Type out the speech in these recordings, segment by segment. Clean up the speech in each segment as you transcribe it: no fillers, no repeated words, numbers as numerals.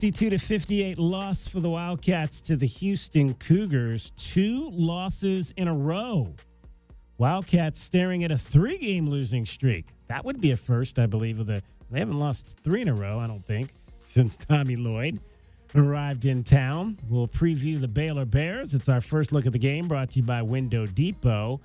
52-58 loss for the Wildcats to the Houston Cougars. 2 losses in a row. Wildcats staring at a 3-game losing streak. That would be a first, I believe. They haven't lost 3 in a row, I don't think, since Tommy Lloyd arrived in town. We'll preview the Baylor Bears. It's our first look at the game, brought to you by Window Depot.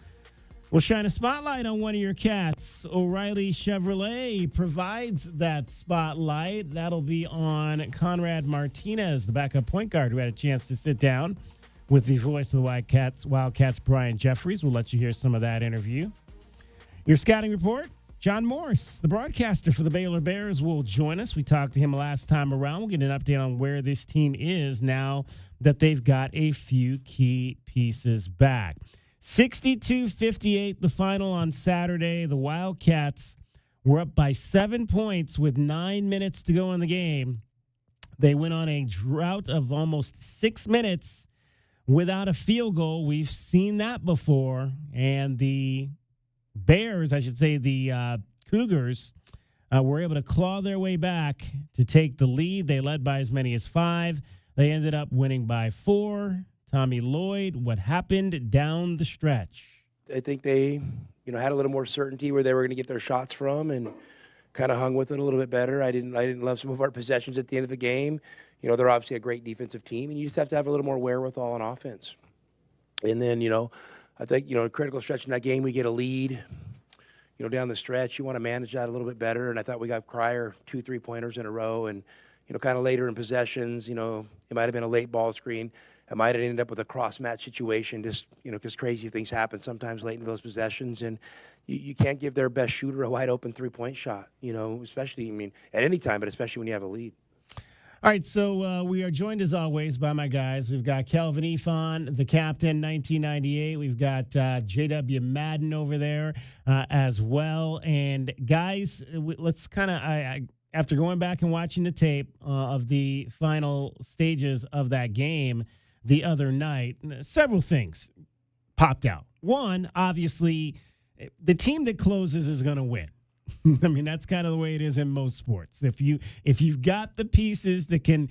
We'll shine a spotlight on one of your cats. O'Reilly Chevrolet provides that spotlight. That'll be on Conrad Martinez, the backup point guard, who had a chance to sit down with the voice of the Wildcats, Brian Jeffries. We'll let you hear some of that interview. Your scouting report, John Morse, the broadcaster for the Baylor Bears, will join us. We talked to him last time around. We'll get an update on where this team is now that they've got a few key pieces back. 62-58, the final on Saturday. The Wildcats were up by 7 points with 9 minutes to go in the game. They went on a drought of almost 6 minutes without a field goal. We've seen that before. And the Bears, I should say the Cougars, were able to claw their way back to take the lead. They led by as many as 5. They ended up winning by 4. Tommy Lloyd, what happened down the stretch? I think they, had a little more certainty where they were going to get their shots from, and kind of hung with it a little bit better. I didn't love some of our possessions at the end of the game. They're obviously a great defensive team, and you just have to have a little more wherewithal on offense. And then, I think, a critical stretch in that game, we get a lead. Down the stretch, you want to manage that a little bit better. And I thought we got Cryer 2 3-pointers in a row, and kind of later in possessions, it might have been a late ball screen. It might have ended up with a cross-match situation, just, because crazy things happen sometimes late in those possessions. And you can't give their best shooter a wide-open three-point shot, especially, at any time, but especially when you have a lead. All right, so we are joined, as always, by my guys. We've got Kelvin Ifon, the captain, 1998. We've got J.W. Madden over there as well. And, guys, let's kind of after going back and watching the tape of the final stages of that game the other night, several things popped out. One, obviously, the team that closes is going to win. I mean, that's kind of the way it is in most sports. If you've got the pieces that can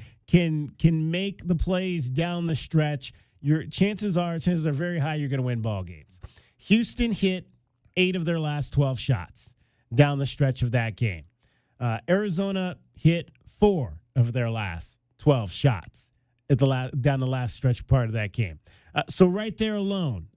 make the plays down the stretch, your chances are very high you're going to win ball games. Houston hit 8 of their last 12 shots down the stretch of that game. Arizona hit 4 of their last 12 shots down the last stretch part of that game. So right there alone,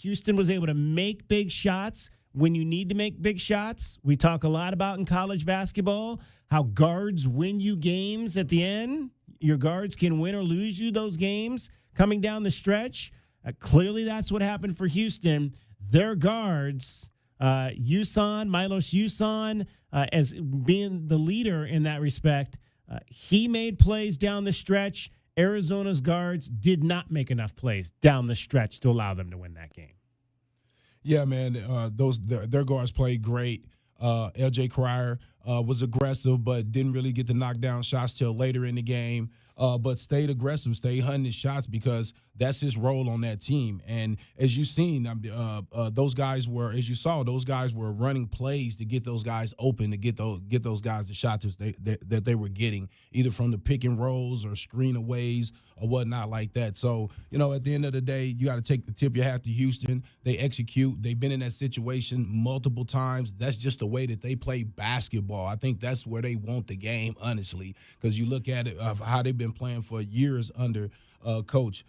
Houston was able to make big shots when you need to make big shots. We talk a lot about in college basketball how guards win you games at the end. Your guards can win or lose you those games coming down the stretch. Clearly, that's what happened for Houston. Their guards, Milos Usan, as being the leader in that respect, he made plays down the stretch. Arizona's guards did not make enough plays down the stretch to allow them to win that game. Yeah, man, their guards played great. L.J. Cryer was aggressive, but didn't really get the knockdown shots till later in the game. But stayed aggressive, stayed hunting his shots because that's his role on that team. And as you've seen, those guys were running plays to get those guys open, to get those guys the shots that they were getting, either from the pick and rolls or screen-aways or whatnot like that. So, at the end of the day, you got to take the tip you have to Houston. They execute. They've been in that situation multiple times. That's just the way that they play basketball. I think that's where they want the game, honestly, because you look at it of how they've been playing for years under Coach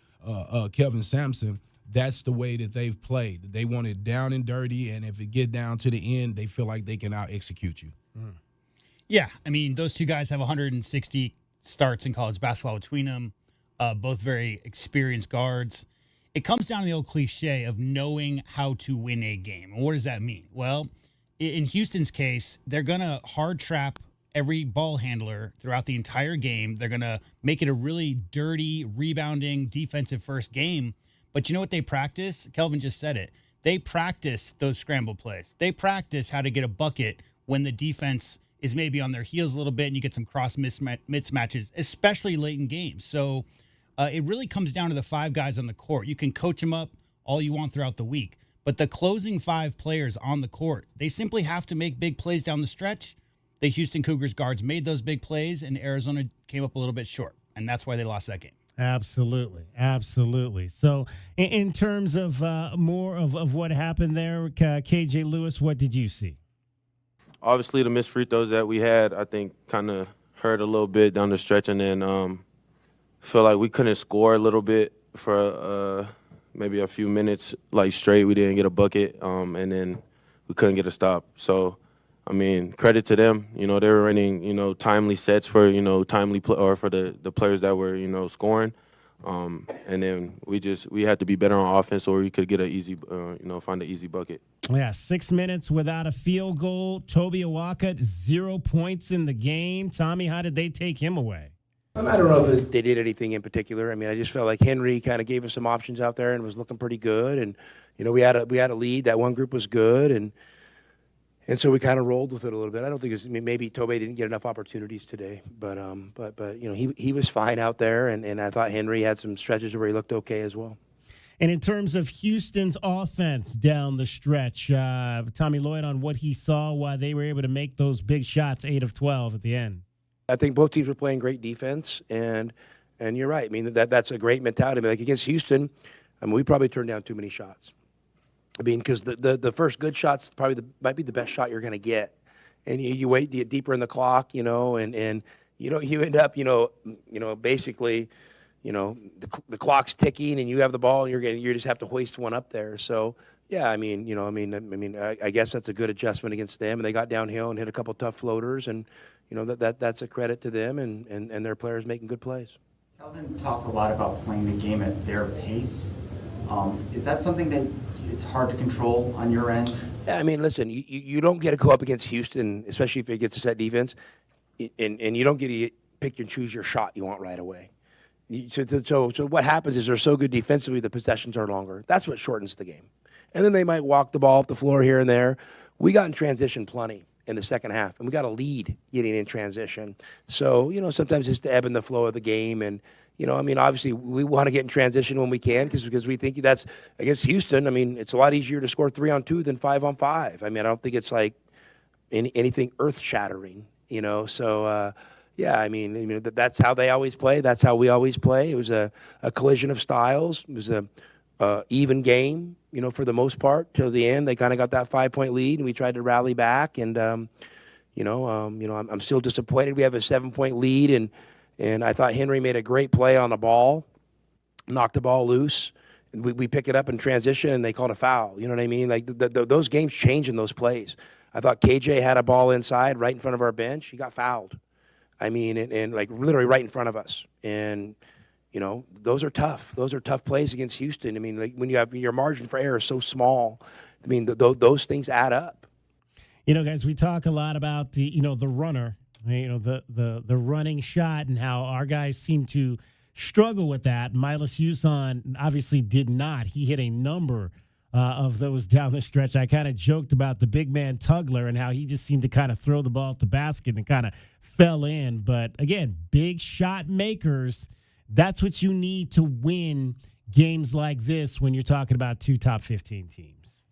Kevin Sampson. That's the way that they've played. They want it down and dirty, and if it get down to the end, they feel like they can out-execute you. Yeah, I mean, those two guys have 160 starts in college basketball between them, both very experienced guards. It comes down to the old cliche of knowing how to win a game. And what does that mean? Well, in Houston's case, they're going to hard trap every ball handler throughout the entire game. They're going to make it a really dirty, rebounding, defensive-first game. But you know what they practice? Kelvin just said it. They practice those scramble plays. They practice how to get a bucket when the defense is maybe on their heels a little bit and you get some cross mismatches, especially late in games. So it really comes down to the 5 guys on the court. You can coach them up all you want throughout the week. But the closing 5 players on the court, they simply have to make big plays down the stretch. the Houston Cougars guards made those big plays, and Arizona came up a little bit short, and that's why they lost that game. Absolutely. Absolutely. So in terms of more of what happened there, KJ Lewis, what did you see? Obviously, the missed free throws that we had, I think, kind of hurt a little bit down the stretch, and then feel like we couldn't score a little bit for maybe a few minutes, like straight. We didn't get a bucket, and then we couldn't get a stop. So, I mean, credit to them. They were running, timely sets for, timely or for the players that were, scoring. And then we had to be better on offense, or we could get an easy, find an easy bucket. Yeah, 6 minutes without a field goal. Toby Awaka, 0 points in the game. Tommy, how did they take him away? I don't know if they did anything in particular. I mean, I just felt like Henry kind of gave us some options out there and was looking pretty good. And we had a lead. That one group was good, and so we kind of rolled with it a little bit. I don't think maybe Toby didn't get enough opportunities today, but he was fine out there, and I thought Henry had some stretches where he looked okay as well. And in terms of Houston's offense down the stretch, Tommy Lloyd on what he saw, why they were able to make those big shots, 8 of 12 at the end. I think both teams were playing great defense, and you're right. I mean, that's a great mentality. I mean, like against Houston, we probably turned down too many shots. I mean, because the first good shot's probably might be the best shot you're going to get, and you wait to get deeper in the clock, and you end up, basically, the clock's ticking, and you have the ball, and you just have to hoist one up there. So yeah, I guess that's a good adjustment against them, and they got downhill and hit a couple tough floaters, and that's a credit to them and their players making good plays. Kelvin talked a lot about playing the game at their pace. Is that something that it's hard to control on your end? Yeah, I mean, listen, you don't get to go up against Houston, especially if it gets a set defense, and you don't get to pick and choose your shot you want right away. So what happens is they're so good defensively, the possessions are longer. That's what shortens the game. And then they might walk the ball up the floor here and there. We got in transition plenty in the second half, and we got a lead getting in transition. So, sometimes it's the ebb and the flow of the game, and obviously we want to get in transition when we can because we think that's against Houston. I mean, it's a lot easier to score 3-on-2 than 5-on-5. I mean, I don't think it's like anything earth-shattering, So, yeah, I mean, that's how they always play. That's how we always play. It was a collision of styles. It was a even game, for the most part till the end. They kind of got that 5-point lead, and we tried to rally back. And I'm still disappointed. We have a 7-point lead, and I thought Henry made a great play on the ball, knocked the ball loose. We pick it up in transition, and they called a foul. You know what I mean? Like those games change in those plays. I thought KJ had a ball inside right in front of our bench. He got fouled. I mean, and like literally right in front of us. And, those are tough. Those are tough plays against Houston. I mean, like when you have your margin for error is so small, I mean, those things add up. Guys, we talk a lot about the runner, the running shot and how our guys seem to struggle with that. Milas Uson obviously did not. He hit a number of those down the stretch. I kind of joked about the big man Tugler and how he just seemed to kind of throw the ball at the basket and kind of fell in. But again, big shot makers, that's what you need to win games like this when you're talking about two top 15 teams.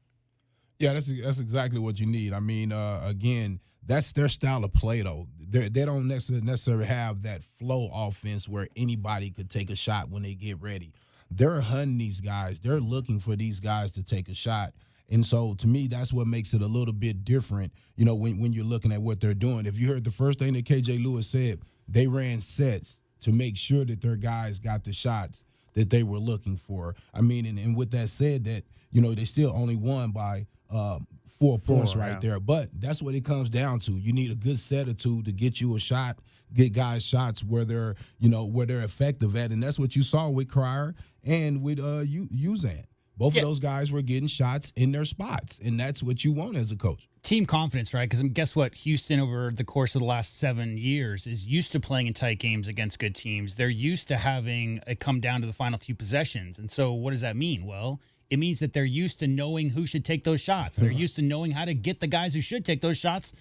Yeah, that's exactly what you need. I mean, again, that's their style of play, though. They don't necessarily have that flow offense where anybody could take a shot when they get ready. They're hunting these guys. They're looking for these guys to take a shot. And so, to me, that's what makes it a little bit different, when you're looking at what they're doing. If you heard the first thing that KJ Lewis said, they ran sets to make sure that their guys got the shots that they were looking for. I mean, and with that said, that, they still only won by 4 points right there. But that's what it comes down to. You need a good set or two to get you a shot, get guys shots where they're, where they're effective at. And that's what you saw with Cryer and with Uzan. Both of those guys were getting shots in their spots, and that's what you want as a coach. Team confidence, right? Because guess what? Houston, over the course of the last 7 years, is used to playing in tight games against good teams. They're used to having it come down to the final few possessions. And so what does that mean? Well, it means that they're used to knowing who should take those shots. They're used to knowing how to get the guys who should take those shots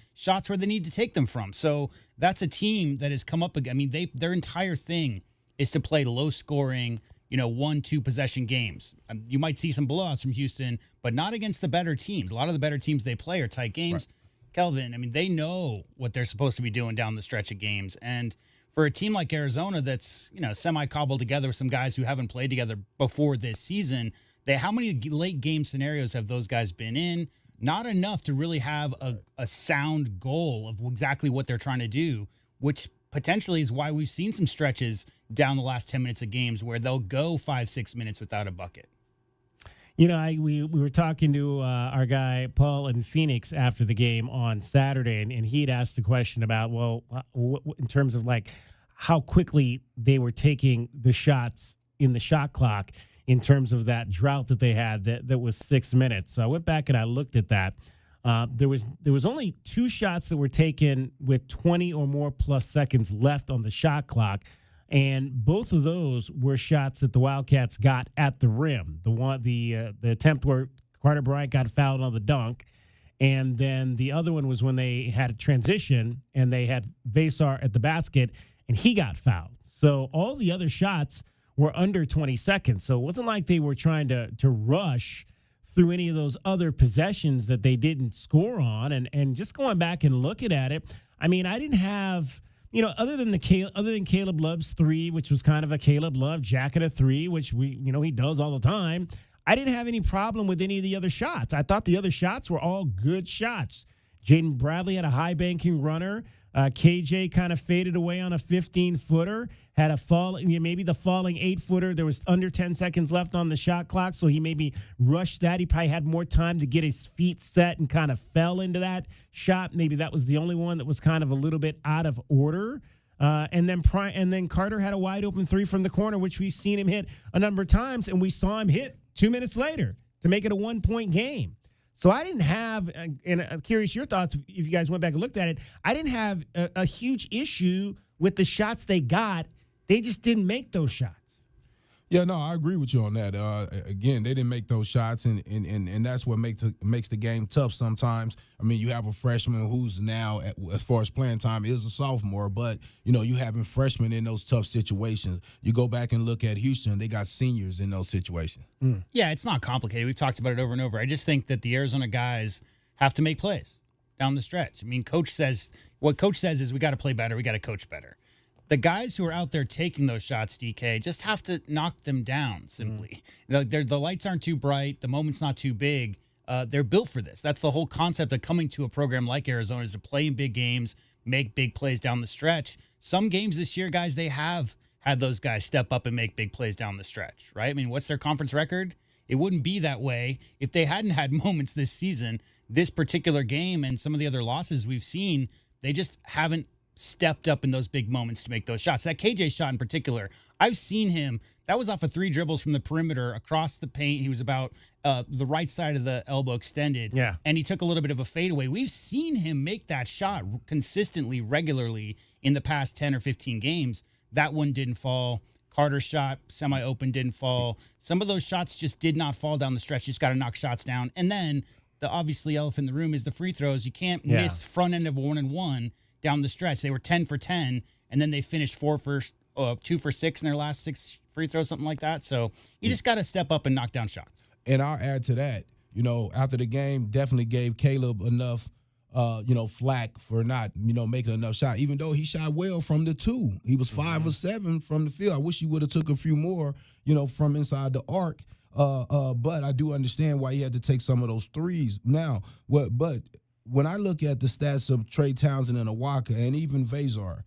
where they need to take them from. So that's a team that has come up. I mean, their entire thing is to play low-scoring, 1-2 possession games. You might see some blowouts from Houston, but not against the better teams. A lot of the better teams they play are tight games. Kelvin, I mean, they know what they're supposed to be doing down the stretch of games. And for a team like Arizona that's, semi-cobbled together with some guys who haven't played together before this season, how many late game scenarios have those guys been in? Not enough to really have a sound goal of exactly what they're trying to do, which potentially is why we've seen some stretches down the last 10 minutes of games where they'll go 5-6 minutes without a bucket. We were talking to our guy Paul in Phoenix after the game on Saturday, and he'd asked the question about, in terms of like how quickly they were taking the shots in the shot clock in terms of that drought that they had that was 6 minutes. So I went back and I looked at that. There was only 2 shots that were taken with 20 or more plus seconds left on the shot clock. And both of those were shots that the Wildcats got at the rim. The attempt where Carter Bryant got fouled on the dunk, and then the other one was when they had a transition and they had Vasar at the basket, and he got fouled. So all the other shots were under 20 seconds. So it wasn't like they were trying to rush through any of those other possessions that they didn't score on. And just going back and looking at it, I mean, I didn't have. Other than Caleb Love's 3, which was kind of a Caleb Love jacket of 3, which he does all the time, I didn't have any problem with any of the other shots. I thought the other shots were all good shots. Jaden Bradley had a high banking runner. KJ kind of faded away on a 15-footer, had a fall, maybe the falling 8-footer. There was under 10 seconds left on the shot clock, so he maybe rushed that. He probably had more time to get his feet set and kind of fell into that shot. Maybe that was the only one that was kind of a little bit out of order. And then Carter had a wide open 3 from the corner, which we've seen him hit a number of times, and we saw him hit 2 minutes later to make it a 1-point game. So I didn't have, and I'm curious your thoughts if you guys went back and looked at it, I didn't have a huge issue with the shots they got. They just didn't make those shots. Yeah, no, I agree with you on that. Again, they didn't make those shots, and that's what makes the game tough sometimes. I mean, you have a freshman who's now, as far as playing time, is a sophomore, but, you having freshmen in those tough situations. You go back and look at Houston, they got seniors in those situations. Yeah, it's not complicated. We've talked about it over and over. I just think that the Arizona guys have to make plays down the stretch. I mean, Coach says is we got to play better, we got to coach better. The guys who are out there taking those shots, DK, just have to knock them down, simply. The lights aren't too bright. The moment's not too big. They're built for this. That's the whole concept of coming to a program like Arizona, is to play in big games, make big plays down the stretch. Some games this year, guys, they have had those guys step up and make big plays down the stretch, right? I mean, what's their conference record? It wouldn't be that way if they hadn't had moments this season. This particular game and some of the other losses we've seen, they just haven't stepped up in those big moments to make those shots. That KJ shot in particular, I've seen him. That was off of 3 dribbles from the perimeter across the paint. He was about the right side of the elbow extended. Yeah. And he took a little bit of a fadeaway. We've seen him make that shot consistently, regularly in the past 10 or 15 games. That one didn't fall. Carter's shot, semi-open, didn't fall. Some of those shots just did not fall down the stretch. You just got to knock shots down. And then the obviously elephant in the room is the free throws. You can't miss front end of 1-and-1 down the stretch. They were 10 for 10, and then they finished 2 for 6 in their last 6 free throws, something like that. So you just got to step up and knock down shots. And I'll add to that, after the game, definitely gave Caleb enough, flack for not, making enough shots, even though he shot well from the 2. He was 5 or 7 from the field. I wish he would have took a few more, from inside the arc. But I do understand why he had to take some of those threes. Now, but when I look at the stats of Trey Townsend and Awaka and even Vasar,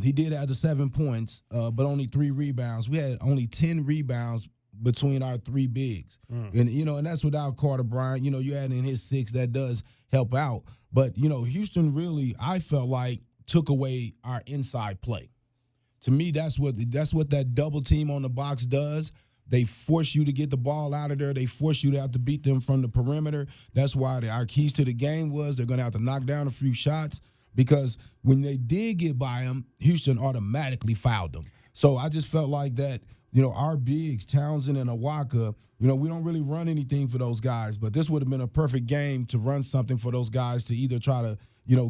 he did have the 7 points, but only 3 rebounds. We had only 10 rebounds between our 3 bigs. And that's without Carter Bryant. You add in his 6, that does help out. But, Houston really, I felt like, took away our inside play. To me, that's what that double team on the box does. They force you to get the ball out of there. They force you to have to beat them from the perimeter. That's why our keys to the game was they're going to have to knock down a few shots, because when they did get by them, Houston automatically fouled them. So I just felt like that, our bigs, Townsend and Awaka, we don't really run anything for those guys, but this would have been a perfect game to run something for those guys to either try to,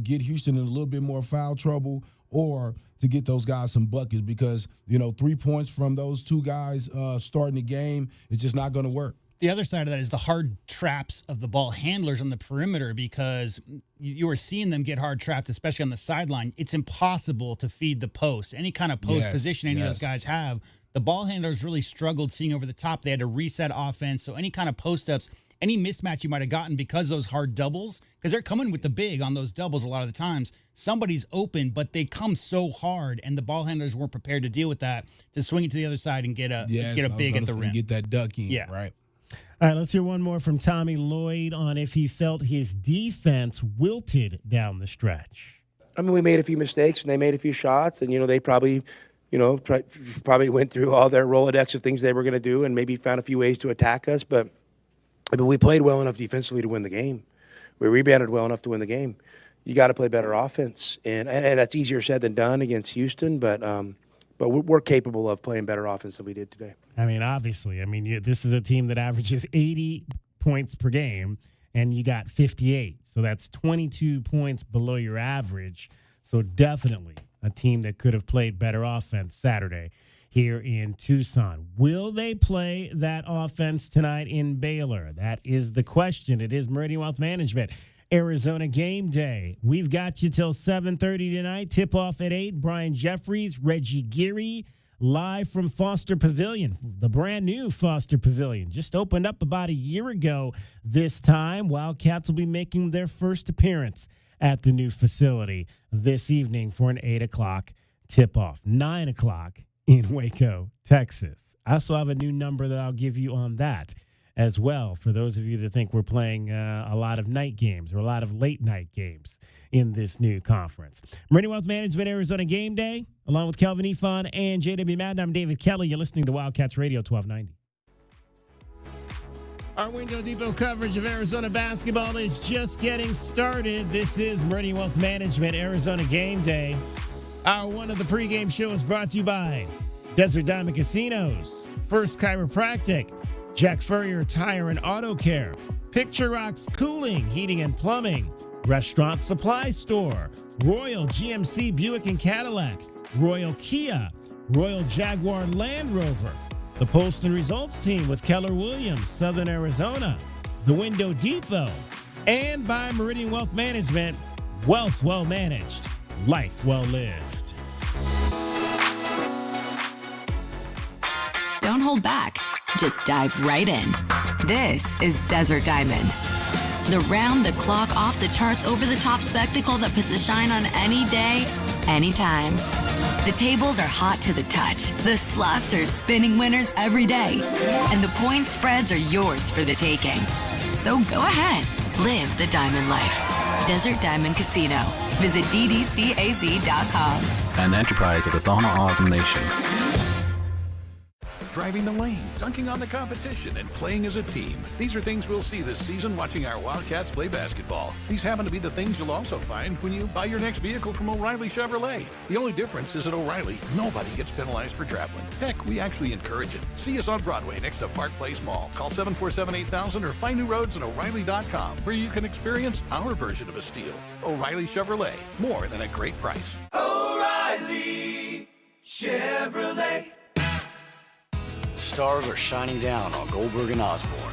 get Houston in a little bit more foul trouble or to get those guys some buckets, because, 3 points from those 2 guys starting the game is just not going to work. The other side of that is the hard traps of the ball handlers on the perimeter, because you were seeing them get hard trapped, especially on the sideline. It's impossible to feed the post. Any kind of post position any of those guys have, the ball handlers really struggled seeing over the top. They had to reset offense. So any kind of post-ups, any mismatch you might have gotten because those hard doubles, because they're coming with the big on those doubles a lot of the times. Somebody's open, but they come so hard, and the ball handlers weren't prepared to deal with that, to swing it to the other side and get a big at the rim. Get that duck in, right? All right, let's hear one more from Tommy Lloyd on if he felt his defense wilted down the stretch. I mean, we made a few mistakes, and they made a few shots, and, they probably went through all their Rolodex of things they were going to do and maybe found a few ways to attack us. But we played well enough defensively to win the game. We rebounded well enough to win the game. You got to play better offense, and that's easier said than done against Houston, but we're capable of playing better offense than we did today. I mean, obviously. This is a team that averages 80 points per game, and you got 58. So that's 22 points below your average. So definitely a team that could have played better offense Saturday here in Tucson. Will they play that offense tonight in Baylor? That is the question. It is Meridian Wealth Management, Arizona Game Day. We've got you till 7:30 tonight. Tip-off at 8. Brian Jeffries, Reggie Geary, live from Foster Pavilion, the brand-new Foster Pavilion. Just opened up about a year ago this time. Wildcats will be making their first appearance at the new facility this evening for an 8 o'clock tip-off. 9 o'clock in Waco, Texas. I also have a new number that I'll give you on that as well, for those of you that think we're playing a lot of night games or a lot of late-night games in this new conference. Meridian Wealth Management, Arizona Game Day, along with Kelvin Efon and JW Madden. I'm David Kelly. You're listening to Wildcats Radio 1290. Our Window Depot coverage of Arizona basketball is just getting started. This is Meridian Wealth Management, Arizona Game Day. Hour one of the pregame show is brought to you by Desert Diamond Casinos, First Chiropractic, Jack Furrier Tire and Auto Care, Picture Rocks Cooling, Heating and Plumbing, Restaurant Supply Store, Royal GMC Buick and Cadillac, Royal Kia, Royal Jaguar Land Rover, the Post and Results Team with Keller Williams, Southern Arizona, the Window Depot, and by Meridian Wealth Management, wealth well managed, life well lived. Don't hold back. Just dive right in. This is Desert Diamond. The round-the-clock, off-the-charts, over-the-top spectacle that puts a shine on any day, anytime. The tables are hot to the touch. The slots are spinning winners every day. And the point spreads are yours for the taking. So go ahead. Live the diamond life. Desert Diamond Casino. Visit ddcaz.com. An enterprise of the Tohono O'odham Nation. Driving the lane, dunking on the competition, and playing as a team. These are things we'll see this season watching our Wildcats play basketball. These happen to be the things you'll also find when you buy your next vehicle from O'Reilly Chevrolet. The only difference is at O'Reilly, nobody gets penalized for traveling. Heck, we actually encourage it. See us on Broadway next to Park Place Mall. Call 747-8000 or find new roads at O'Reilly.com, where you can experience our version of a steal. O'Reilly Chevrolet, more than a great price. O'Reilly Chevrolet. Stars are shining down on Goldberg and Osborne.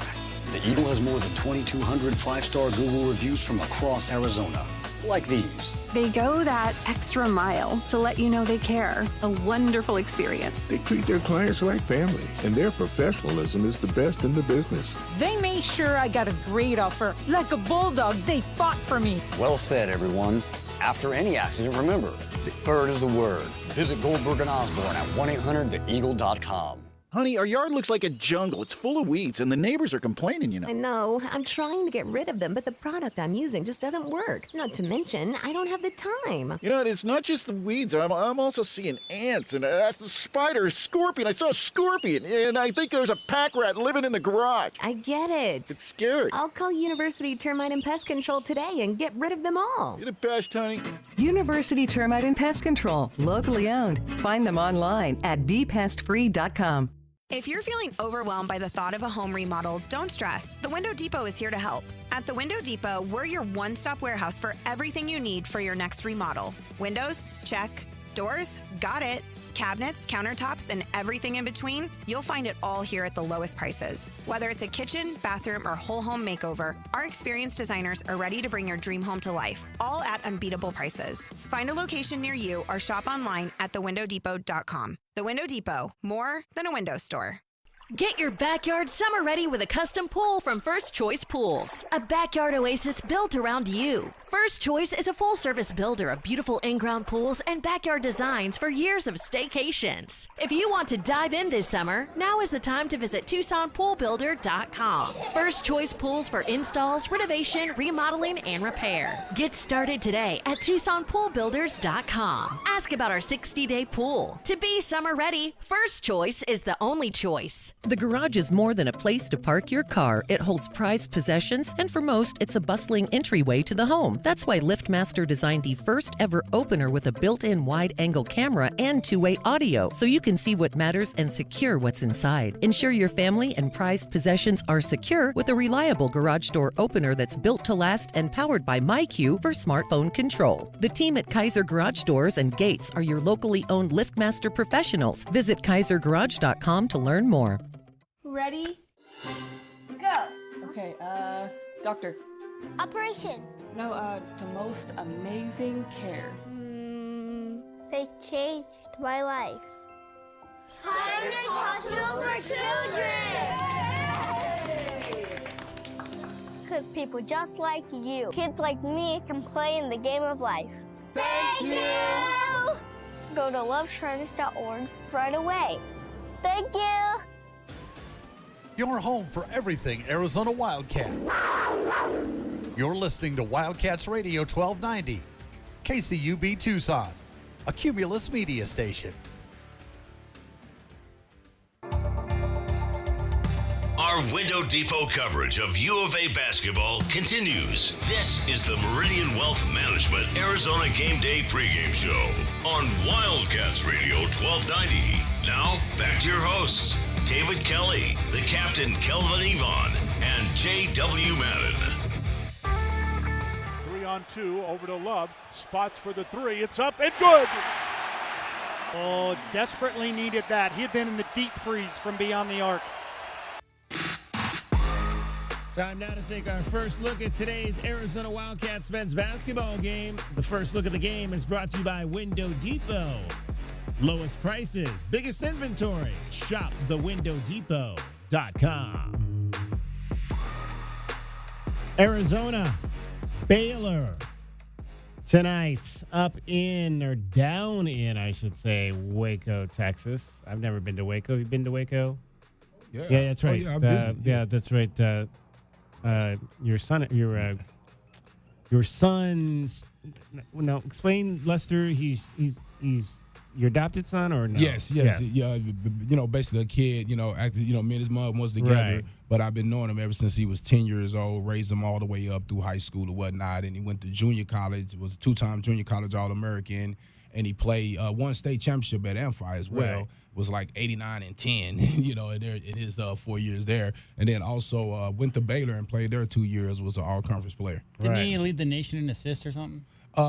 The Eagle has more than 2,200 five-star Google reviews from across Arizona, like these. They go that extra mile to let you know they care. A wonderful experience. They treat their clients like family, and their professionalism is the best in the business. They made sure I got a great offer. Like a bulldog, they fought for me. Well said, everyone. After any accident, remember, deferred is the word. Visit Goldberg and Osborne at 1-800-THEEAGLE.com. Honey, our yard looks like a jungle. It's full of weeds, and the neighbors are complaining, you know. I know. I'm trying to get rid of them, but the product I'm using just doesn't work. Not to mention, I don't have the time. You know, it's not just the weeds. I'm also seeing ants and the spider, scorpion. I saw a scorpion, and I think there's a pack rat living in the garage. I get it. It's scary. I'll call University Termite and Pest Control today and get rid of them all. You're the best, honey. University Termite and Pest Control, locally owned. Find them online at bepestfree.com. If you're feeling overwhelmed by the thought of a home remodel, don't stress. The Window Depot is here to help. At the Window Depot, we're your one-stop warehouse for everything you need for your next remodel. Windows? Check. Doors? Got it. Cabinets, countertops, and everything in between, you'll find it all here at the lowest prices. Whether it's a kitchen, bathroom, or whole home makeover, our experienced designers are ready to bring your dream home to life, all at unbeatable prices. Find a location near you or shop online at thewindowdepot.com. The Window Depot, more than a window store. Get your backyard summer ready with a custom pool from First Choice Pools. A backyard oasis built around you. First Choice is a full-service builder of beautiful in-ground pools and backyard designs for years of staycations. If you want to dive in this summer, now is the time to visit TucsonPoolBuilder.com. First Choice Pools for installs, renovation, remodeling, and repair. Get started today at TucsonPoolBuilders.com. Ask about our 60-day pool. To be summer ready, First Choice is the only choice. The garage is more than a place to park your car. It holds prized possessions, and for most, it's a bustling entryway to the home. That's why LiftMaster designed the first ever opener with a built-in wide-angle camera and two-way audio, so you can see what matters and secure what's inside. Ensure your family and prized possessions are secure with a reliable garage door opener that's built to last and powered by MyQ for smartphone control. The team at Kaiser Garage Doors and Gates are your locally owned LiftMaster professionals. Visit KaiserGarage.com to learn more. Ready? Go! Okay, doctor. Operation. No, the most amazing care. They changed my life. Highness Hospital for Children! Because people just like you, kids like me, can play in the game of life. Thank you! Go to loveshriners.org right away. Thank you! Your home for everything Arizona Wildcats. You're listening to Wildcats Radio 1290, KCUB Tucson, a Cumulus media station. Our Window Depot coverage of U of A basketball continues. This is the Meridian Wealth Management Arizona Game Day pregame show on Wildcats Radio 1290. Now, back to your hosts, David Kelly, the captain Kelvin Yvonne, and J.W. Madden. 3-on-2 over to Love. Spots for the three. It's up and good. Oh, desperately needed that. He had been in the deep freeze from beyond the arc. Time now to take our first look at today's Arizona Wildcats men's basketball game. The first look of the game is brought to you by Window Depot. Lowest prices, biggest inventory. Shop thewindowdepot.com. Arizona, Baylor. Tonight, up in, or down in, I should say, Waco, Texas. I've never been to Waco. Have you been to Waco? Yeah, that's right. Oh, yeah, I visited, yeah, that's right. Your son's. No, explain, Lester. He's your adopted son, or no? Yes. Yeah, basically a kid. Actually, me and his mom was together. Right. But I've been knowing him ever since he was 10 years old. Raised him all the way up through high school and whatnot. And he went to junior college. Was a 2-time junior college All-American. And he played one state championship at Amphi as well. Right. Was like 89 and 10, in his 4 years there. And then also went to Baylor and played there 2 years, was an all-conference player. Didn't he lead the nation in assists or something?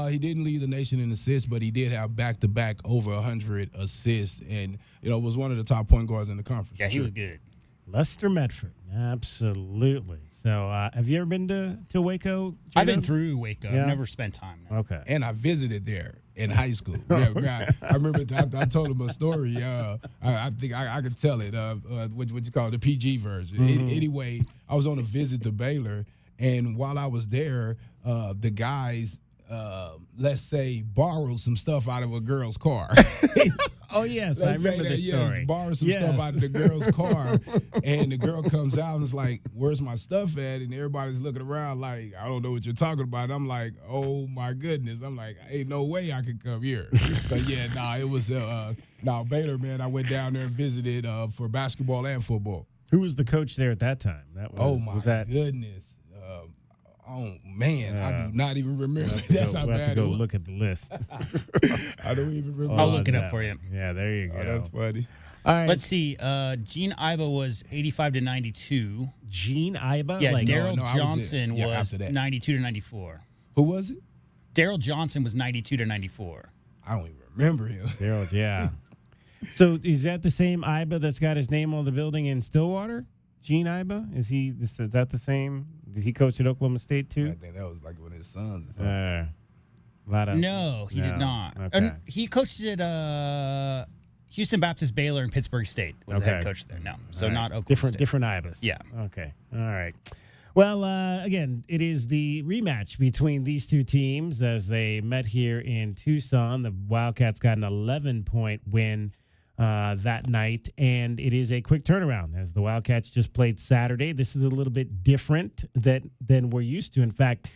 He didn't lead the nation in assists, but he did have back-to-back over 100 assists and, was one of the top point guards in the conference. Yeah, he was good. Lester Medford, absolutely. So, have you ever been to Waco, J-Dub? I've been through Waco. Yeah? I've never spent time there. Okay. And I visited there in high school. Yeah, I remember I told him a story. I think I could tell it. What you call it, the PG version. Anyway, I was on a visit to Baylor, and while I was there, the guys, let's say, borrowed some stuff out of a girl's car. Oh, yes, I remember this story. Yes, borrowed some stuff out of the girl's car, and the girl comes out and is like, "Where's my stuff at?" And everybody's looking around like, "I don't know what you're talking about." And I'm like, "Oh my goodness!" I'm like, "Ain't no way I could come here." But yeah, it was Baylor, man. I went down there and visited for basketball and football. Who was the coach there at that time? Goodness. Oh, man, I do not even remember. That's how bad it was. We'll have to go look at the list. I don't even remember. I'll look it up for you. Yeah, there you go. Oh, that's funny. All right. Let's see. Gene Iba was 85-92. Gene Iba? Yeah, Daryl Johnson was after that. 92-94. Who was it? Daryl Johnson was 92-94. I don't even remember him. Daryl, yeah. So is that the same Iba that's got his name on the building in Stillwater? Gene Iba? Is that the same? Did he coach at Oklahoma State too? I think that was like one of his sons or something. No, he did not. Okay. He coached at Houston Baptist, Baylor, and Pittsburgh State was the head coach there. No, so not Oklahoma State. Different Ibis. Yeah. Okay. All right. Well, again, it is the rematch between these two teams as they met here in Tucson. The Wildcats got an 11-point win that night, and it is a quick turnaround as the Wildcats just played Saturday. This is a little bit different than we're used to. In fact,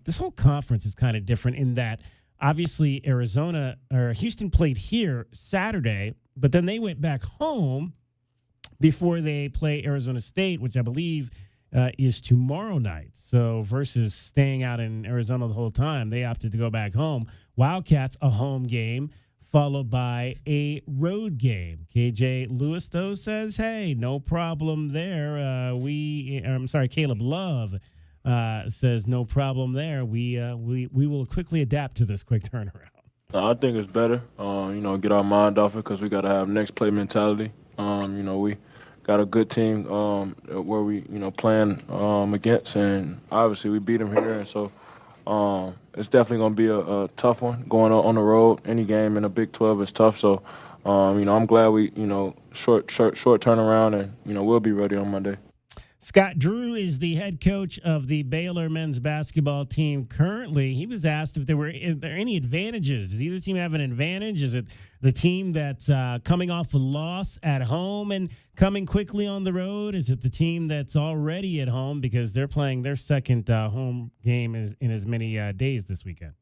this whole conference is kind of different in that obviously Houston played here Saturday, but then they went back home before they play Arizona State, which I believe is tomorrow night. So versus staying out in Arizona the whole time, they opted to go back home. Wildcats, a home game, followed by a road game. KJ Lewis, though, says, hey, no problem there. Caleb Love says no problem there. We will quickly adapt to this quick turnaround. I think it's better, get our mind off it because we got to have next play mentality. We got a good team where we, playing against, and obviously we beat them here. And so it's definitely going to be a tough one going on the road. Any game in the Big 12 is tough. So, I'm glad we, short turnaround, and, we'll be ready on Monday. Scott Drew is the head coach of the Baylor men's basketball team currently. He was asked is there any advantages. Does either team have an advantage? Is it the team that's coming off a loss at home and coming quickly on the road? Is it the team that's already at home because they're playing their second home game in as many days this weekend?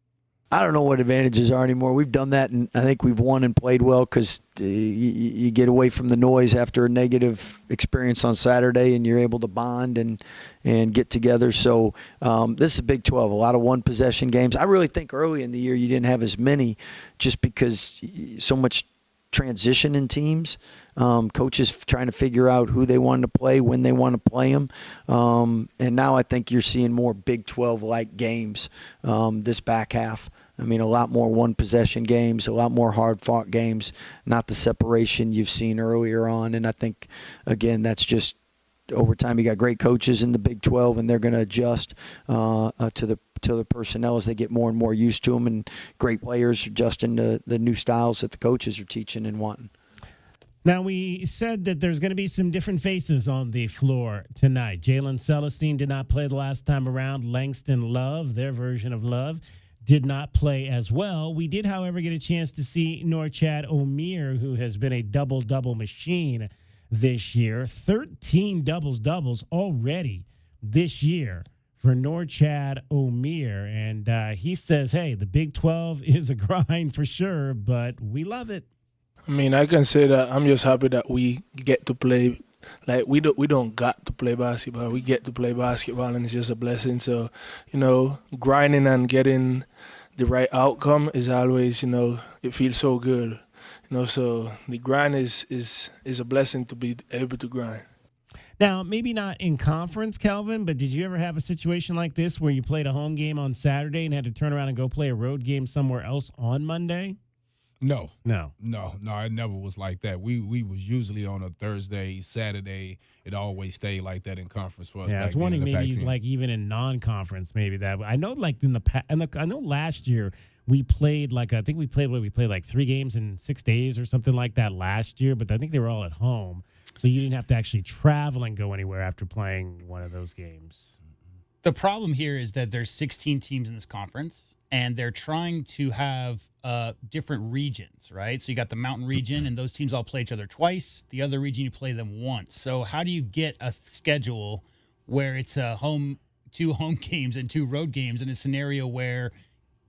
I don't know what advantages are anymore. We've done that, and I think we've won and played well because you get away from the noise after a negative experience on Saturday, and you're able to bond and get together. So this is Big 12, a lot of one-possession games. I really think early in the year you didn't have as many just because so much transition in teams. Coaches trying to figure out who they wanted to play, when they want to play them. And now I think you're seeing more Big 12-like games this back half. I mean, a lot more one-possession games, a lot more hard-fought games, not the separation you've seen earlier on. And I think, again, that's just over time. You got great coaches in the Big 12, and they're going to adjust to the personnel as they get more and more used to them, and great players adjusting to the new styles that the coaches are teaching and wanting. Now, we said that there's going to be some different faces on the floor tonight. Jalen Celestine did not play the last time around. Langston Love, their version of Love, did not play as well. We did, however, get a chance to see Norchad Omier, who has been a double-double machine this year. 13 doubles already this year for Norchad Omier. And he says, hey, the Big 12 is a grind for sure, but we love it. I mean, I can say that I'm just happy that we get to play. Like, we don't got to play basketball. We get to play basketball, and it's just a blessing. So, grinding and getting the right outcome is always, it feels so good. So the grind is a blessing to be able to grind. Now, maybe not in conference, Kelvin, but did you ever have a situation like this where you played a home game on Saturday and had to turn around and go play a road game somewhere else on Monday? No. I never was like that. We was usually on a Thursday, Saturday. It always stayed like that in conference for us. Yeah, I was wondering maybe like even in non-conference, maybe that. I know like I know last year we played like we played like 3 games in 6 days or something like that last year, but I think they were all at home, so you didn't have to actually travel and go anywhere after playing one of those games. The problem here is that there's 16 teams in this conference, and they're trying to have different regions, right? So you got the mountain region, and those teams all play each other twice. The other region, you play them once. So how do you get a schedule where it's 2 home games and 2 road games in a scenario where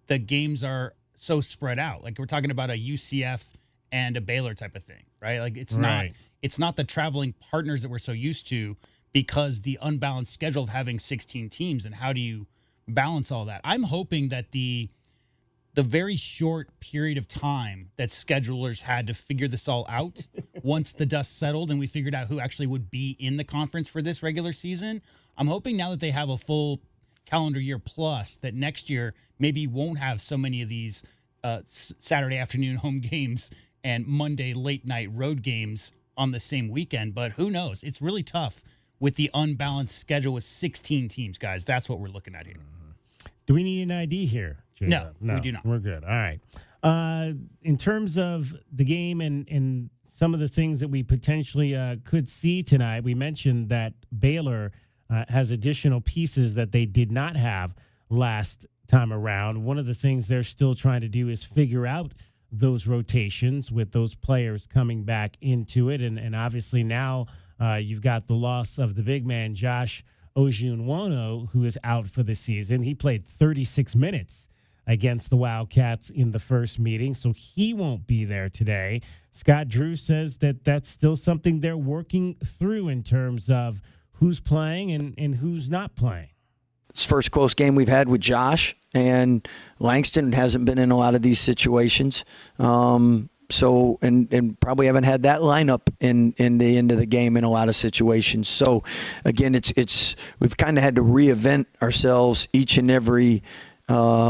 the games are so spread out? Like, we're talking about a UCF and a Baylor type of thing, right? Like, it's not the traveling partners that we're so used to because the unbalanced schedule of having 16 teams. And how do you balance all that? I'm hoping that the very short period of time that schedulers had to figure this all out, once the dust settled and we figured out who actually would be in the conference for this regular season, I'm hoping now that they have a full calendar year plus, that next year maybe won't have so many of these Saturday afternoon home games and Monday late night road games on the same weekend. But who knows? It's really tough with the unbalanced schedule with 16 teams, guys. That's what we're looking at here. Do we need an ID here, Jacob? No, we do not. We're good. All right. In terms of the game and some of the things that we potentially could see tonight, we mentioned that Baylor has additional pieces that they did not have last time around. One of the things they're still trying to do is figure out those rotations with those players coming back into it. And obviously now you've got the loss of the big man, Josh Ojianwuna, who is out for the season. He played 36 minutes against the Wildcats in the first meeting, so he won't be there today. Scott Drew says that that's still something they're working through in terms of who's playing and who's not playing. It's the first close game we've had with Josh, and Langston hasn't been in a lot of these situations. So probably haven't had that lineup in the end of the game in a lot of situations. So again, it's we've kind of had to reinvent ourselves each and every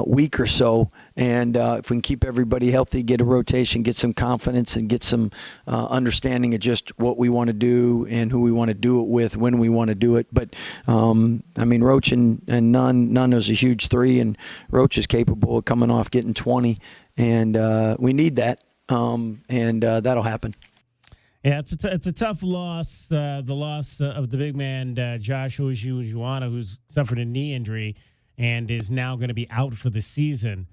week or so, and if we can keep everybody healthy, get a rotation, get some confidence, and get some understanding of just what we want to do and who we want to do it with, when we want to do it. But I mean, Roach and Nunn is a huge three, and Roach is capable of coming off getting 20, and we need that, and that'll happen. Yeah, it's a tough loss. The loss of the big man Josh Ojianwuna, who's suffered a knee injury and is now going to be out for the season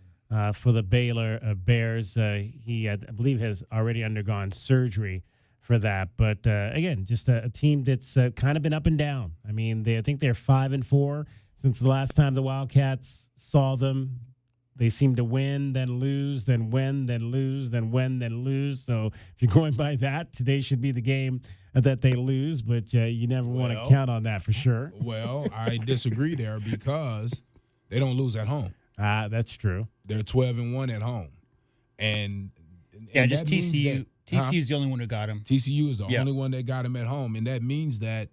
for the Baylor Bears. He, I believe, has already undergone surgery for that. But, again, just a team that's kind of been up and down. I mean, I think they're 5-4 since the last time the Wildcats saw them. They seem to win, then lose, then win, then lose, then win, then lose. So if you're going by that, today should be the game that they lose. But you never want to count on that for sure. Well, I disagree there because they don't lose at home. That's true. They're 12-1 at home, and just TCU. TCU's the only one who got him. TCU is the only one that got him at home, and that means that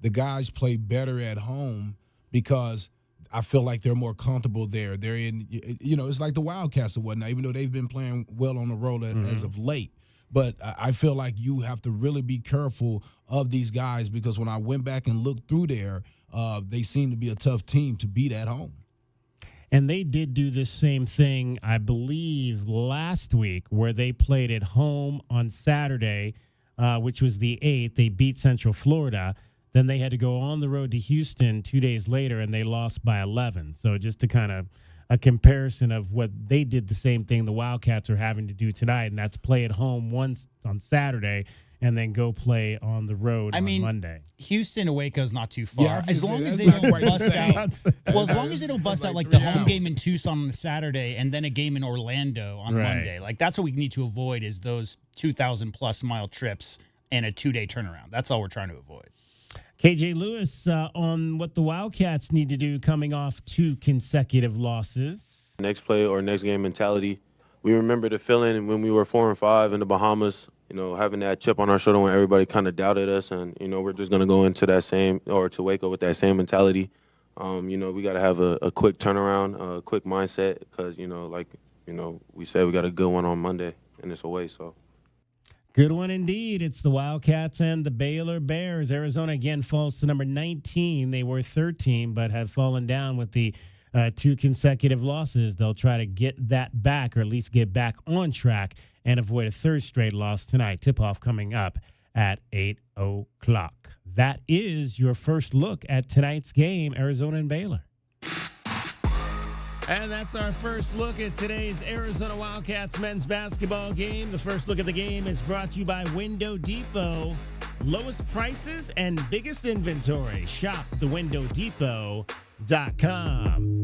the guys play better at home because I feel like they're more comfortable there. They're in, it's like the Wildcats or whatnot, even though they've been playing well on the road as of late. But I feel like you have to really be careful of these guys because when I went back and looked through there, they seem to be a tough team to beat at home. And they did do this same thing, I believe, last week where they played at home on Saturday, which was the 8th. They beat Central Florida. Then they had to go on the road to Houston 2 days later, and they lost by 11. So just to kind of a comparison of what they did, the same thing the Wildcats are having to do tonight, and that's play at home once on Saturday and then go play on the road on Monday. Houston to Waco's not too far. Yeah, as long as they don't bust out. Well, as long as they don't bust out like the home game in Tucson on a Saturday and then a game in Orlando on Monday. Like that's what we need to avoid is those 2,000+ mile trips and a 2-day turnaround. That's all we're trying to avoid. KJ Lewis on what the Wildcats need to do coming off 2 consecutive losses. Next play or next game mentality. We remember the feeling when we were 4-5 in the Bahamas, having that chip on our shoulder when everybody kind of doubted us. And, we're just going to go into that same or to Waco with that same mentality. We got to have a quick turnaround, a quick mindset because, we said we got a good one on Monday and it's away. So. Good one indeed. It's the Wildcats and the Baylor Bears. Arizona again falls to number 19. They were 13, but have fallen down with the 2 consecutive losses. They'll try to get that back or at least get back on track and avoid a 3rd straight loss tonight. Tip-off coming up at 8 o'clock. That is your first look at tonight's game, Arizona and Baylor. And that's our first look at today's Arizona Wildcats men's basketball game. The first look at the game is brought to you by Window Depot. Lowest prices and biggest inventory. Shop thewindow.depot.com.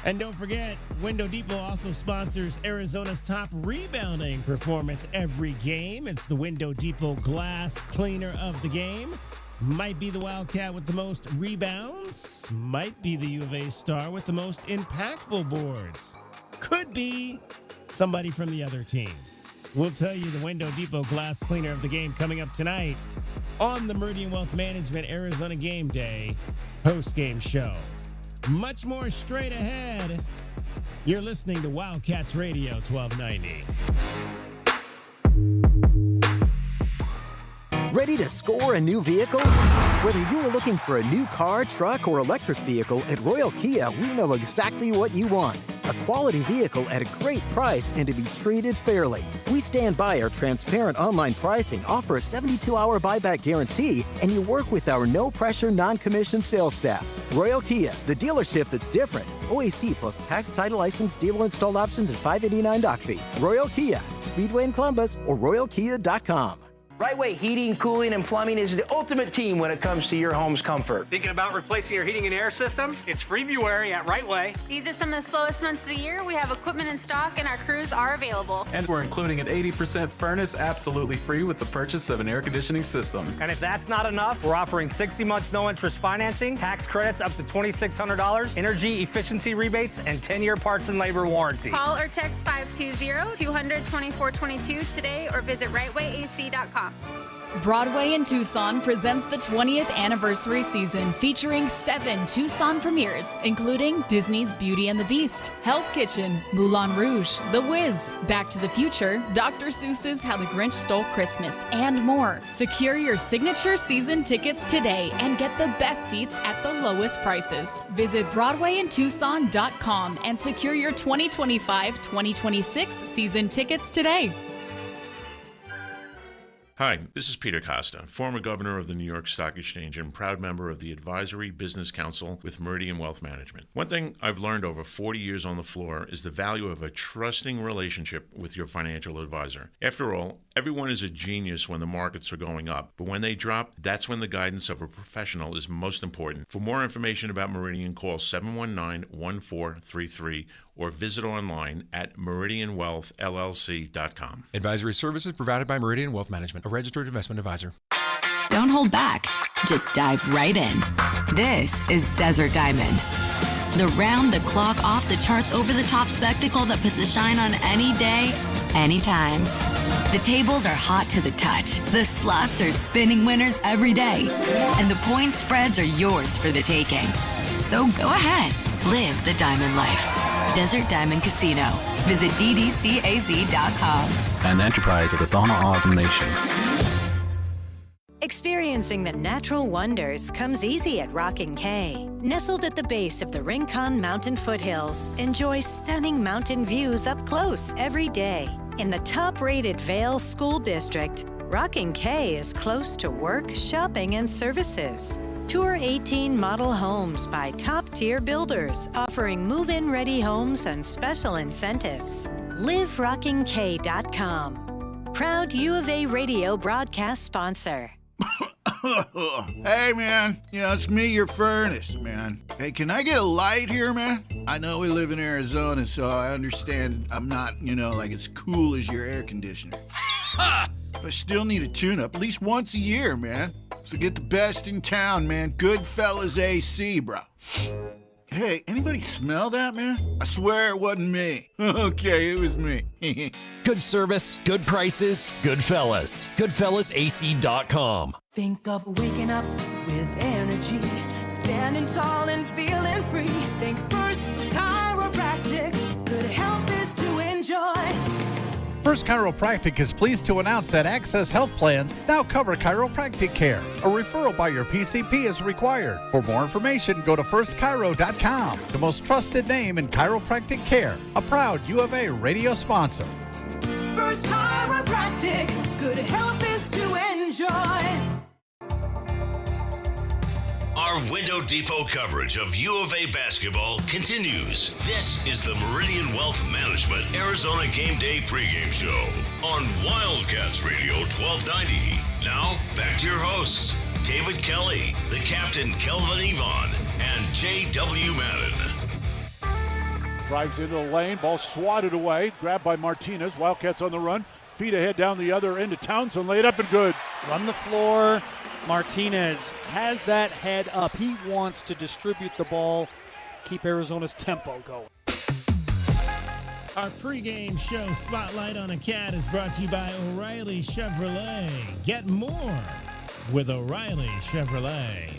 And don't forget, Window Depot also sponsors Arizona's top rebounding performance every game. It's the Window Depot Glass Cleaner of the game. Might be the Wildcat with the most rebounds. Might be the U of A star with the most impactful boards. Could be somebody from the other team. We'll tell you the Window Depot Glass Cleaner of the game coming up tonight on the Meridian Wealth Management Arizona Game Day post-game show. Much more straight ahead. You're listening to Wildcats Radio 1290. Ready to score a new vehicle? Whether you are looking for a new car, truck, or electric vehicle, at Royal Kia, we know exactly what you want. A quality vehicle at a great price and to be treated fairly. We stand by our transparent online pricing, offer a 72-hour buyback guarantee, and you work with our no-pressure, non-commissioned sales staff. Royal Kia, the dealership that's different. OAC plus tax, title, license, dealer installed options, and $589 doc fee. Royal Kia, Speedway in Columbus, or royalkia.com. Right Way Heating, Cooling, and Plumbing is the ultimate team when it comes to your home's comfort. Thinking about replacing your heating and air system? It's February at Right Way. These are some of the slowest months of the year. We have equipment in stock and our crews are available. And we're including an 80% furnace absolutely free with the purchase of an air conditioning system. And if that's not enough, we're offering 60 months no interest financing, tax credits up to $2,600, energy efficiency rebates, and 10-year parts and labor warranty. Call or text 520-200-2422 today or visit rightwayac.com. Broadway in Tucson presents the 20th anniversary season featuring 7 Tucson premieres, including Disney's Beauty and the Beast, Hell's Kitchen, Moulin Rouge, The Wiz, Back to the Future, Dr. Seuss's How the Grinch Stole Christmas, and more. Secure your signature season tickets today and get the best seats at the lowest prices. Visit BroadwayInTucson.com and secure your 2025-2026 season tickets today. Hi, this is Peter Costa, former governor of the New York Stock Exchange and proud member of the Advisory Business Council with Meridian Wealth Management. One thing I've learned over 40 years on the floor is the value of a trusting relationship with your financial advisor. After all, everyone is a genius when the markets are going up, but when they drop, that's when the guidance of a professional is most important. For more information about Meridian, call 719-1433 or visit online at meridianwealthllc.com. Advisory services provided by Meridian Wealth Management, a registered investment advisor. Don't hold back. Just dive right in. This is Desert Diamond. The round-the-clock, off-the-charts, over-the-top spectacle that puts a shine on any day, anytime. The tables are hot to the touch. The slots are spinning winners every day. And the point spreads are yours for the taking. So go ahead. Live the diamond life. Desert Diamond Casino. Visit ddcaz.com. An enterprise of the Tohono O'odham Nation. Experiencing the natural wonders comes easy at Rockin' K. Nestled at the base of the Rincon Mountain foothills, enjoy stunning mountain views up close every day. In the top-rated Vail School District, Rockin' K is close to work, shopping, and services. Tour 18 model homes by top-tier builders, offering move-in ready homes and special incentives. LiveRockingK.com. Proud U of A radio broadcast sponsor. Hey, man. Yeah, it's me, your furnace, man. Hey, can I get a light here, man? I know we live in Arizona, so I understand I'm not, like as cool as your air conditioner. But I still need a tune-up at least once a year, man. So get the best in town, man. Goodfellas AC, bro. Hey, anybody smell that, man? I swear it wasn't me. Okay, it was me. Good service, good prices, Goodfellas. GoodfellasAC.com. Think of waking up with energy, standing tall and feeling free. Think First Chiropractic. Good health is to enjoy. First Chiropractic is pleased to announce that Access Health Plans now cover chiropractic care. A referral by your PCP is required. For more information, go to firstchiro.com, the most trusted name in chiropractic care. A proud U of A radio sponsor. First Chiropractic. Good health is to enjoy. Our Window Depot coverage of U of A basketball continues. This is the Meridian Wealth Management Arizona Gameday pregame show on Wildcats Radio 1290. Now, back to your hosts, David Kelly, the captain Kelvin Yvonne, and J.W. Madden. Drives into the lane, ball swatted away, grabbed by Martinez. Wildcats on the run, feet ahead down the other end to Townsend, laid up and good. Run the floor. Martinez has that head up. He wants to distribute the ball, keep Arizona's tempo going. Our pregame show, Spotlight on a Cat, is brought to you by O'Reilly Chevrolet. Get more with O'Reilly Chevrolet.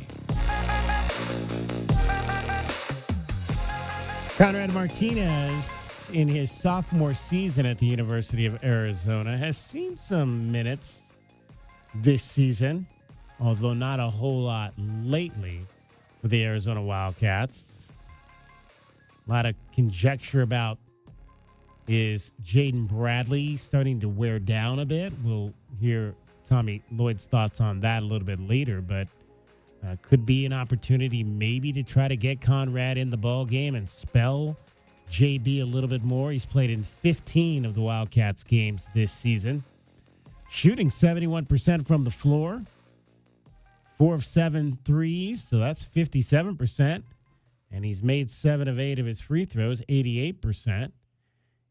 Conrad Martinez, in his sophomore season at the University of Arizona, has seen some minutes this season, although not a whole lot lately for the Arizona Wildcats. A lot of conjecture about is Jaden Bradley starting to wear down a bit. We'll hear Tommy Lloyd's thoughts on that a little bit later, but could be an opportunity maybe to try to get Conrad in the ball game and spell JB a little bit more. He's played in 15 of the Wildcats games this season. Shooting 71% from the floor. 4 of 7 threes, so that's 57%. And he's made 7 of 8 of his free throws, 88%.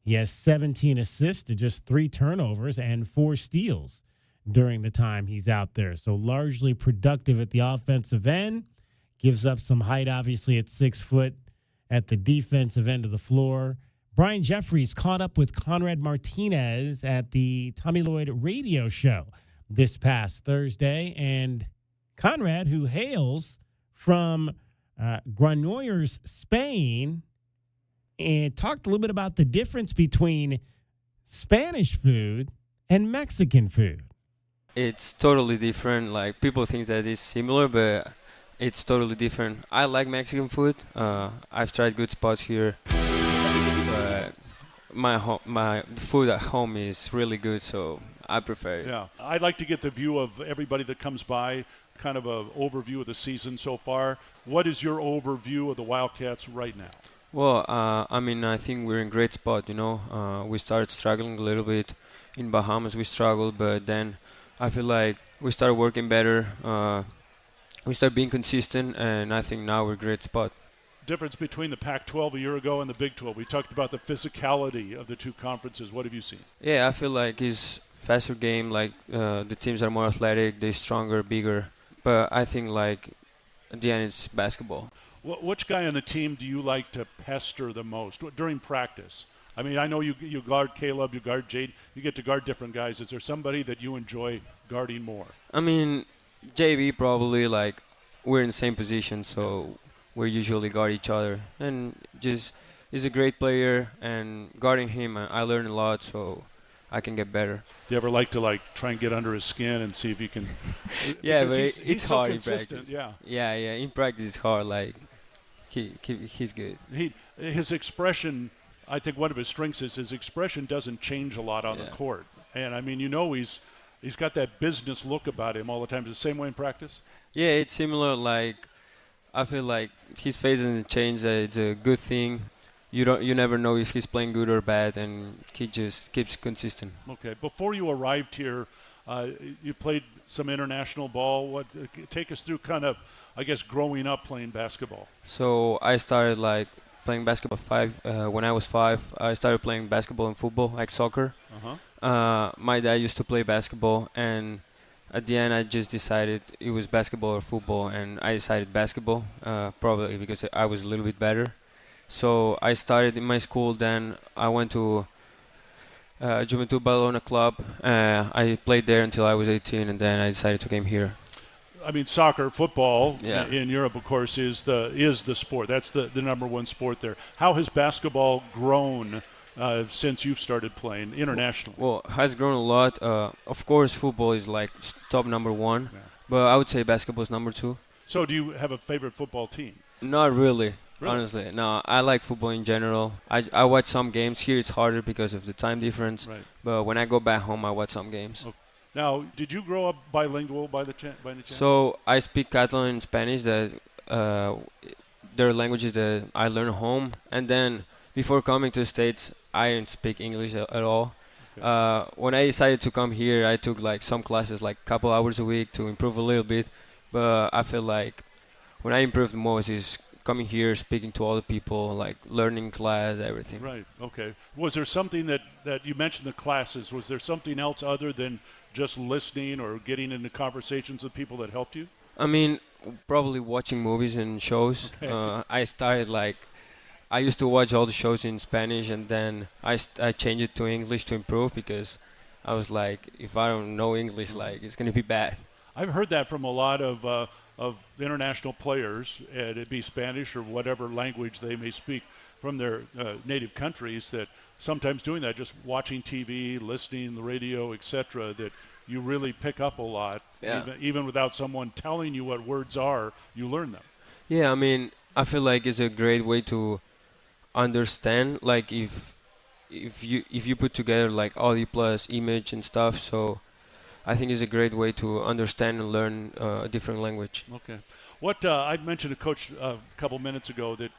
He has 17 assists to just 3 turnovers and 4 steals during the time he's out there. So largely productive at the offensive end. Gives up some height, obviously, at 6 foot at the defensive end of the floor. Brian Jeffries caught up with Conrad Martinez at the Tommy Lloyd radio show this past Thursday. And Conrad, who hails from Granollers, Spain, and talked a little bit about the difference between Spanish food and Mexican food. It's totally different. Like, people think that it's similar, but it's totally different. I like Mexican food. I've tried good spots here, but my food at home is really good, so I prefer it. Yeah, I'd like to get the view of everybody that comes by, kind of an overview of the season so far. What is your overview of the Wildcats right now? Well, I think we're in a great spot, We started struggling a little bit. In Bahamas, we struggled, but then I feel like we started working better. We started being consistent, and I think now we're in a great spot. Difference between the Pac-12 a year ago and the Big 12. We talked about the physicality of the two conferences. What have you seen? Yeah, I feel like it's faster game. Like, the teams are more athletic, they're stronger, bigger. But I think, like, at the end, it's basketball. Which guy on the team do you like to pester the most during practice? I mean, I know you guard Caleb, you guard Jade, you get to guard different guys. Is there somebody that you enjoy guarding more? I mean, JB probably, like, we're in the same position, so we usually guard each other. And just, he's a great player, and guarding him, I learn a lot, so I can get better. Do you ever like to, like, try and get under his skin and see if you can? Yeah, but he's it's hard so in practice. Yeah. In practice it's hard. Like, he's good. His expression, I think one of his strengths is his expression doesn't change a lot on the court. And, I mean, he's got that business look about him all the time. Is it the same way in practice? Yeah, it's similar. Like, I feel like his face doesn't change. It's a good thing. You never know if he's playing good or bad, and he just keeps consistent. Okay. Before you arrived here, you played some international ball. Take us through kind of, I guess, growing up playing basketball. So I started, like, playing basketball when I was 5. I started playing basketball and football, like soccer. My dad used to play basketball, and at the end I just decided it was basketball or football, and I decided basketball, probably because I was a little bit better. So I started in my school, then I went to Juventud Badalona Club. I played there until I was 18, and then I decided to come here. I mean, soccer, football in Europe, of course, is the sport. That's the number one sport there. How has basketball grown since you've started playing internationally? Well, it has grown a lot. Of course, football is like top number 1, but I would say basketball is number 2. So do you have a favorite football team? Not really. Honestly, no. I like football in general. I watch some games. Here it's harder because of the time difference. Right. But when I go back home, I watch some games. Okay. Now, did you grow up bilingual by any chance? So I speak Catalan and Spanish. That they're languages that I learned at home. And then before coming to the States, I didn't speak English at all. Okay. When I decided to come here, I took like some classes, like a couple hours a week to improve a little bit. But I feel like when I improved the most is coming here, speaking to other people, like learning class, everything. Right. Okay. Was there something that you mentioned the classes? Was there something else other than just listening or getting into conversations with people that helped you? I mean, probably watching movies and shows. Okay. I started I used to watch all the shows in Spanish, and then I changed it to English to improve, because I was like, if I don't know English, like, it's going to be bad. I've heard that from a lot of international players, and it be Spanish or whatever language they may speak from their native countries, that sometimes doing that, just watching TV, listening the radio, etc., that you really pick up a lot. Yeah. Even without someone telling you what words are, you learn them. Yeah, I mean, I feel like it's a great way to understand, like if you put together like audio plus image and stuff. So I think it's a great way to understand and learn a different language. Okay. What I mentioned to Coach a couple minutes ago that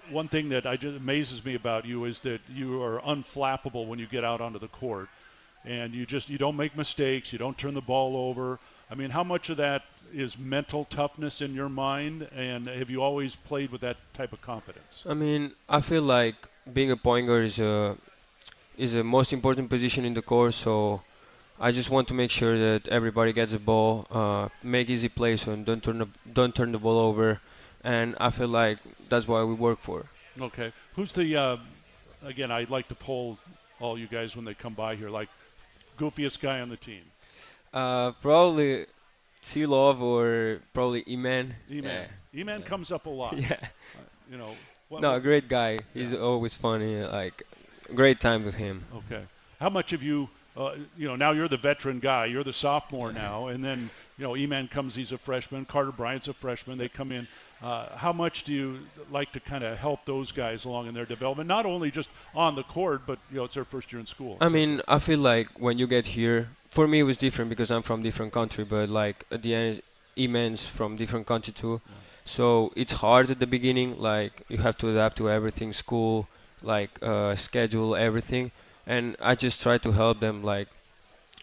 one thing that just amazes me about you is that you are unflappable when you get out onto the court, and you don't make mistakes, you don't turn the ball over. I mean, how much of that is mental toughness in your mind, and have you always played with that type of confidence? I mean, I feel like being a point guard is a most important position in the court, so I just want to make sure that everybody gets the ball, make easy plays, and don't turn the ball over. And I feel like that's what we work for. Okay. Who's the, again, I'd like to poll all you guys when they come by here, like goofiest guy on the team? Probably C-Love or probably E-Man. E-Man. Yeah. E-Man comes up a lot. Yeah. You know. No, great guy. He's always funny. Like, great time with him. Okay. How much of you, now you're the veteran guy. You're the sophomore now. And then, E-Man comes, he's a freshman. Carter Bryant's a freshman. They come in. How much do you like to kind of help those guys along in their development? Not only just on the court, but, it's their first year in school. I mean, I feel like when you get here, for me it was different because I'm from different country. But, like, at the end, E-Man's from different country too. Yeah. So it's hard at the beginning. Like, you have to adapt to everything, school, like, schedule, everything. And I just try to help them, like,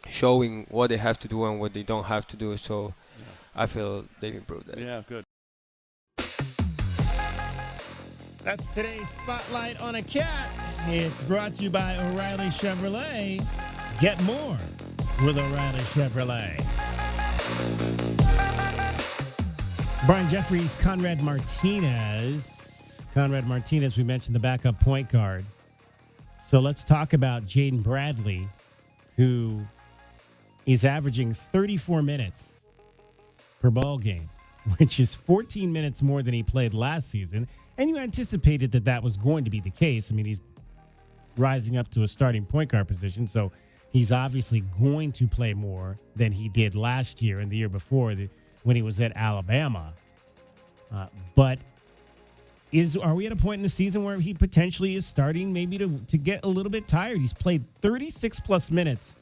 showing what they have to do and what they don't have to do. So I feel they've improved that. Yeah, good. That's today's Spotlight on a Cat. It's brought to you by O'Reilly Chevrolet. Get more with O'Reilly Chevrolet. Brian Jeffries, Conrad Martinez. Conrad Martinez, we mentioned the backup point guard. So let's talk about Jaden Bradley, who is averaging 34 minutes per ball game, which is 14 minutes more than he played last season. And you anticipated that was going to be the case. I mean, he's rising up to a starting point guard position, so he's obviously going to play more than he did last year and the year before when he was at Alabama. But are we at a point in the season where he potentially is starting maybe to get a little bit tired? He's played 36-plus minutes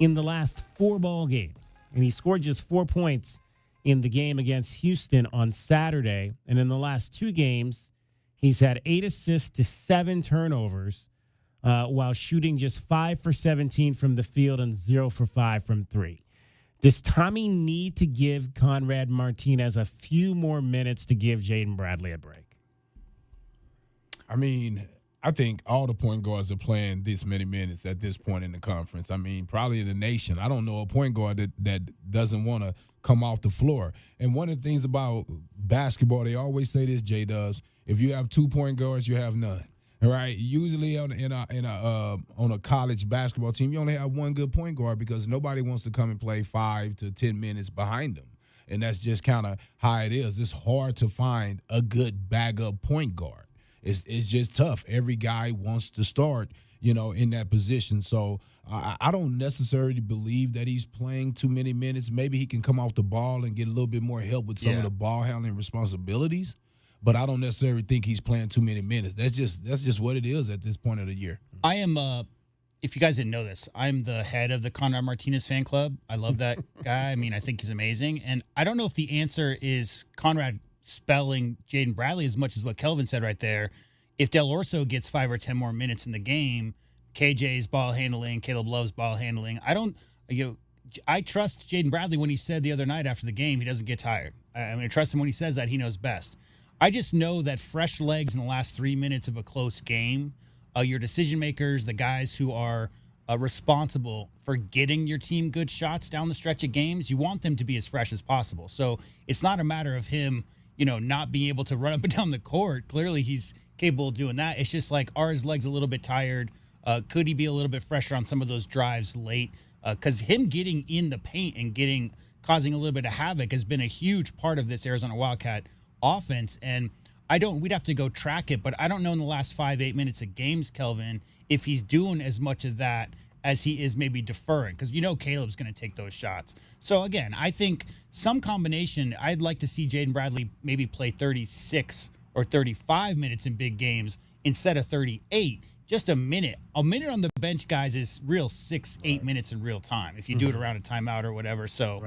in the last 4 ball games, and he scored just 4 points in the game against Houston on Saturday. And in the last 2 games, he's had 8 assists to 7 turnovers while shooting just 5 for 17 from the field and 0 for 5 from 3. Does Tommy need to give Conrad Martinez a few more minutes to give Jaden Bradley a break? I mean, I think all the point guards are playing this many minutes at this point in the conference. I mean, probably in the nation. I don't know a point guard that doesn't want to come off the floor. And one of the things about basketball, they always say this, J-Dubs, if you have 2 point guards, you have none. All right? Usually on a college basketball team, you only have 1 good point guard because nobody wants to come and play 5 to 10 minutes behind them. And that's just kind of how it is. It's hard to find a good backup point guard. It's just tough. Every guy wants to start, in that position. So I don't necessarily believe that he's playing too many minutes. Maybe he can come off the ball and get a little bit more help with some of the ball handling responsibilities. But I don't necessarily think he's playing too many minutes. That's just what it is at this point of the year. I am, if you guys didn't know this, I'm the head of the Conrad Martinez fan club. I love that guy. I mean, I think he's amazing. And I don't know if the answer is Conrad spelling Jaden Bradley as much as what Kelvin said right there. If Del Orso gets 5 or 10 more minutes in the game, KJ's ball handling, Caleb Love's ball handling, I trust Jaden Bradley when he said the other night after the game he doesn't get tired. I trust him when he says that. He knows best. I just know that fresh legs in the last 3 minutes of a close game, your decision makers, the guys who are responsible for getting your team good shots down the stretch of games, you want them to be as fresh as possible. So it's not a matter of him, not being able to run up and down the court. Clearly he's capable of doing that. It's just like, are his legs a little bit tired? Could he be a little bit fresher on some of those drives late? Because him getting in the paint and causing a little bit of havoc has been a huge part of this Arizona Wildcat offense. And we'd have to go track it, but I don't know in the last 5-8 minutes of games, Kelvin, if he's doing as much of that as he is maybe deferring, because Caleb's going to take those shots. So, again, I think some combination, I'd like to see Jaden Bradley maybe play 36 or 35 minutes in big games instead of 38. Just a minute. A minute on the bench, guys, is real 6-8 minutes in real time if you do it around a timeout or whatever. So,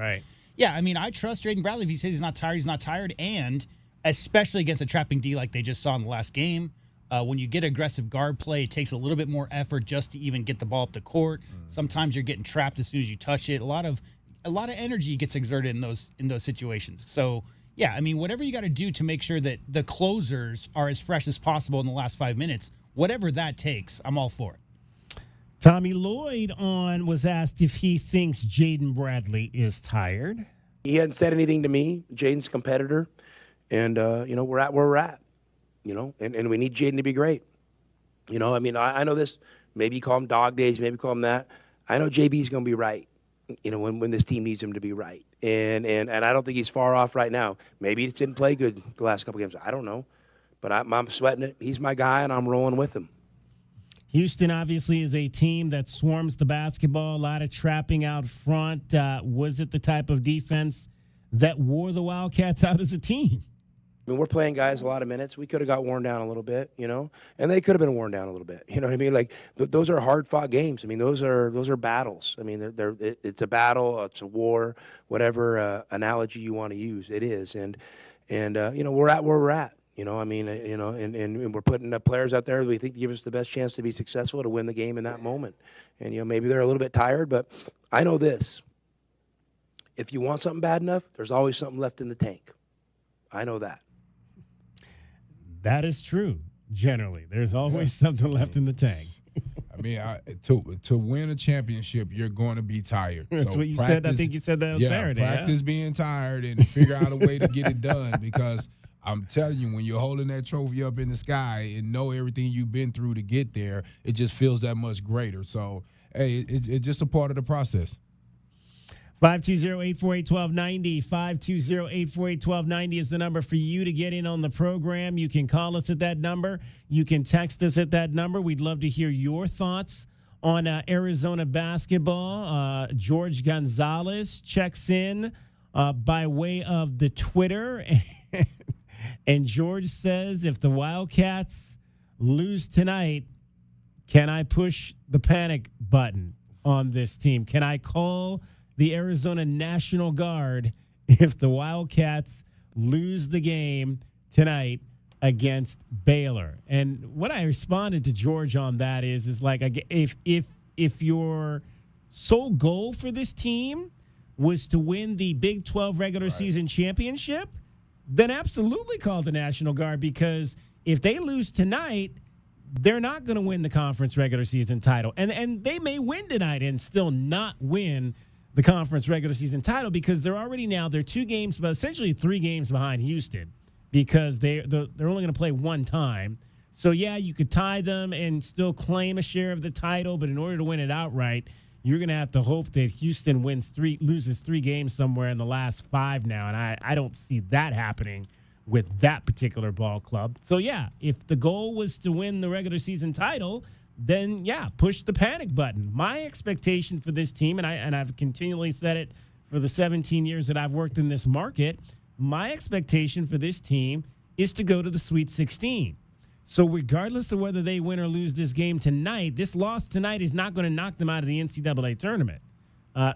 yeah, I mean, I trust Jaden Bradley. If he says he's not tired, he's not tired. And especially against a trapping D like they just saw in the last game, when you get aggressive guard play, it takes a little bit more effort just to even get the ball up the court. Sometimes you're getting trapped as soon as you touch it. A lot of energy gets exerted in those situations. So, yeah, I mean, whatever you got to do to make sure that the closers are as fresh as possible in the last 5 minutes, whatever that takes, I'm all for it. Tommy Lloyd was asked if he thinks Jaden Bradley is tired. He hadn't said anything to me. Jaden's a competitor, and, we're at where we're at. And we need Jaden to be great. I mean, I know this. Maybe you call him dog days, maybe call him that. I know JB's going to be right, when this team needs him to be right. And I don't think he's far off right now. Maybe he didn't play good the last couple games. I don't know. But I'm sweating it. He's my guy, and I'm rolling with him. Houston obviously is a team that swarms the basketball, a lot of trapping out front. Was it the type of defense that wore the Wildcats out as a team? I mean, we're playing guys a lot of minutes. We could have got worn down a little bit, and they could have been worn down a little bit. You know what I mean? Like those are hard-fought games. I mean, those are battles. I mean, it's a battle, it's a war, whatever analogy you want to use. It is, and we're at where we're at. I mean, and we're putting up players out there that we think give us the best chance to be successful to win the game in that moment. And maybe they're a little bit tired, but I know this: if you want something bad enough, there's always something left in the tank. I know that. That is true. Generally, there's always something left in the tank. I mean, to win a championship, you're going to be tired. That's so what you said. I think you said that on Saturday. Practice being tired and figure out a way to get it done, because I'm telling you, when you're holding that trophy up in the sky and know everything you've been through to get there, it just feels that much greater. So, hey, it's just a part of the process. 520-848-1290. 520-848-1290 is the number for you to get in on the program. You can call us at that number. You can text us at that number. We'd love to hear your thoughts on Arizona basketball. George Gonzalez checks in by way of the Twitter. And George says, if the Wildcats lose tonight, can I push the panic button on this team? Can I call the Arizona National Guard if the Wildcats lose the game tonight against Baylor? And what I responded to George on that is like, if your sole goal for this team was to win the Big 12 regular season championship, then absolutely call the National Guard, because if they lose tonight, they're not going to win the conference regular season title. And they may win tonight and still not win the conference regular season title, because they're 2 games, but essentially 3 games behind Houston, because they're only going to play one time. So, yeah, you could tie them and still claim a share of the title, but in order to win it outright, you're going to have to hope that Houston loses 3 games somewhere in the last 5 now, and I don't see that happening with that particular ball club. So, yeah, if the goal was to win the regular season title, then, yeah, push the panic button. My expectation for this team, and I've continually said it for the 17 years that I've worked in this market, my expectation for this team is to go to the Sweet 16. So regardless of whether they win or lose this game tonight, this loss tonight is not going to knock them out of the NCAA tournament.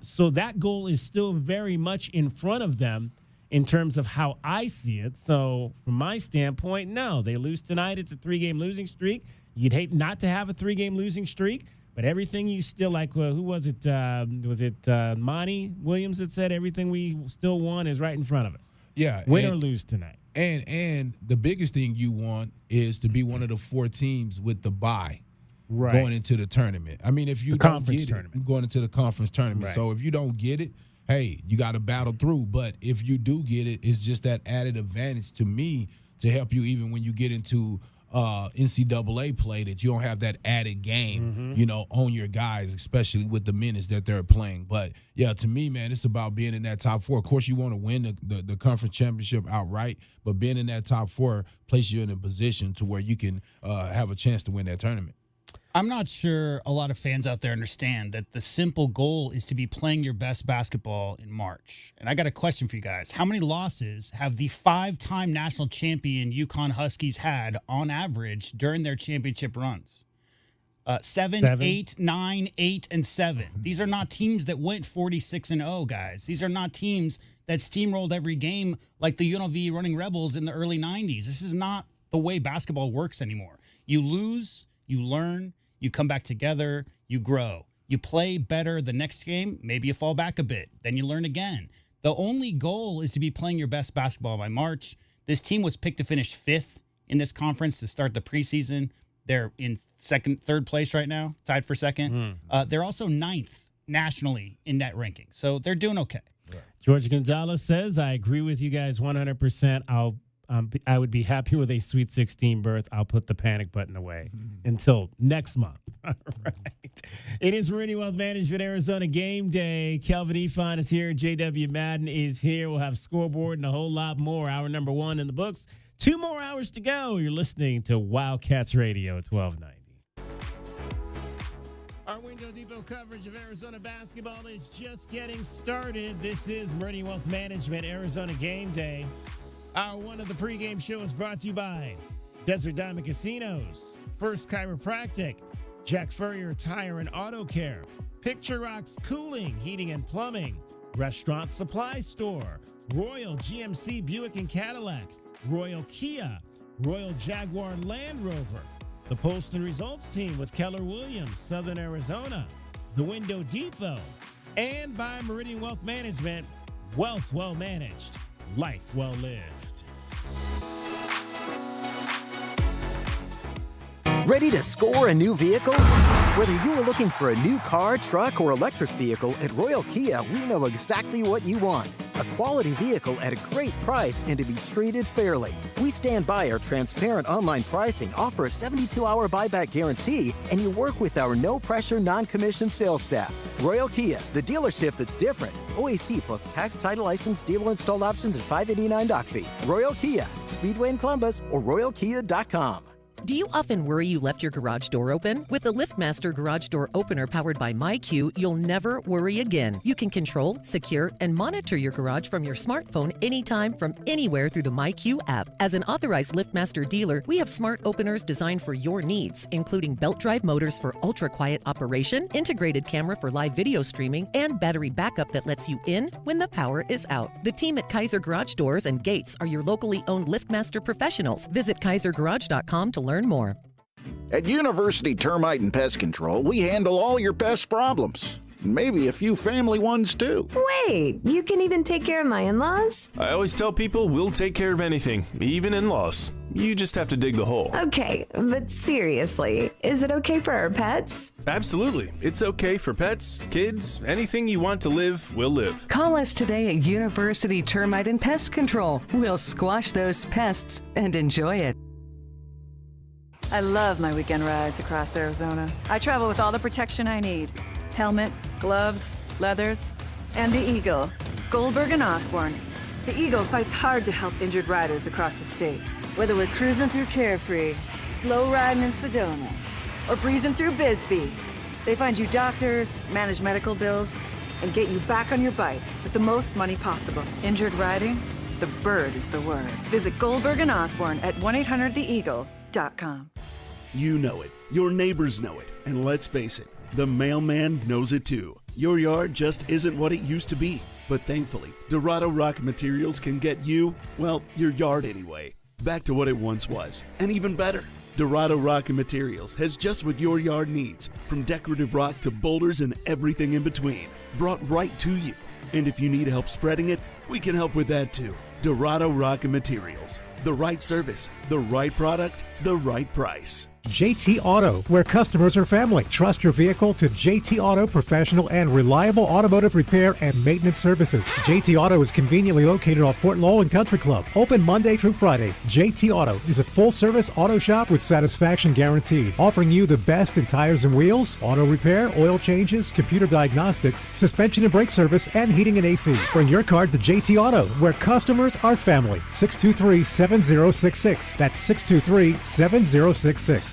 So that goal is still very much in front of them in terms of how I see it. So from my standpoint, no, they lose tonight. It's a 3-game losing streak. You'd hate not to have a 3-game losing streak, but everything you still like. Who was it? Was it Monty Williams that said everything we still want is right in front of us? Yeah, win or lose tonight. And the biggest thing you want is to be one of the 4 teams with the bye going into the tournament. I mean, if you don't get it, going into the conference tournament. Right. So if you don't get it, hey, you got to battle through. But if you do get it, it's just that added advantage to me to help you even when you get into NCAA play, that you don't have that added game, on your guys, especially with the minutes that they're playing. But, yeah, to me, man, it's about being in that top 4. Of course, you want to win the conference championship outright, but being in that top 4 places you in a position to where you can have a chance to win that tournament. I'm not sure a lot of fans out there understand that the simple goal is to be playing your best basketball in March. And I got a question for you guys. How many losses have the 5-time national champion UConn Huskies had on average during their championship runs? 7, 8, 9, 8, and 7. These are not teams that went 46-0, guys. These are not teams that steamrolled every game like the UNLV Running Rebels in the early 90s. This is not the way basketball works anymore. You lose, you learn, you come back together, you grow. You play better the next game, maybe you fall back a bit, then you learn again. The only goal is to be playing your best basketball by March. This team was picked to finish 5th in this conference to start the preseason. They're in third place right now, tied for second. They're also 9th nationally in net ranking, so they're doing okay. George Gonzalez says, I agree with you guys 100%. I would be happy with a Sweet 16 berth. I'll put the panic button away until next month. All right. It is Meridian Wealth Management Arizona Game Day. Kelvin Efon is here. JW Madden is here. We'll have scoreboard and a whole lot more. Hour number 1 in the books. 2 more hours to go. You're listening to Wildcats Radio 1290. Our Window Depot coverage of Arizona basketball is just getting started. This is Meridian Wealth Management Arizona Game Day. Hour 1 of the pregame show is brought to you by Desert Diamond Casinos, First Chiropractic, Jack Furrier Tire and Auto Care, Picture Rocks Cooling, Heating and Plumbing, Restaurant Supply Store, Royal GMC Buick and Cadillac, Royal Kia, Royal Jaguar Land Rover, the Post and Results Team with Keller Williams, Southern Arizona, the Window Depot, and by Meridian Wealth Management, wealth well managed. Life well lived. Ready to score a new vehicle? Whether you are looking for a new car, truck, or electric vehicle, at Royal Kia, we know exactly what you want. A quality vehicle at a great price and to be treated fairly. We stand by our transparent online pricing, offer a 72-hour buyback guarantee, and you work with our no-pressure, non-commissioned sales staff. Royal Kia, the dealership that's different. OAC plus tax, title, license, dealer installed options, and $589 doc fee. Royal Kia, Speedway in Columbus, or RoyalKia.com. Do you often worry you left your garage door open? With the LiftMaster Garage Door Opener powered by MyQ, you'll never worry again. You can control, secure, and monitor your garage from your smartphone anytime from anywhere through the MyQ app. As an authorized LiftMaster dealer, we have smart openers designed for your needs, including belt drive motors for ultra-quiet operation, integrated camera for live video streaming, and battery backup that lets you in when the power is out. The team at Kaiser Garage Doors and Gates are your locally owned LiftMaster professionals. Visit KaiserGarage.com to learn more. At University Termite and Pest Control, we handle all your pest problems. Maybe a few family ones, too. Wait, you can even take care of my in-laws? I always tell people we'll take care of anything, even in-laws. You just have to dig the hole. Okay, but seriously, is it okay for our pets? Absolutely. It's okay for pets, kids, anything you want to live, will live. Call us today at University Termite and Pest Control. We'll squash those pests and enjoy it. I love my weekend rides across Arizona. I travel with all the protection I need. Helmet, gloves, leathers, and the Eagle. Goldberg and Osborne. The Eagle fights hard to help injured riders across the state. Whether we're cruising through Carefree, slow riding in Sedona, or breezing through Bisbee, they find you doctors, manage medical bills, and get you back on your bike with the most money possible. Injured riding? The bird is the word. Visit Goldberg and Osborne at 1-800-THE-EAGLE.com. You know it. Your neighbors know it. And let's face it, the mailman knows it too. Your yard just isn't what it used to be. But thankfully, Dorado Rock Materials can get you, well, your yard anyway, back to what it once was, and even better. Dorado Rock Materials has just what your yard needs, from decorative rock to boulders and everything in between, brought right to you. And if you need help spreading it, we can help with that too. Dorado Rock Materials. The right service, the right product, the right price. JT Auto, where customers are family. Trust your vehicle to JT Auto professional and reliable automotive repair and maintenance services. JT Auto is conveniently located off Fort Lowell and Country Club. Open Monday through Friday. JT Auto is a full-service auto shop with satisfaction guaranteed, offering you the best in tires and wheels, auto repair, oil changes, computer diagnostics, suspension and brake service, and heating and AC. Bring your car to JT Auto, where customers are family. 623-7066. That's 623-7066.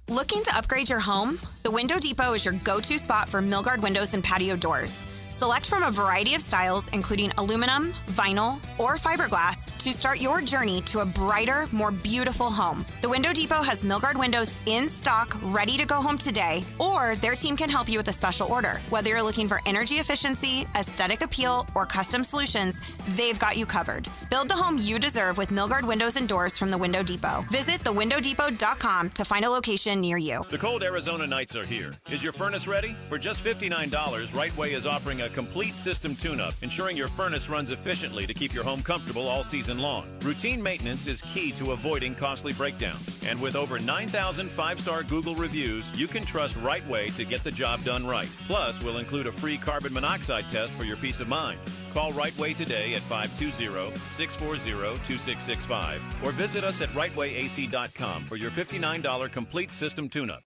Looking to upgrade your home? The Window Depot is your go-to spot for Milgard windows and patio doors. Select from a variety of styles, including aluminum, vinyl, or fiberglass, to start your journey to a brighter, more beautiful home. The Window Depot has Milgard windows in stock, ready to go home today, or their team can help you with a special order. Whether you're looking for energy efficiency, aesthetic appeal, or custom solutions, they've got you covered. Build the home you deserve with Milgard windows and doors from the Window Depot. Visit thewindowdepot.com to find a location near you. The cold Arizona nights are here. Is your furnace ready? For just $59, Rightway is offering a complete system tune-up, ensuring your furnace runs efficiently to keep your home comfortable all season long. Routine maintenance is key to avoiding costly breakdowns. And with over 9,000 5-star Google reviews, you can trust Rightway to get the job done right. Plus, we'll include a free carbon monoxide test for your peace of mind. Call Rightway today at 520-640-2665 or visit us at rightwayac.com for your $59 complete system tune-up.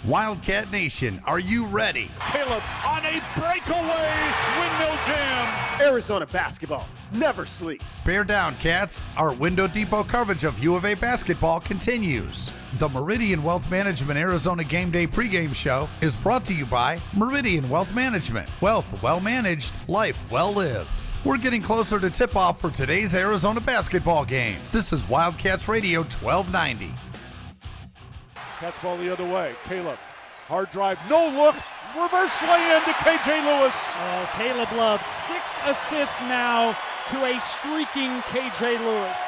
Wildcat Nation, are you ready? Caleb on a breakaway windmill jam. Arizona basketball never sleeps. Bear down, Cats. Our Window Depot coverage of U of A basketball continues. The Meridian Wealth Management Arizona Game Day pregame show is brought to you by Meridian Wealth Management. Wealth well managed, life well lived. We're getting closer to tip-off for today's Arizona basketball game. This is Wildcats Radio 1290. Catch ball the other way. Caleb, hard drive, no look, reverse lay-in to KJ Lewis. Oh, Caleb Love, 6 assists now to a streaking KJ Lewis.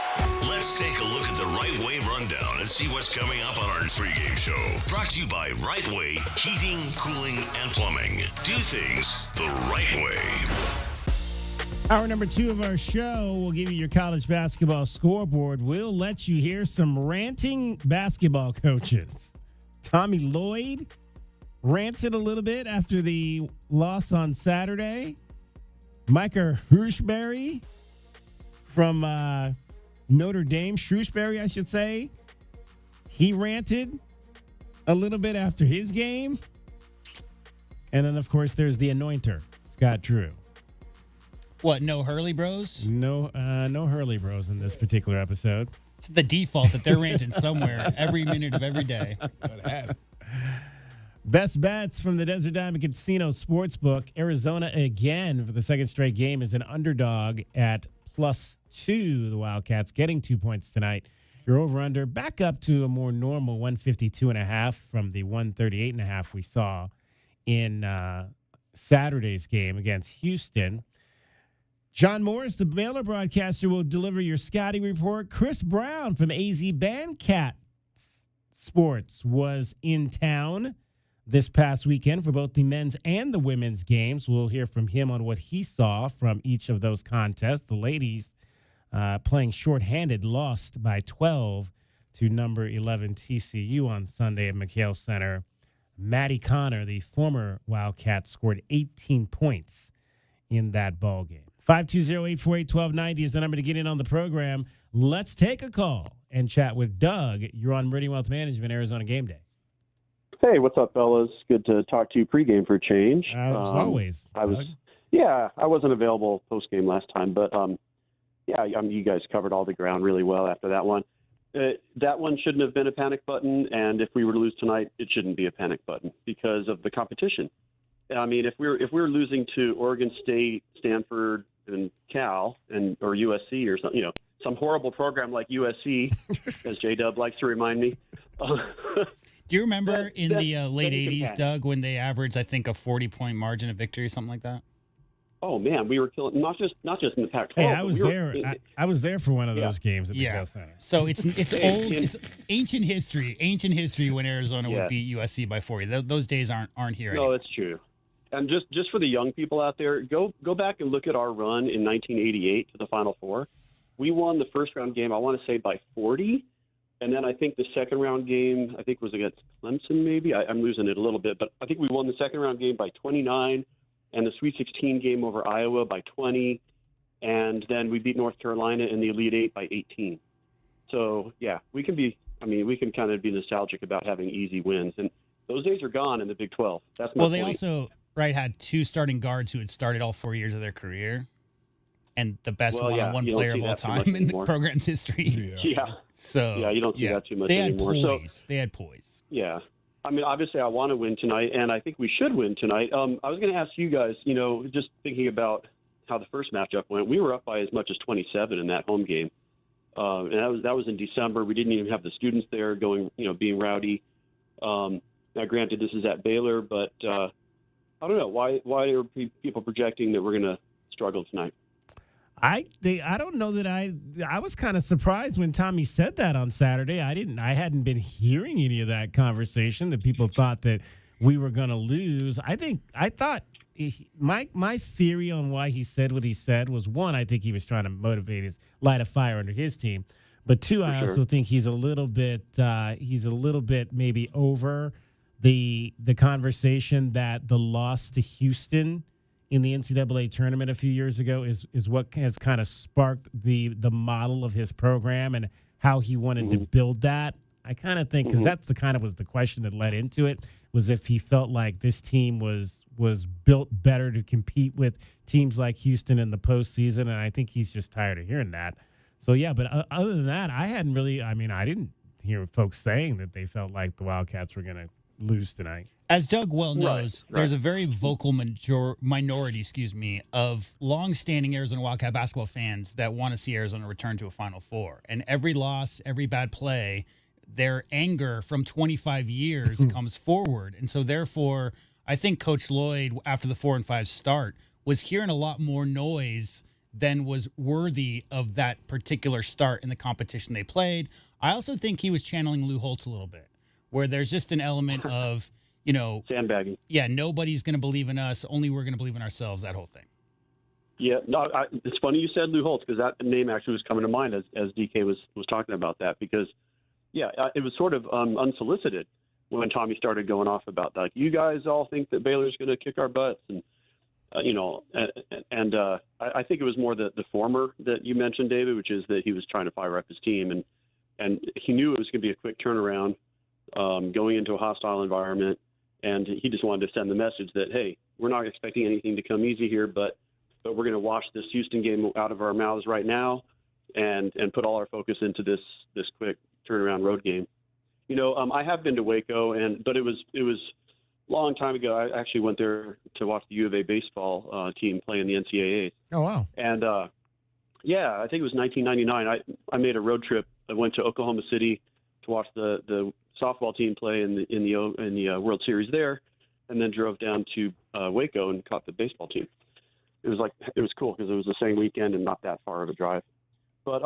Let's take a look at the Right Way rundown and see what's coming up on our pregame show. Brought to you by Right Way Heating, Cooling, and Plumbing. Do things the right way. Hour number 2 of our show, we'll give you your college basketball scoreboard. We'll let you hear some ranting basketball coaches. Tommy Lloyd ranted a little bit after the loss on Saturday. Micah Shrewsbury from Notre Dame, Shrewsbury, I should say. He ranted a little bit after his game. And then, of course, there's the anointer, Scott Drew. What, no Hurley bros? No Hurley bros in this particular episode. It's the default that they're ranting somewhere every minute of every day. Best bets from the Desert Diamond Casino Sportsbook. Arizona again for the second straight game is an underdog at +2. The Wildcats getting 2 points tonight. Your over-under back up to a more normal 152.5 from the 138.5 we saw in Saturday's game against Houston. John Morris, the Baylor broadcaster, will deliver your Scotty report. Chris Brown from AZ Bandcat Sports was in town this past weekend for both the men's and the women's games. We'll hear from him on what he saw from each of those contests. The ladies playing shorthanded lost by 12 to number 11 TCU on Sunday at McHale Center. Maddie Connor, the former Wildcat, scored 18 points in that ball game. 520-848-1290 is the number to get in on the program. Let's take a call and chat with Doug. You're on Meridian Wealth Management, Arizona Game Day. Hey, what's up, fellas? Good to talk to you pregame for a change. As always. I wasn't available postgame last time, but you guys covered all the ground really well after that one. That one shouldn't have been a panic button, and if we were to lose tonight, it shouldn't be a panic button because of the competition. I mean, if we're losing to Oregon State, Stanford, and Cal, or USC, or some horrible program like USC, as J-Dub likes to remind me. Do you remember in the late 80s, Doug, when they averaged, I think, a 40-point margin of victory, something like that? Oh man, we were killing not just in the Pac-12. Hey, I was there. I was there for one of those games at McHale Center. So it's old. It's ancient history. Ancient history when Arizona would beat USC by 40. Those days aren't here anymore. No, it's true. And just for the young people out there, go back and look at our run in 1988 to the Final Four. We won the first round game, I want to say, by 40. And then I think the second round game, was against Clemson maybe. I'm losing it a little bit. But I think we won the second round game by 29 and the Sweet 16 game over Iowa by 20. And then we beat North Carolina in the Elite Eight by 18. So, yeah, we can kind of be nostalgic about having easy wins. And those days are gone in the Big 12. That's my point. They also... had 2 starting guards who had started all 4 years of their career. and the best Well, yeah, one-on-one you don't player see of all that too much time in the anymore. program's history. Yeah. So Yeah, you don't see that too much anymore. They had poise. So, They had poise. yeah. I mean, obviously, I want to win tonight, and I think we should win tonight. I was going to ask you guys, just thinking about how the first matchup went, we were up by as much as 27 in that home game. And that was in December. We didn't even have the students there going, being rowdy. Now, granted, this is at Baylor, but I don't know. Why are people projecting that we're going to struggle tonight? I don't know that I was kind of surprised when Tommy said that on Saturday. I hadn't been hearing any of that conversation that people thought that we were going to lose. I thought my theory on why he said what he said was, one, I think he was trying to light a fire under his team. But two, I also think he's a little bit maybe over the conversation that the loss to Houston in the NCAA tournament a few years ago is what has kind of sparked the model of his program and how he wanted to build that. I kind of think, because that's was the question that led into it, was if he felt like this team was built better to compete with teams like Houston in the postseason, and I think he's just tired of hearing that. So, yeah, but other than that, I didn't hear folks saying that they felt like the Wildcats were going to lose tonight. As Doug well knows, there's a very vocal minority, of longstanding Arizona Wildcat basketball fans that want to see Arizona return to a Final Four. And every loss, every bad play, their anger from 25 years comes forward. And so, therefore, I think Coach Lloyd, after the 4-5 start, was hearing a lot more noise than was worthy of that particular start in the competition they played. I also think he was channeling Lou Holtz a little bit, where there's just an element of, sandbagging. Yeah, nobody's going to believe in us. Only we're going to believe in ourselves, that whole thing. Yeah, no, it's funny you said Lou Holtz, because that name actually was coming to mind as DK was talking about that, because, yeah, it was sort of unsolicited when Tommy started going off about that. Like, you guys all think that Baylor's going to kick our butts, and I think it was more the former that you mentioned, David, which is that he was trying to fire up his team, and he knew it was going to be a quick turnaround going into a hostile environment, and he just wanted to send the message that, hey, we're not expecting anything to come easy here, but we're going to wash this Houston game out of our mouths right now, and put all our focus into this quick turnaround road game. I have been to Waco, but it was a long time ago. I actually went there to watch the U of A baseball team play in the NCAA. Oh, wow. And, I think it was 1999. I made a road trip. I went to Oklahoma City to watch the softball team play in the World Series there, and then drove down to Waco and caught the baseball team. It was cool because it was the same weekend and not that far of a drive. But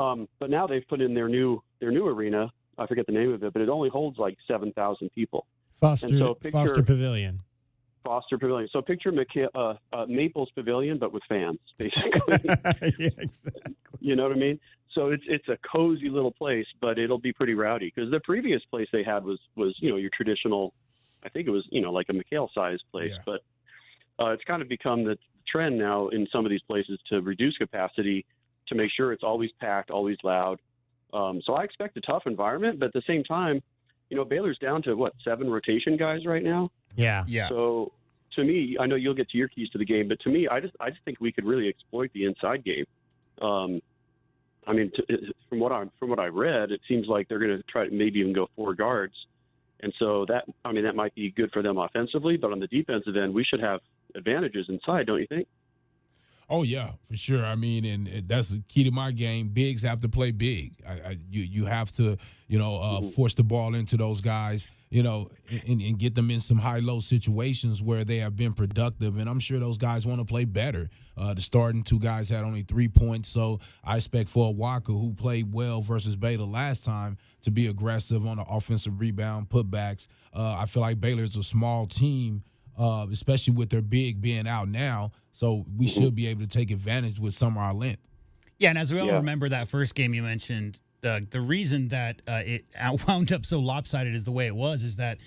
now they've put in their new arena. I forget the name of it, but it only holds like 7,000 people. Foster Pavilion. Foster Pavilion. So picture Maples Pavilion, but with fans, basically. Yeah, exactly. You know what I mean? So it's a cozy little place, but it'll be pretty rowdy, because the previous place they had was your traditional, I think it was like a McHale-sized place, but it's kind of become the trend now in some of these places to reduce capacity to make sure it's always packed, always loud. So I expect a tough environment, but at the same time, Baylor's down to 7 rotation guys right now. Yeah. So to me, I know you'll get to your keys to the game, but to me, I just think we could really exploit the inside game. From what I read, it seems like they're going to try to maybe even go 4 guards, and so that might be good for them offensively. But on the defensive end, we should have advantages inside, don't you think? Oh, yeah, for sure. And that's the key to my game. Bigs have to play big. You have to, force the ball into those guys, and get them in some high-low situations where they have been productive. And I'm sure those guys want to play better. The starting 2 guys had only 3 points, so I expect for Walker, who played well versus Baylor last time, to be aggressive on the offensive rebound, putbacks. I feel like Baylor's a small team, especially with their big being out now. So we should be able to take advantage with some of our length. Yeah, and as we all remember that first game you mentioned, the reason that it wound up so lopsided is the way it was, is that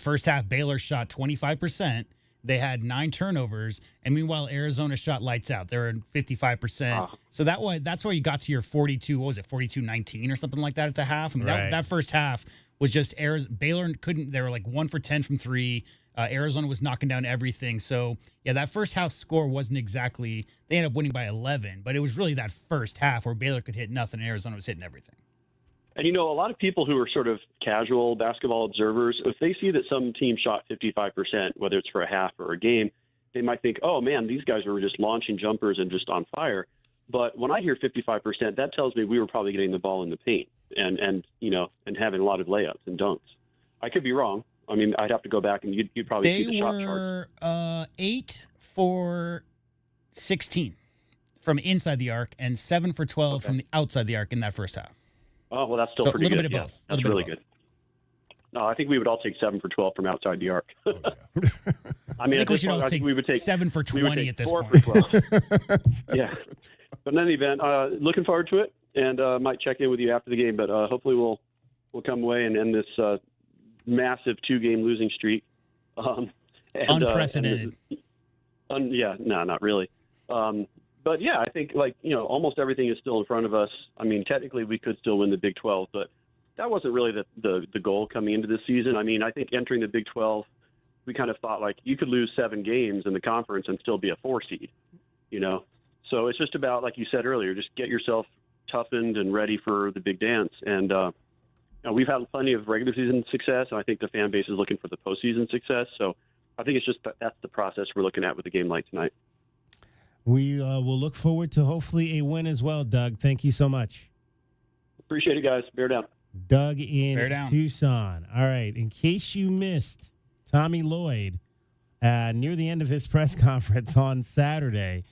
first half Baylor shot 25%. They had 9 turnovers, and meanwhile Arizona shot lights out. They were in 55%. So that's why you got to your 42. What was it, 42-19 or something like that at the half? That first half was just Baylor couldn't. They were like 1 for 10 from 3. Arizona was knocking down everything. So, yeah, that first half score wasn't exactly – they ended up winning by 11, but it was really that first half where Baylor could hit nothing and Arizona was hitting everything. And, a lot of people who are sort of casual basketball observers, if they see that some team shot 55%, whether it's for a half or a game, they might think, oh, man, these guys were just launching jumpers and just on fire. But when I hear 55%, that tells me we were probably getting the ball in the paint and having a lot of layups and dunks. I could be wrong. I mean, I'd have to go back and you'd probably see the shot chart. They were 8 for 16 from inside the arc and 7 for 12 from the outside the arc in that first half. Oh, well, that's still pretty good. A little bit of both. That's really good. No, I think we would all take 7 for 12 from outside the arc. I mean, I think we should all take, we would take 7 for 20 at this 4 point. for 12. Yeah. But in any event, looking forward to it, and might check in with you after the game. But hopefully we'll come away and end this massive 2-game losing streak. Unprecedented. Not really. But yeah, I think almost everything is still in front of us. I mean, technically we could still win the Big 12, but that wasn't really the goal coming into this season. I mean, I think entering the Big 12, we kind of thought like you could lose 7 games in the conference and still be a 4 seed, So it's just about, like you said earlier, just get yourself toughened and ready for the big dance. And we've had plenty of regular season success, and I think the fan base is looking for the postseason success. So I think it's just that's the process we're looking at with the game like tonight. We will look forward to hopefully a win as well, Doug. Thank you so much. Appreciate it, guys. Bear down. Doug in Tucson. All right. In case you missed Tommy Lloyd near the end of his press conference on Saturday,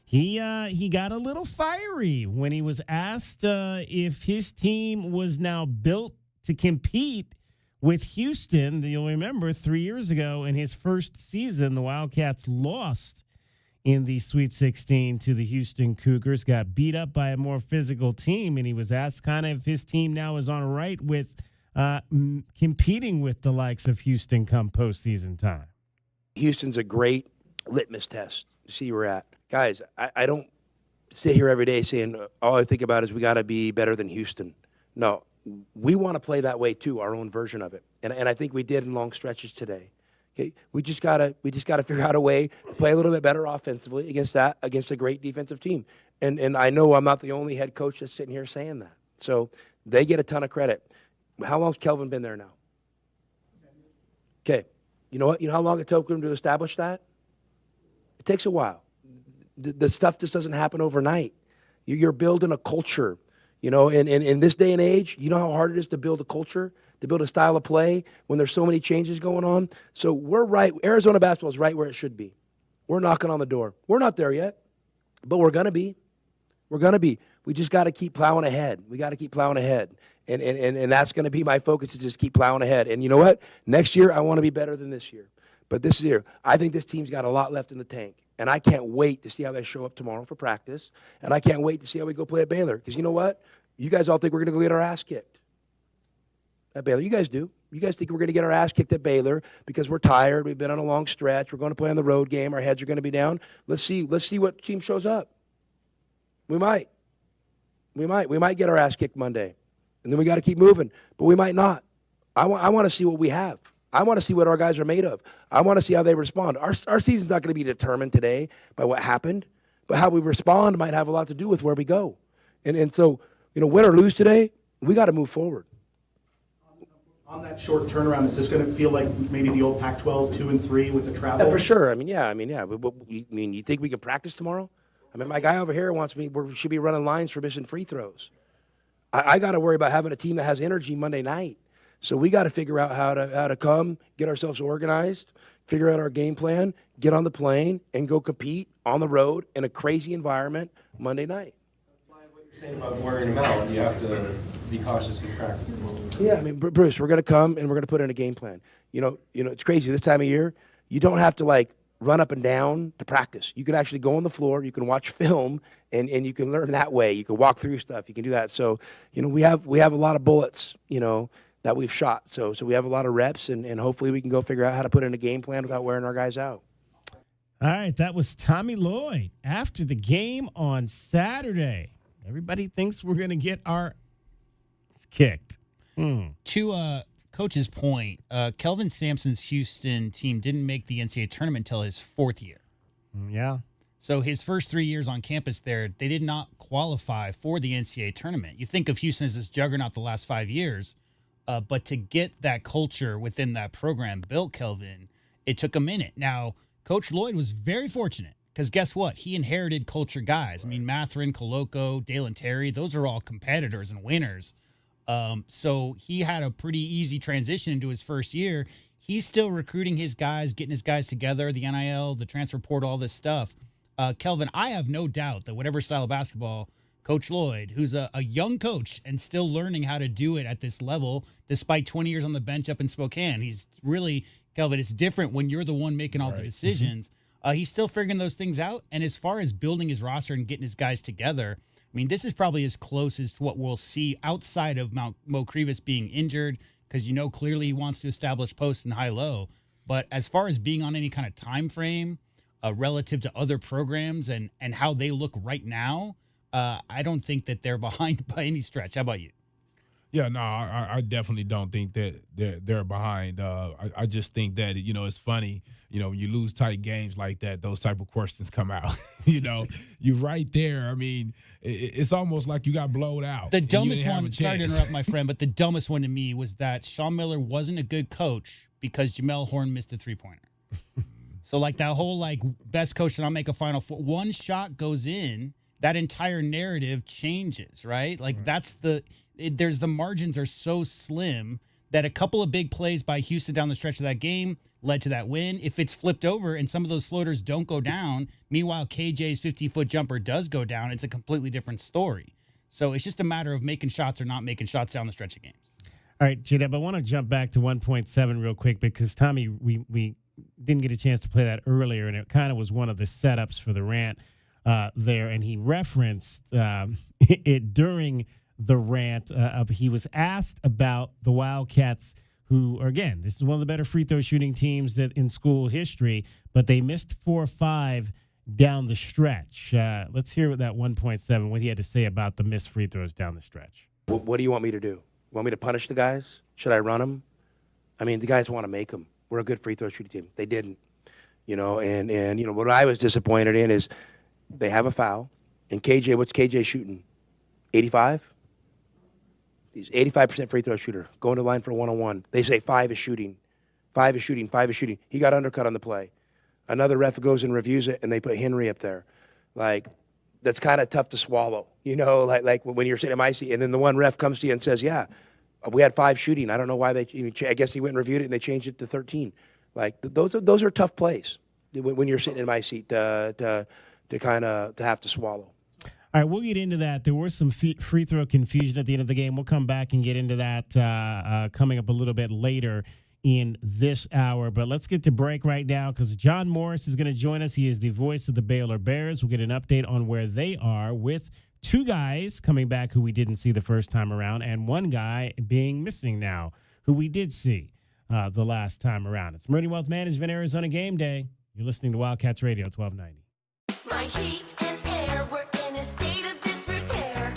he got a little fiery when he was asked if his team was now built to compete with Houston. You'll remember 3 years ago in his first season, the Wildcats lost in the Sweet 16 to the Houston Cougars, got beat up by a more physical team, and he was asked kind of if his team now is on right with competing with the likes of Houston come postseason time. Houston's a great litmus test to see where we're at. Guys, I don't sit here every day saying all I think about is we got to be better than Houston. No, we want to play that way too, our own version of it, and I think we did in long stretches today. Okay, we just gotta figure out a way to play a little bit better offensively against a great defensive team. And I know I'm not the only head coach that's sitting here saying that. So they get a ton of credit. How long's Kelvin been there now? Okay, you know what? You know how long it took him to establish that? It takes a while. The stuff just doesn't happen overnight. You're building a culture, and in this day and age, you know how hard it is to build a culture, to build a style of play when there's so many changes going on. So we're right. Arizona basketball is right where it should be. We're knocking on the door. We're not there yet, but we're going to be. We're going to be. We just got to keep plowing ahead. We got to keep plowing ahead. And that's going to be my focus, is just keep plowing ahead. And you know what? Next year, I want to be better than this year. But this year, I think this team's got a lot left in the tank. And I can't wait to see how they show up tomorrow for practice. And I can't wait to see how we go play at Baylor. Because you know what? You guys all think we're going to go get our ass kicked at Baylor. You guys do. You guys think we're going to get our ass kicked at Baylor because we're tired. We've been on a long stretch. We're going to play on the road game. Our heads are going to be down. Let's see what team shows up. We might get our ass kicked Monday. And then we got to keep moving. But we might not. I want to see what we have. I want to see what our guys are made of. I want to see how they respond. Our season's not going to be determined today by what happened, but how we respond might have a lot to do with where we go. And so, win or lose today, we got to move forward. On that short turnaround, is this going to feel like maybe the old Pac-12 2-3 with the travel? Yeah, for sure. You think we can practice tomorrow? My guy over here we should be running lines for missing free throws. I got to worry about having a team that has energy Monday night. So we got to figure out how to come, get ourselves organized, figure out our game plan, get on the plane, and go compete on the road in a crazy environment Monday night. What you're saying about wearing them out, you have to be cautious in practice. Yeah, Bruce, we're going to come and we're going to put in a game plan. It's crazy this time of year. You don't have to run up and down to practice. You can actually go on the floor. You can watch film, and you can learn that way. You can walk through stuff. You can do that. So, we have a lot of bullets, that we've shot. So we have a lot of reps, and hopefully we can go figure out how to put in a game plan without wearing our guys out. All right, that was Tommy Lloyd after the game on Saturday. Everybody thinks we're going to get our kicked. Two Coach's point, Kelvin Sampson's Houston team didn't make the NCAA tournament until his 4th year. Yeah. So his first 3 years on campus there, they did not qualify for the NCAA tournament. You think of Houston as this juggernaut the last 5 years, but to get that culture within that program built, Kelvin, it took a minute. Now, Coach Lloyd was very fortunate because guess what? He inherited culture guys. I mean, Matherin, Coloco, Dalen Terry, those are all competitors and winners. So he had a pretty easy transition into his first year. He's still recruiting his guys, getting his guys together, the NIL, the transfer portal, all this stuff. Kelvin, I have no doubt that whatever style of basketball Coach Lloyd, who's a young coach and still learning how to do it at this level, despite 20 years on the bench up in Spokane, he's really, Kelvin, it's different when you're the one making all the decisions. He's still figuring those things out. And as far as building his roster and getting his guys together, I mean, this is probably as close as to what we'll see outside of Mo Krivas being injured, because you know clearly he wants to establish post and high-low. But as far as being on any kind of time frame relative to other programs and how they look right now, I don't think that they're behind by any stretch. How about you? Yeah, no, I definitely don't think that they're behind. I just think that, you know, it's funny, you know, when you lose tight games like that, those type of questions come out. You know, you're right there. I mean, it's almost like you got blowed out. The dumbest one, sorry to interrupt my friend, but the dumbest one to me was that Sean Miller wasn't a good coach because Jamel Horn missed a three-pointer. So, like, that whole, like, best coach and I'll make a Final Four. One shot goes in, that entire narrative changes, right? Like, that's the margins are so slim that a couple of big plays by Houston down the stretch of that game led to that win. If it's flipped over and some of those floaters don't go down, meanwhile, KJ's 50-foot jumper does go down, it's a completely different story. So it's just a matter of making shots or not making shots down the stretch of games. All right, J-Dub, I want to jump back to 1.7 real quick because, Tommy, we didn't get a chance to play that earlier, and it kind of was one of the setups for the rant there, and he referenced it during the rant. He was asked about the Wildcats, who are, again, this is one of the better free throw shooting teams that in school history, but they missed 4 or 5 down the stretch. Let's hear what that 1.7, what he had to say about the missed free throws down the stretch. What do you want me to do? Want me to punish the guys? Should I run them? I mean, the guys want to make them. We're a good free throw shooting team. They didn't, you know, and you know, what I was disappointed in is they have a foul, and KJ, what's KJ shooting? 85? He's 85% free throw shooter, going to the line for a one-on-one. They say 5 is shooting. 5 is shooting, 5 is shooting. He got undercut on the play. Another ref goes and reviews it, and they put Henry up there. Like, that's kind of tough to swallow, you know, like when you're sitting in my seat, and then the one ref comes to you and says, yeah, we had 5 shooting. I don't know why I guess he went and reviewed it, and they changed it to 13. Like, those are tough plays when you're sitting in my seat to have to swallow. All right, we'll get into that. There was some free throw confusion at the end of the game. We'll come back and get into that coming up a little bit later in this hour. But let's get to break right now because John Morris is going to join us. He is the voice of the Baylor Bears. We'll get an update on where they are with 2 guys coming back who we didn't see the first time around and 1 guy being missing now who we did see the last time around. It's Meridian Wealth Management, Arizona Game Day. You're listening to Wildcats Radio 1290. My heat and air were in a state of disrepair.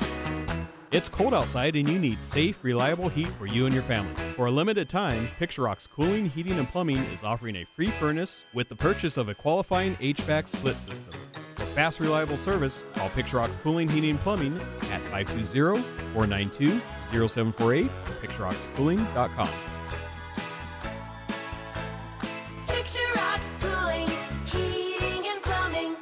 It's cold outside and you need safe, reliable heat for you and your family. For a limited time, Picture Rock's Cooling, Heating, and Plumbing is offering a free furnace with the purchase of a qualifying HVAC split system. For fast, reliable service, call Picture Rock's Cooling, Heating, and Plumbing at 520-492-0748 or picturerockscooling.com. Picture Rock's Cooling, Heating, and Plumbing.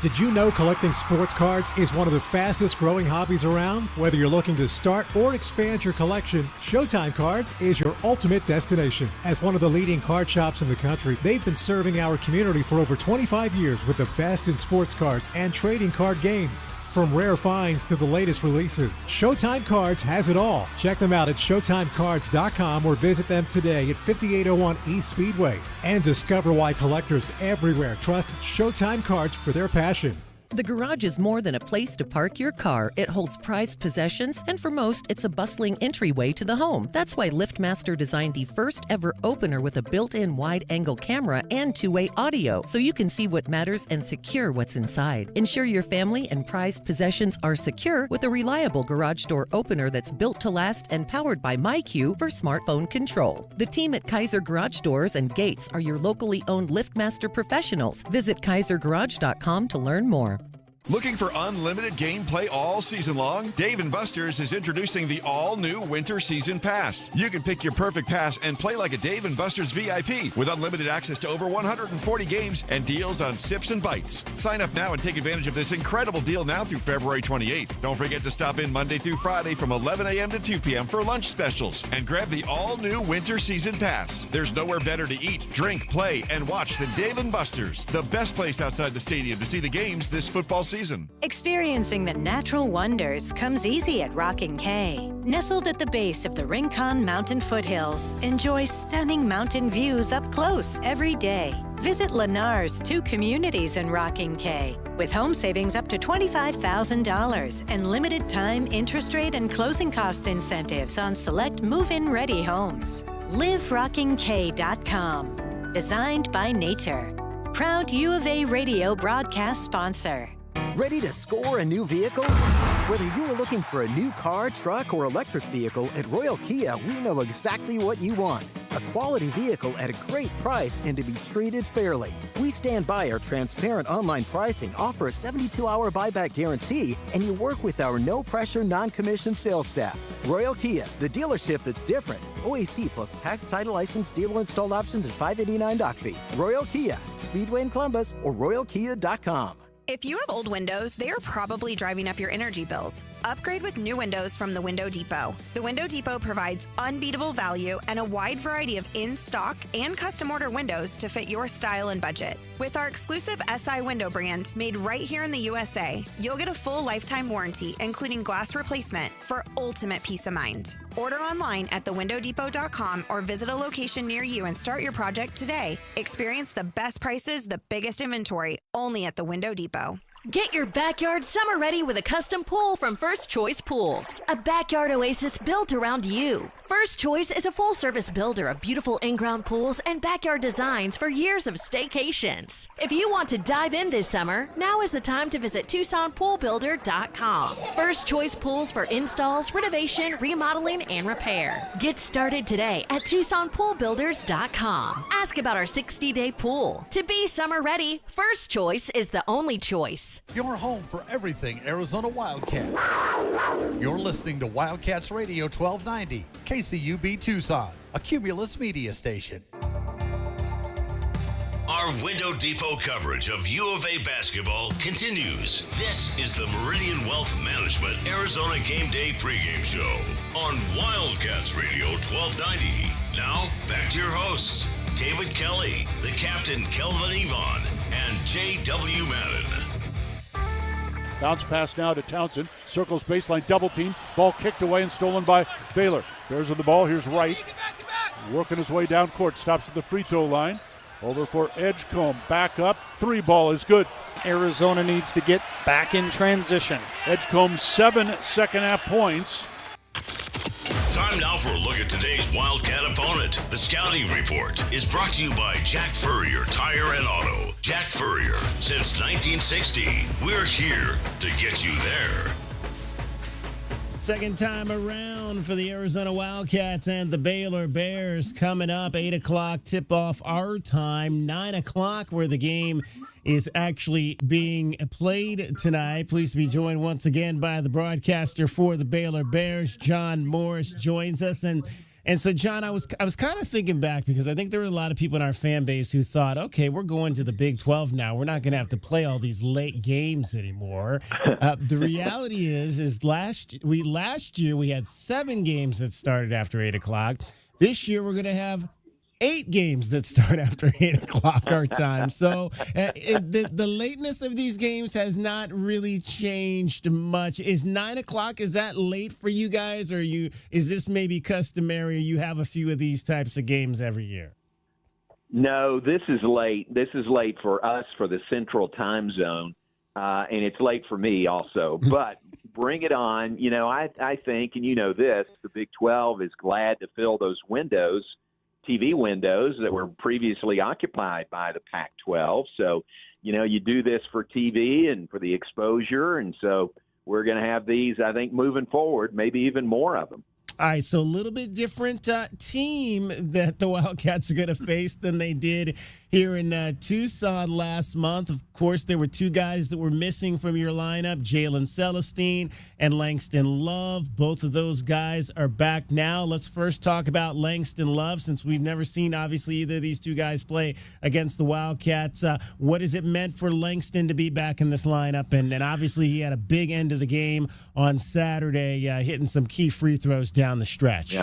Did you know collecting sports cards is one of the fastest growing hobbies around? Whether you're looking to start or expand your collection, Showtime Cards is your ultimate destination. As one of the leading card shops in the country, they've been serving our community for over 25 years with the best in sports cards and trading card games. From rare finds to the latest releases, Showtime Cards has it all. Check them out at ShowtimeCards.com or visit them today at 5801 East Speedway. And discover why collectors everywhere trust Showtime Cards for their passion. The garage is more than a place to park your car. It holds prized possessions, and for most, it's a bustling entryway to the home. That's why LiftMaster designed the first ever opener with a built-in wide-angle camera and two-way audio, so you can see what matters and secure what's inside. Ensure your family and prized possessions are secure with a reliable garage door opener that's built to last and powered by MyQ for smartphone control. The team at Kaiser Garage Doors and Gates are your locally owned LiftMaster professionals. Visit KaiserGarage.com to learn more. Looking for unlimited gameplay all season long? Dave & Buster's is introducing the all-new Winter Season Pass. You can pick your perfect pass and play like a Dave & Buster's VIP with unlimited access to over 140 games and deals on sips and bites. Sign up now and take advantage of this incredible deal now through February 28th. Don't forget to stop in Monday through Friday from 11 a.m. to 2 p.m. for lunch specials and grab the all-new Winter Season Pass. There's nowhere better to eat, drink, play, and watch than Dave & Buster's, the best place outside the stadium to see the games this football season. Experiencing the natural wonders comes easy at Rockin' K. Nestled at the base of the Rincon Mountain foothills, enjoy stunning mountain views up close every day. Visit Lennar's 2 communities in Rockin' K with home savings up to $25,000 and limited time interest rate and closing cost incentives on select move-in ready homes. LiveRockingK.com. Designed by nature. Proud U of A radio broadcast sponsor. Ready to score a new vehicle? Whether you are looking for a new car, truck, or electric vehicle, at Royal Kia, we know exactly what you want. A quality vehicle at a great price and to be treated fairly. We stand by our transparent online pricing, offer a 72-hour buyback guarantee, and you work with our no-pressure, non-commissioned sales staff. Royal Kia, the dealership that's different. OAC plus tax, title, license, dealer installed options, and $589 doc fee. Royal Kia, Speedway in Columbus, or RoyalKia.com. If you have old windows, they are probably driving up your energy bills. Upgrade with new windows from the Window Depot. The Window Depot provides unbeatable value and a wide variety of in-stock and custom order windows to fit your style and budget. With our exclusive SI window brand, made right here in the USA, you'll get a full lifetime warranty, including glass replacement, for ultimate peace of mind. Order online at thewindowdepot.com or visit a location near you and start your project today. Experience the best prices, the biggest inventory, only at the Window Depot. Get your backyard summer ready with a custom pool from First Choice Pools. A backyard oasis built around you. First Choice is a full-service builder of beautiful in-ground pools and backyard designs for years of staycations. If you want to dive in this summer, now is the time to visit TucsonPoolBuilder.com. First Choice Pools for installs, renovation, remodeling, and repair. Get started today at TucsonPoolBuilders.com. Ask about our 60-day pool. To be summer ready, First Choice is the only choice. Your home for everything Arizona Wildcats. You're listening to Wildcats Radio 1290, KCUB Tucson, a Cumulus media station. Our Window Depot coverage of U of A basketball continues. This is the Meridian Wealth Management Arizona Gameday pregame show on Wildcats Radio 1290. Now, back to your hosts, David Kelly, the captain Kelvin Yvonne, and J.W. Madden. Bounce pass now to Townsend. Circles baseline, double team. Ball kicked away and stolen by Baylor. Bears with the ball. Here's Wright. Working his way down court. Stops at the free throw line. Over for Edgecombe. Back up. 3 ball is good. Arizona needs to get back in transition. Edgecombe 7 second half points. Time now for a look at today's Wildcat opponent. The Scouting Report is brought to you by Jack Furrier Tire and Auto. Jack Furrier, since 1960, we're here to get you there. Second time around for the Arizona Wildcats and the Baylor Bears coming up. 8 o'clock tip-off our time. 9 o'clock where the game is actually being played tonight. Pleased to be joined once again by the broadcaster for the Baylor Bears. John Morris joins us. And so, John, I was kind of thinking back because I think there were a lot of people in our fan base who thought, okay, we're going to the Big 12 now. We're not going to have to play all these late games anymore. The reality is last year we had 7 games that started after 8 o'clock. This year we're going to have 8 games that start after 8 o'clock our time. So the lateness of these games has not really changed much. Is 9 o'clock, is that late for you guys? Or is this maybe customary? You have a few of these types of games every year? No, this is late. This is late for us for the Central Time Zone. and it's late for me also. But bring it on. You know, I think, and you know this, the Big 12 is glad to fill those windows, TV windows that were previously occupied by the Pac-12. So, you know, you do this for TV and for the exposure, and so we're going to have these, I think, moving forward, maybe even more of them. All right, so a little bit different team that the Wildcats are going to face than they did here in Tucson last month. Of course, there were two guys that were missing from your lineup, Jalen Celestine and Langston Love. Both of those guys are back now. Let's first talk about Langston Love, since we've never seen, obviously, either of these two guys play against the Wildcats. What has it meant for Langston to be back in this lineup? And obviously, he had a big end of the game on Saturday, hitting some key free throws down the stretch.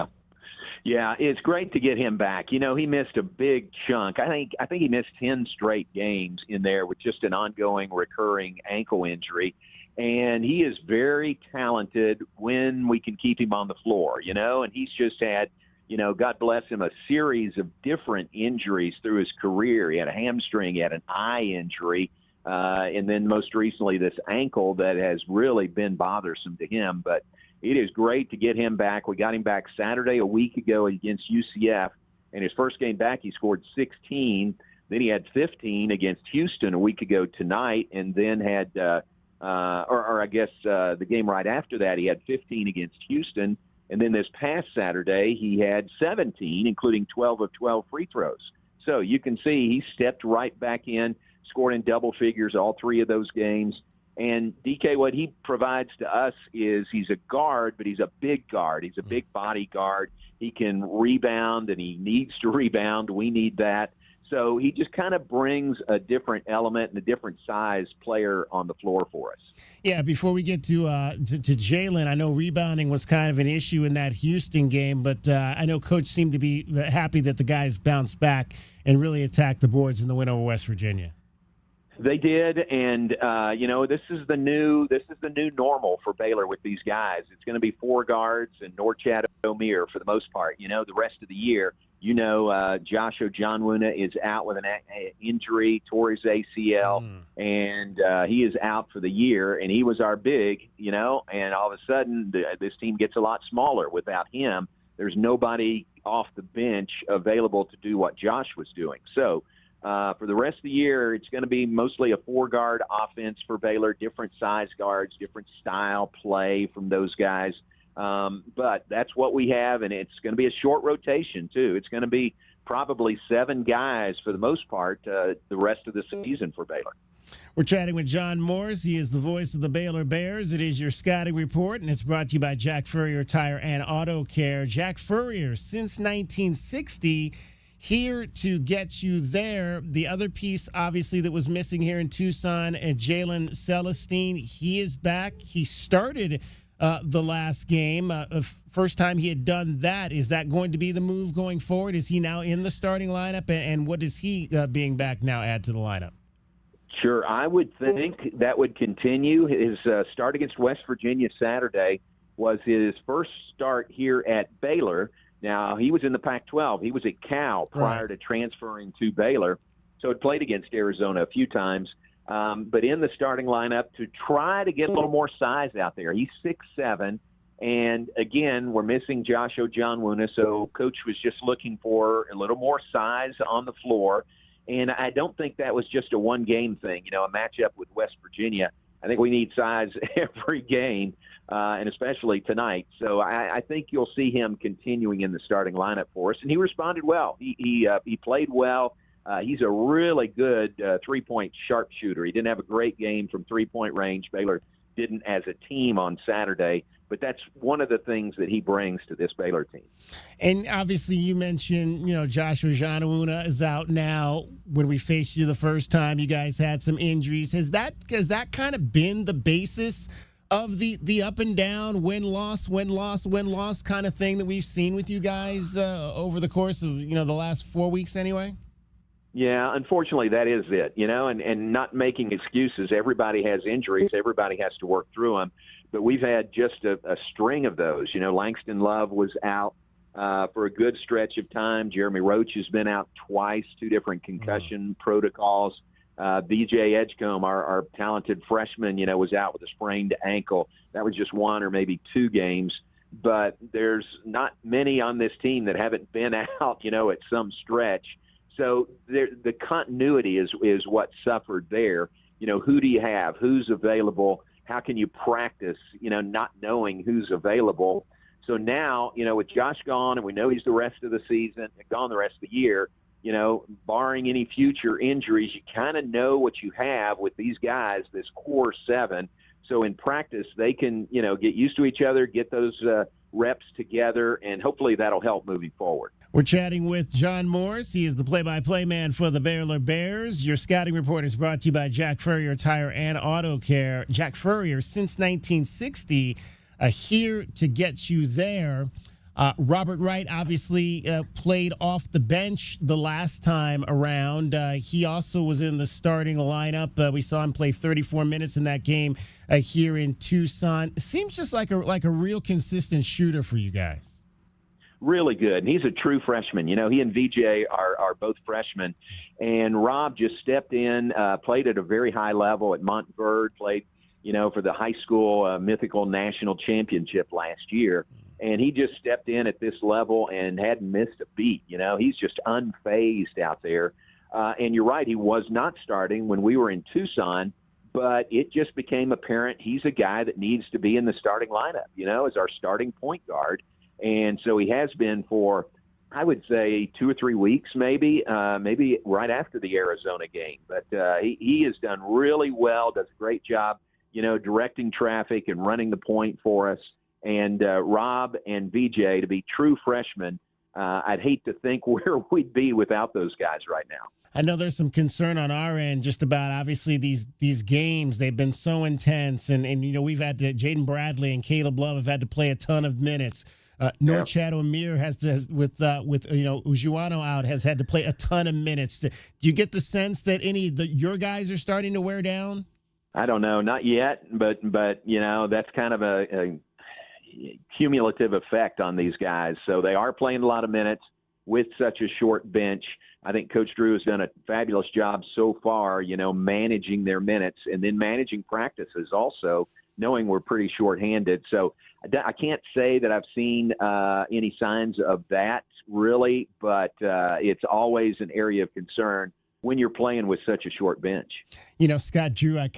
Yeah, it's great to get him back. You know, he missed a big chunk. I think he missed 10 straight games in there with just an ongoing, recurring ankle injury. And he is very talented when we can keep him on the floor, you know, and he's just had, you know, God bless him, a series of different injuries through his career. He had a hamstring, he had an eye injury, and then most recently this ankle that has really been bothersome to him. But it is great to get him back. We got him back Saturday a week ago against UCF. In his first game back, he scored 16. Then he had 15 against Houston a week ago tonight, and then had, the game right after that, he had 15 against Houston. And then this past Saturday, he had 17, including 12 of 12 free throws. So you can see he stepped right back in, scored in double figures all three of those games. And DK, what he provides to us is he's a guard, but he's a big guard. He's a big body guard. He can rebound, and he needs to rebound. We need that. So he just kind of brings a different element and a different size player on the floor for us. Yeah, before we get to Jalen, I know rebounding was kind of an issue in that Houston game, but I know Coach seemed to be happy that the guys bounced back and really attacked the boards in the win over West Virginia. They did, and you know, this is the new normal for Baylor with these guys. It's going to be four guards and Norchad O'Meara for the most part. You know, the rest of the year, you know, Josh Ojianwuna is out with an injury, tore his ACL, and he is out for the year. And he was our big, you know, and all of a sudden this team gets a lot smaller without him. There's nobody off the bench available to do what Josh was doing. So. For the rest of the year, it's going to be mostly a four-guard offense for Baylor, different size guards, different style play from those guys. But that's what we have, and it's going to be a short rotation, too. It's going to be probably 7 guys for the most part the rest of the season for Baylor. We're chatting with John Morris. He is the voice of the Baylor Bears. It is your scouting report, and it's brought to you by Jack Furrier Tire and Auto Care. Jack Furrier, since 1960, here to get you there. The other piece, obviously, that was missing here in Tucson, Jalen Celestine, he is back. He started the last game. First time he had done that. Is that going to be the move going forward? Is he now in the starting lineup? And what does he, being back now, add to the lineup? Sure. I would think that would continue. His start against West Virginia Saturday was his first start here at Baylor. Now, he was in the Pac-12. He was at Cal prior to transferring to Baylor, so he played against Arizona a few times. But in the starting lineup to try to get a little more size out there. He's 6'7", and, again, we're missing Josh Ojianwuna, so Coach was just looking for a little more size on the floor. And I don't think that was just a one-game thing, you know, a matchup with West Virginia. I think we need size every game. And especially tonight. So I think you'll see him continuing in the starting lineup for us. And he responded well. He played well. He's a really good three-point sharpshooter. He didn't have a great game from three-point range. Baylor didn't as a team on Saturday. But that's one of the things that he brings to this Baylor team. And obviously you mentioned, you know, Josh Ojianwuna is out now. When we faced you the first time, you guys had some injuries. Has that kind of been the basis of the up and down, win-loss kind of thing that we've seen with you guys over the course of, you know, the last 4 weeks anyway? Yeah, unfortunately, that is it, you know, and not making excuses. Everybody has injuries. Everybody has to work through them. But we've had just a string of those. You know, Langston Love was out for a good stretch of time. Jeremy Roach has been out twice, 2 different concussion protocols. BJ Edgecombe, our talented freshman, was out with a sprained ankle. That was just one or maybe two games. But there's not many on this team that haven't been out, at some stretch. So the continuity is what suffered there. Who do you have? Who's available? How can you practice, not knowing who's available? So now, with Josh gone, and we know he's the rest of the season, gone the rest of the year, barring any future injuries, you kind of know what you have with these guys, this core seven. So in practice, they can, get used to each other, get those reps together, and hopefully that'll help moving forward. We're chatting with John Morris. He is the play-by-play man for the Baylor Bears. Your scouting report is brought to you by Jack Furrier Tire and Auto Care. Jack Furrier, since 1960, here to get you there. Robert Wright obviously played off the bench the last time around. He also was in the starting lineup. We saw him play 34 minutes in that game here in Tucson. It seems just like a real consistent shooter for you guys. Really good. And he's a true freshman. He and VJ are both freshmen. And Rob just stepped in, played at a very high level at Montverde, played, for the high school mythical national championship last year. And he just stepped in at this level and hadn't missed a beat. He's just unfazed out there. And you're right, he was not starting when we were in Tucson, but it just became apparent he's a guy that needs to be in the starting lineup, as our starting point guard. And so he has been for, I would say, 2 or 3 weeks, maybe right after the Arizona game. But he has done really well, does a great job, directing traffic and running the point for us. And Rob and VJ, to be true freshmen, I'd hate to think where we'd be without those guys right now. I know there's some concern on our end just about, obviously, these games. They've been so intense. And we've had Jaden Bradley and Caleb Love have had to play a ton of minutes. Norchad O'Meara has with Ojianwuna out, has had to play a ton of minutes. Do you get the sense that your guys are starting to wear down? I don't know, not yet, but that's kind of a cumulative effect on these guys. So they are playing a lot of minutes with such a short bench. I think Coach Drew has done a fabulous job so far, managing their minutes and then managing practices also, knowing we're pretty shorthanded. So I can't say that I've seen any signs of that really, but it's always an area of concern when you're playing with such a short bench. Scott Drew, I've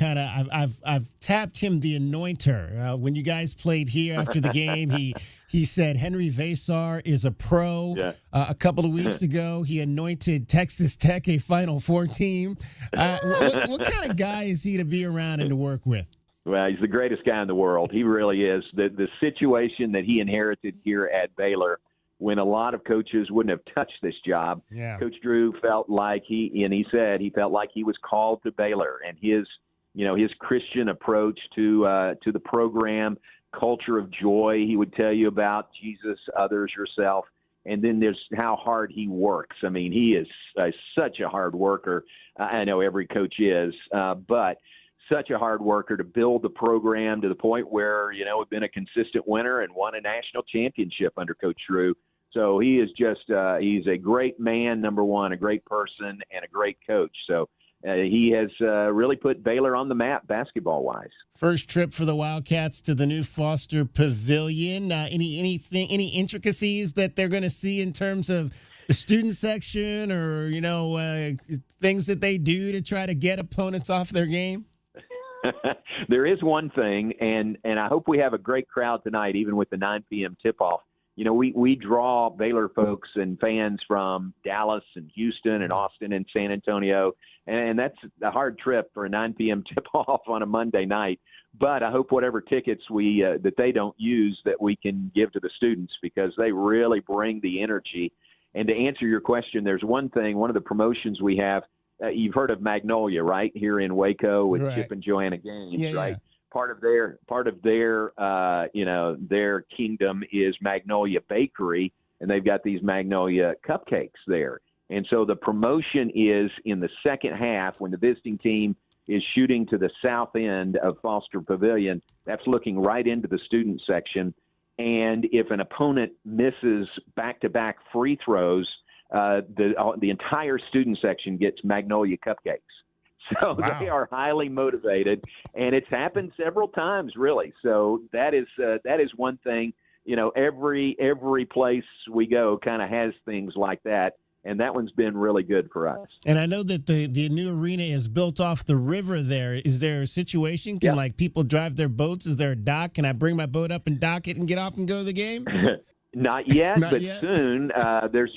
tapped him the anointer. When you guys played here after the game, he said Henry Vasar is a pro. Yeah. A couple of weeks ago, he anointed Texas Tech a Final Four team. What kind of guy is he to be around and to work with? Well, he's the greatest guy in the world. He really is. The situation that he inherited here at Baylor, when a lot of coaches wouldn't have touched this job, Coach Drew felt like he felt like he was called to Baylor, and his Christian approach to the program, culture of joy. He would tell you about Jesus, others, yourself, and then there's how hard he works. I mean, he is such a hard worker. I know every coach is, but such a hard worker to build the program to the point where, we've been a consistent winner and won a national championship under Coach Drew. So he is just, he's a great man, number one, a great person, and a great coach. So he has really put Baylor on the map basketball-wise. First trip for the Wildcats to the new Foster Pavilion. Any intricacies that they're going to see in terms of the student section or, things that they do to try to get opponents off their game? There is one thing, and I hope we have a great crowd tonight, even with the 9 p.m. tip-off. We draw Baylor folks and fans from Dallas and Houston and Austin and San Antonio, and that's a hard trip for a 9 p.m. tip-off on a Monday night. But I hope whatever tickets that they don't use that we can give to the students, because they really bring the energy. And to answer your question, there's one of the promotions we have. You've heard of Magnolia, right? Here in Waco with Chip and Joanna Gaines, right? Yeah. Part of their their kingdom is Magnolia Bakery, and they've got these Magnolia cupcakes there. And so the promotion is in the second half when the visiting team is shooting to the south end of Foster Pavilion. That's looking right into the student section. And if an opponent misses back-to-back free throws, the entire student section gets Magnolia cupcakes. So Wow. they are highly motivated, and it's happened several times, really. So that is one thing. Every place we go kind of has things like that, and that one's been really good for us. And I know that the new arena is built off the river there. Is there a situation? Can like people drive their boats? Is there a dock? Can I bring my boat up and dock it and get off and go to the game? Not yet, Not but yet. soon. There's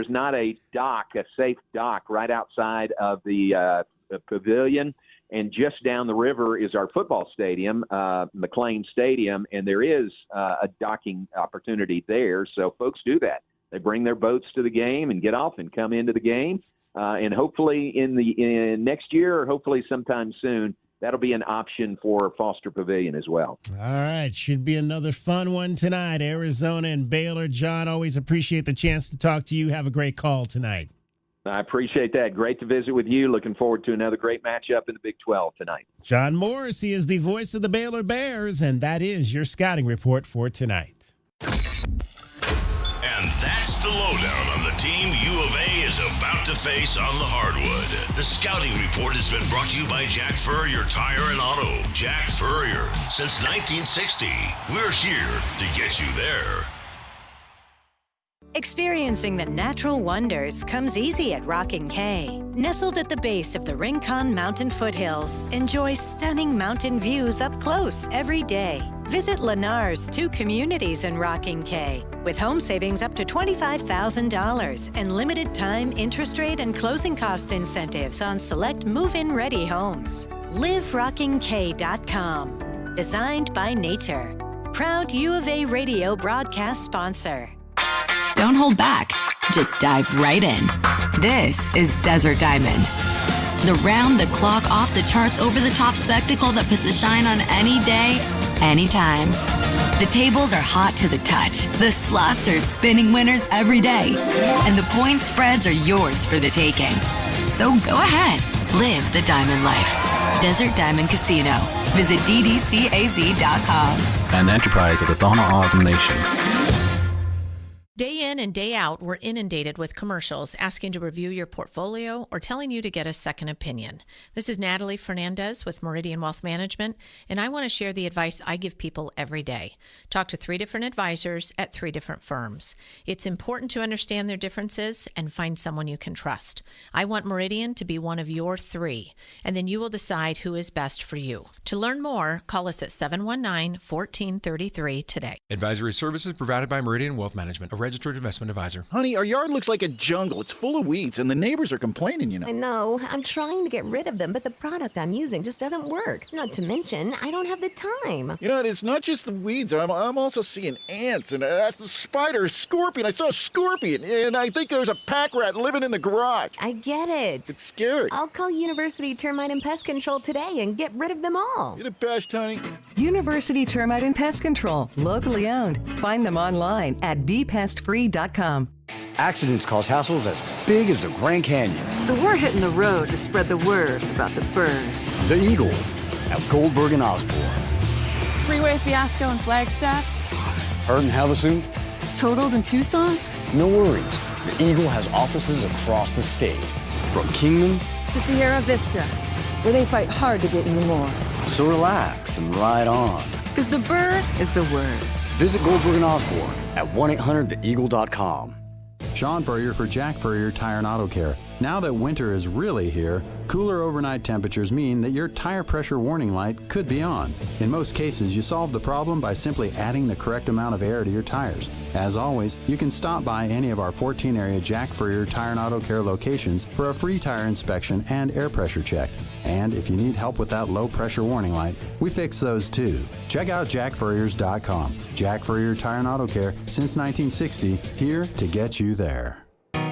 not a dock, a safe dock right outside of the pavilion. And just down the river is our football stadium, McLean Stadium, and there is a docking opportunity there. So folks do that. They bring their boats to the game and get off and come into the game. And hopefully in next year, or hopefully sometime soon, that'll be an option for Foster Pavilion as well. All right. Should be another fun one tonight. Arizona and Baylor. John, always appreciate the chance to talk to you. Have a great call tonight. I appreciate that. Great to visit with you. Looking forward to another great matchup in the Big 12 tonight. John Morris, he is the voice of the Baylor Bears, and that is your scouting report for tonight. And that's the lowdown on the team U of A is about to face on the hardwood. The scouting report has been brought to you by Jack Furrier Tire and Auto. Jack Furrier. Since 1960, we're here to get you there. Experiencing the natural wonders comes easy at Rocking K. Nestled at the base of the Rincon Mountain foothills, enjoy stunning mountain views up close every day. Visit Lennar's 2 communities in Rocking K, with home savings up to $25,000 and limited time interest rate and closing cost incentives on select move-in ready homes. LiveRockingK.com. Designed by nature. Proud U of A radio broadcast sponsor. Don't hold back. Just dive right in. This is Desert Diamond. The round-the-clock, off-the-charts, over-the-top spectacle that puts a shine on any day, anytime. The tables are hot to the touch. The slots are spinning winners every day. And the point spreads are yours for the taking. So go ahead. Live the diamond life. Desert Diamond Casino. Visit ddcaz.com. An enterprise of the Tohono O'odham Nation. Day in and day out, we're inundated with commercials asking to review your portfolio or telling you to get a second opinion. This is Natalie Fernandez with Meridian Wealth Management, and I want to share the advice I give people every day. Talk to 3 different advisors at 3 different firms. It's important to understand their differences and find someone you can trust. I want Meridian to be one of your 3, and then you will decide who is best for you. To learn more, call us at 719-1433 today. Advisory services provided by Meridian Wealth Management, a registered investment advisor. Honey, our yard looks like a jungle. It's full of weeds, and the neighbors are complaining, you know. I know. I'm trying to get rid of them, but the product I'm using just doesn't work. Not to mention, I don't have the time. You know, it's not just the weeds. I'm also seeing ants and the spider, scorpion. I saw a scorpion, and I think there's a pack rat living in the garage. I get it. It's scary. I'll call University Termite and Pest Control today and get rid of them all. You're the best, honey. University Termite and Pest Control, locally owned. Find them online at bepestfree.com. Accidents cause hassles as big as the Grand Canyon. So we're hitting the road to spread the word about the bird. The Eagle at Goldberg and Osborne. Freeway fiasco in Flagstaff. Hurt in Havasu. Totaled in Tucson. No worries. The Eagle has offices across the state. From Kingman to Sierra Vista, where they fight hard to get you more. So relax and ride on. Because the bird is the word. Visit Goldberg and Osborne at 1-800-THEEAGLE.com. Sean Furrier for Jack Furrier Tire and Auto Care. Now that winter is really here, cooler overnight temperatures mean that your tire pressure warning light could be on. In most cases, you solve the problem by simply adding the correct amount of air to your tires. As always, you can stop by any of our 14 area Jack Furrier Tire and Auto Care locations for a free tire inspection and air pressure check. And if you need help with that low pressure warning light, we fix those too. Check out jackfurriers.com. Jack Furrier Tire and Auto Care since 1960, here to get you there.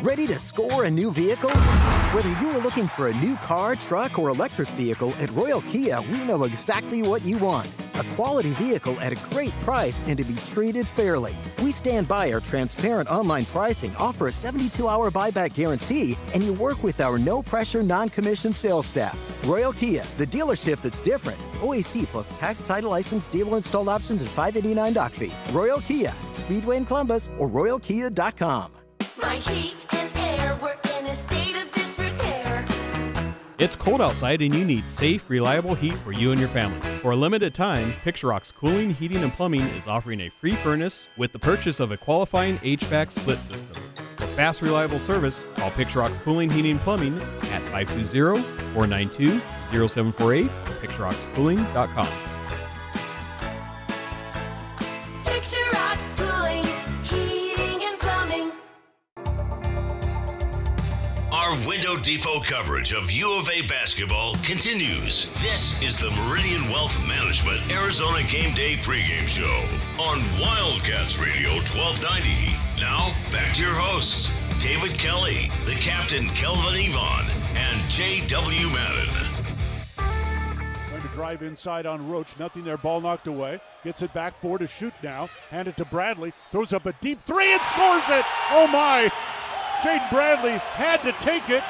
Ready to score a new vehicle? Whether you are looking for a new car, truck, or electric vehicle, at Royal Kia, we know exactly what you want. A quality vehicle at a great price and to be treated fairly. We stand by our transparent online pricing, offer a 72-hour buyback guarantee, and you work with our no-pressure, non-commissioned sales staff. Royal Kia, the dealership that's different. OAC plus tax, title, license, dealer installed options, and $589 doc fee. Royal Kia, Speedway in Columbus, or royalkia.com. My heat and air were in a state of disrepair. It's cold outside and you need safe, reliable heat for you and your family. For a limited time, Picturock's Cooling, Heating, and Plumbing is offering a free furnace with the purchase of a qualifying HVAC split system. For fast, reliable service, call Picturock's Cooling, Heating, and Plumbing at 520-492-0748 or picturockscooling.com. Picture Rocks Cooling, Heating and Plumbing. Our Window Depot coverage of U of A basketball continues. This is the Meridian Wealth Management Arizona Game Day pregame show on Wildcats Radio 1290. Now, back to your hosts, David Kelly, the captain Kelvin Yvonne, and J.W. Madden. Trying to drive inside on Roach. Nothing there. Ball knocked away. Gets it back 4 to shoot now. Hand it to Bradley. Throws up a deep 3 and scores it. Oh, my. Jaden Bradley had to take it.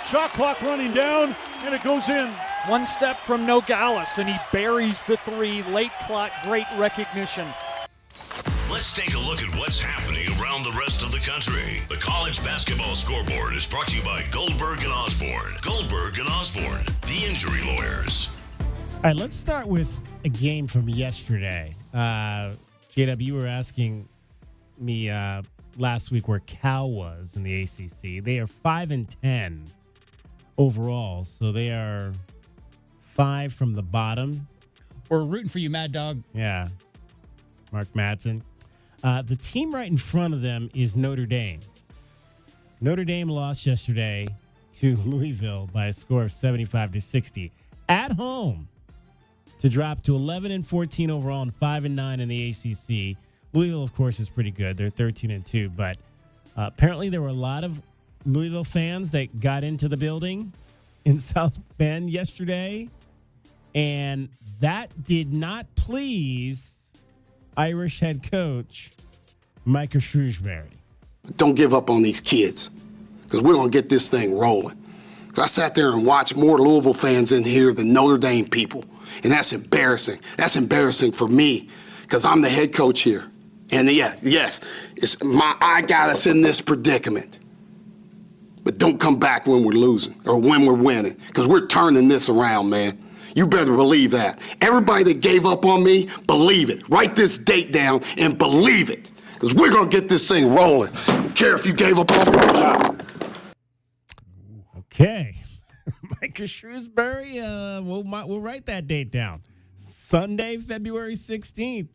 Shot clock running down, and it goes in. One step from Nogales, and he buries the 3. Late clock, great recognition. Let's take a look at what's happening around the rest of the country. The college basketball scoreboard is brought to you by Goldberg and Osborne. Goldberg and Osborne, the injury lawyers. All right, let's start with a game from yesterday. JW, you were asking me last week where Cal was in the ACC. They are 5-10 overall, so they are 5 from the bottom. We're rooting for you, Mad Dog. Yeah, Mark Madsen. The team right in front of them is Notre Dame. Notre Dame lost yesterday to Louisville by a score of 75-60 at home to drop to 11-14 overall and 5-9 in the ACC. Louisville, of course, is pretty good. They're 13-2, but apparently there were a lot of Louisville fans that got into the building in South Bend yesterday, and that did not please Irish head coach Micah Shrewsbury. Don't give up on these kids, because we're going to get this thing rolling. I sat there and watched more Louisville fans in here than Notre Dame people, and that's embarrassing. That's embarrassing for me, because I'm the head coach here. And yes, I got us in this predicament. But don't come back when we're losing or when we're winning, because we're turning this around, man. You better believe that. Everybody that gave up on me, believe it. Write this date down and believe it, because we're going to get this thing rolling. I don't care if you gave up on me. Okay. Micah Shrewsbury, we'll write that date down. Sunday, February 16th.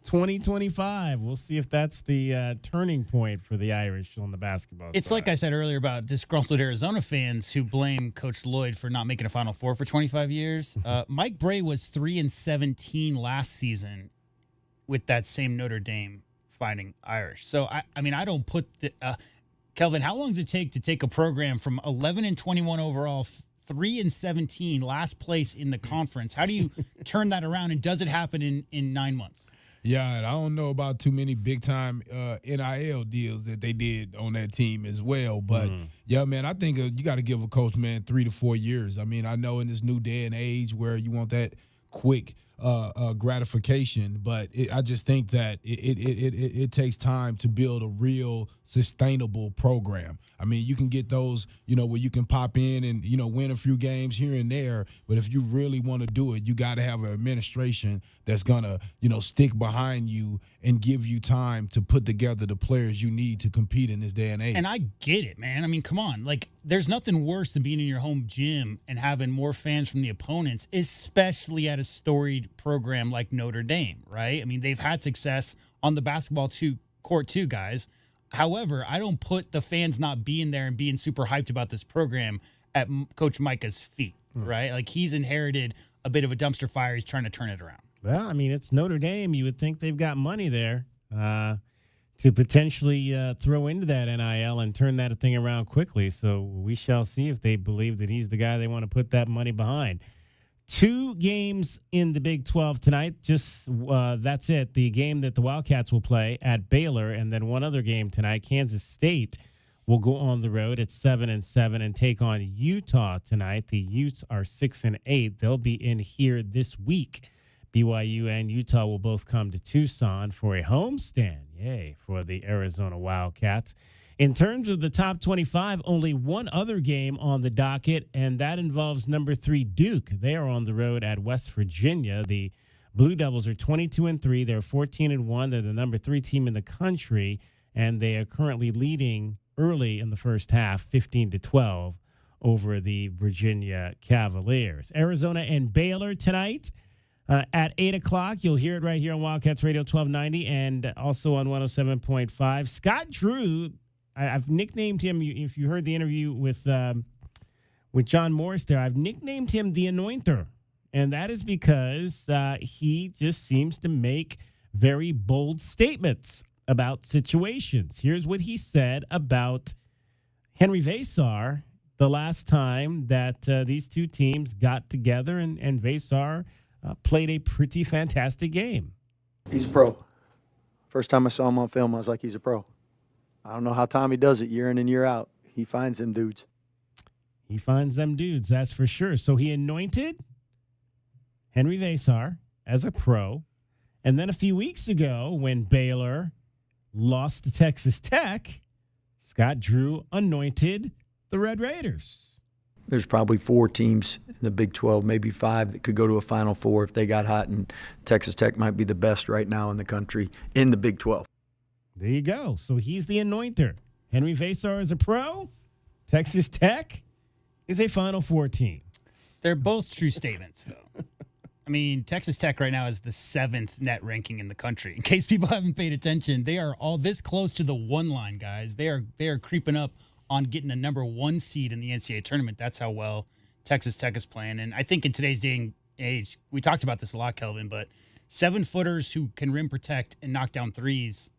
2025. We'll see if that's the turning point for the Irish on the basketball It's side. like I said earlier about disgruntled Arizona fans who blame Coach Lloyd for not making a Final Four for 25 years. Mike Bray was 3-17 last season with that same Notre Dame Fighting Irish. So, I mean, I don't put the Kelvin, how long does it take to take a program from 11-21 overall, 3-17, last place in the conference? How do you turn that around, and does it happen in 9 months? Yeah, and I don't know about too many big-time NIL deals that they did on that team as well. But, yeah, man, I think you got to give a coach, man, 3 to 4 years. I mean, I know in this new day and age where you want that quick gratification, but I just think that it takes time to build a real sustainable program. I mean, you can get those, where you can pop in and, win a few games here and there. But if you really want to do it, you got to have an administration that's going to, stick behind you and give you time to put together the players you need to compete in this day and age. And I get it, man. I mean, come on. Like, there's nothing worse than being in your home gym and having more fans from the opponents, especially at a storied program like Notre Dame, right? I mean, they've had success on the basketball court too, guys. However, I don't put the fans not being there and being super hyped about this program at Coach Micah's feet, right? Like, he's inherited a bit of a dumpster fire. He's trying to turn it around. Well, I mean, it's Notre Dame. You would think they've got money there to potentially throw into that NIL and turn that thing around quickly. So we shall see if they believe that he's the guy they want to put that money behind. 2 games in the Big 12 tonight. Just that's it. The game that the Wildcats will play at Baylor, and then one other game tonight. Kansas State will go on the road at 7-7 and take on Utah tonight. The Utes are 6-8. They'll be in here this week. BYU and Utah will both come to Tucson for a homestand. Yay, for the Arizona Wildcats. In terms of the top 25, only one other game on the docket, and that involves number 3 Duke. They are on the road at West Virginia. The Blue Devils are 22-3. They're 14-1. They're the number 3 team in the country, and they are currently leading early in the first half, 15-12, over the Virginia Cavaliers. Arizona and Baylor tonight at 8 o'clock. You'll hear it right here on Wildcats Radio 1290 and also on 107.5. Scott Drew, I've nicknamed him, if you heard the interview with John Morris there, I've nicknamed him the Anointer. And that is because he just seems to make very bold statements about situations. Here's what he said about Henry Vesar the last time that these two teams got together, and Vesar played a pretty fantastic game. He's a pro. First time I saw him on film, I was like, he's a pro. I don't know how Tommy does it year in and year out. He finds them dudes. He finds them dudes, that's for sure. So he anointed Henry Vesar as a pro. And then a few weeks ago, when Baylor lost to Texas Tech, Scott Drew anointed the Red Raiders. There's probably 4 teams in the Big 12, maybe 5, that could go to a Final Four if they got hot, and Texas Tech might be the best right now in the country in the Big 12. There you go. So he's the anointer. Henry Vesar is a pro. Texas Tech is a Final Four team. They're both true statements, though. I mean, Texas Tech right now is the 7th net ranking in the country. In case people haven't paid attention, they are all this close to the 1 line, guys. They are creeping up on getting a number 1 seed in the NCAA tournament. That's how well Texas Tech is playing. And I think in today's day and age, we talked about this a lot, Kelvin, but 7-footers who can rim protect and knock down threes,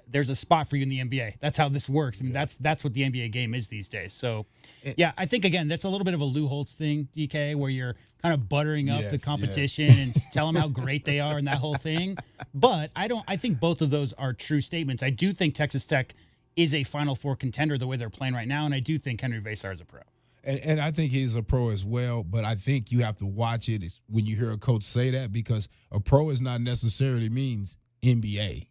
there's a spot for you in the NBA. That's how this works. I mean, that's what the NBA game is these days. So, yeah, I think, again, that's a little bit of a Lou Holtz thing, DK, where you're kind of buttering up the competition and tell them how great they are and that whole thing. But I think both of those are true statements. I do think Texas Tech is a Final Four contender the way they're playing right now, and I do think Henry Vesar is a pro. And I think he's a pro as well, but I think you have to watch it when you hear a coach say that, because a pro is not necessarily means NBA.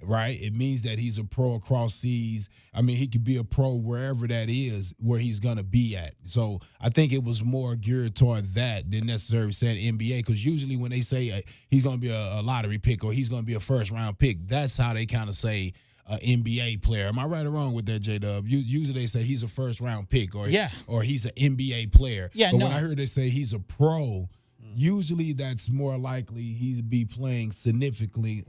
Right? It means that he's a pro across seas. I mean, he could be a pro wherever that is, where he's going to be at. So I think it was more geared toward that than necessarily saying NBA, because usually when they say he's going to be a lottery pick or he's going to be a first-round pick, that's how they kind of say NBA player. Am I right or wrong with that, J-Dub? Usually they say he's a first-round pick or he's an NBA player. Yeah, but when I heard they say he's a pro, usually that's more likely he'd be playing significantly,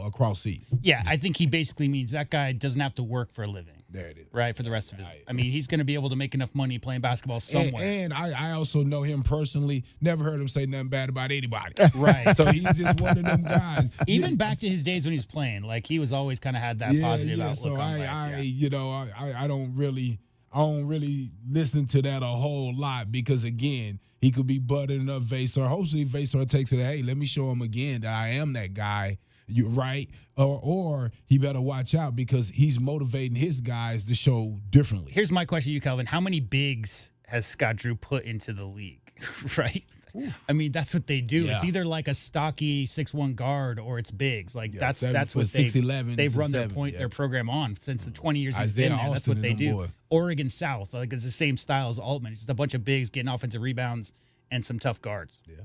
across seas. Yeah, I think he basically means that guy doesn't have to work for a living. There it is. Right, for the rest of his I mean, he's going to be able to make enough money playing basketball somewhere. And I also know him personally. Never heard him say nothing bad about anybody. Right. So he's just one of them guys. Even back to his days when he was playing, like he was always kind of had that positive outlook so on life. I don't really listen to that a whole lot, because again, he could be buttering up Vesar. Hopefully Vesar takes it, hey, let me show him again that I am that guy. You're right. Or he better watch out, because he's motivating his guys to show differently. Here's my question to you, Calvin. How many bigs has Scott Drew put into the league? Right? Ooh. I mean, that's what they do. Yeah. It's either like a stocky 6'1" guard or it's bigs. Like that's what they've run their program on since the 20 years he's been there. That's what they do. Oregon South, like it's the same style as Altman. It's just a bunch of bigs getting offensive rebounds and some tough guards. Yeah.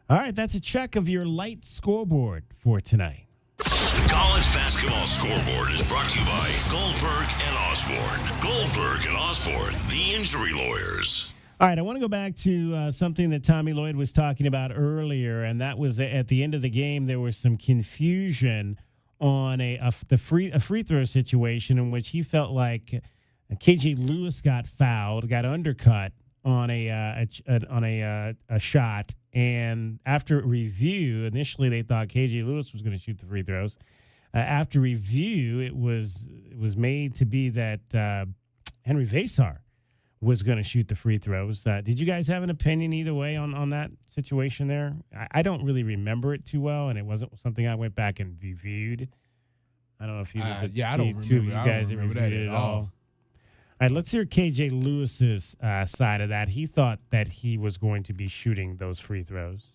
All right, that's a check of your light scoreboard for tonight. The college basketball scoreboard is brought to you by Goldberg and Osborne. Goldberg and Osborne, the injury lawyers. All right, I want to go back to something that Tommy Lloyd was talking about earlier, and that was at the end of the game, there was some confusion on a free throw situation in which he felt like KJ Lewis got fouled, got undercut on a shot, and after review, initially they thought KJ Lewis was going to shoot the free throws. After review, it was made to be that Henry Vesar was going to shoot the free throws. Did you guys have an opinion either way on that situation there? I don't really remember it too well, and it wasn't something I went back and reviewed. I don't know if you I don't remember. You guys have reviewed it at all. All right, let's hear KJ Lewis's side of that. He thought that he was going to be shooting those free throws.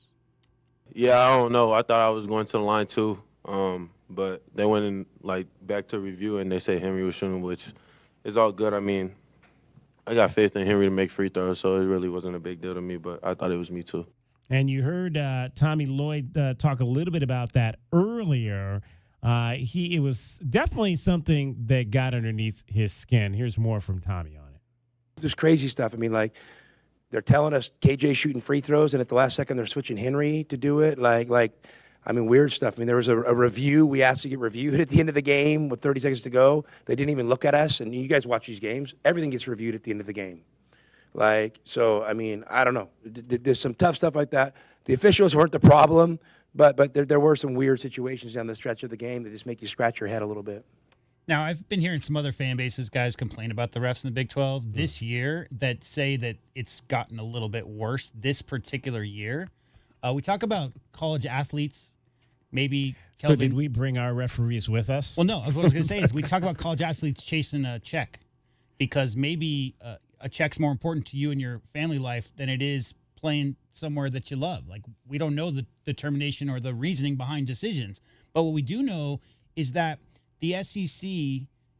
Yeah, I don't know. I thought I was going to the line too. But they went in, like, back to review, and they said Henry was shooting, which is all good. I mean, I got faith in Henry to make free throws, so it really wasn't a big deal to me, but I thought it was me too. And you heard Tommy Lloyd talk a little bit about that earlier. It was definitely something that got underneath his skin. Here's more from Tommy on it. There's crazy stuff. I mean, like, they're telling us KJ shooting free throws, and at the last second they're switching Henry to do it. I mean, weird stuff. I mean, there was a review. We asked to get reviewed at the end of the game with 30 seconds to go. They didn't even look at us. And you guys watch these games. Everything gets reviewed at the end of the game. So, I mean, I don't know. There's some tough stuff like that. The officials weren't the problem, but there were some weird situations down the stretch of the game that just make you scratch your head a little bit. Now, I've been hearing some other fan bases, guys, complain about the refs in the Big 12 this year that say that it's gotten a little bit worse this particular year. We talk about college athletes. Maybe Kelvin. So did we bring our referees with us? Well, no. What I was going to say is we talk about college athletes chasing a check because maybe a check's more important to you in your family life than it is playing somewhere that you love. Like, we don't know the determination or the reasoning behind decisions. But what we do know is that the SEC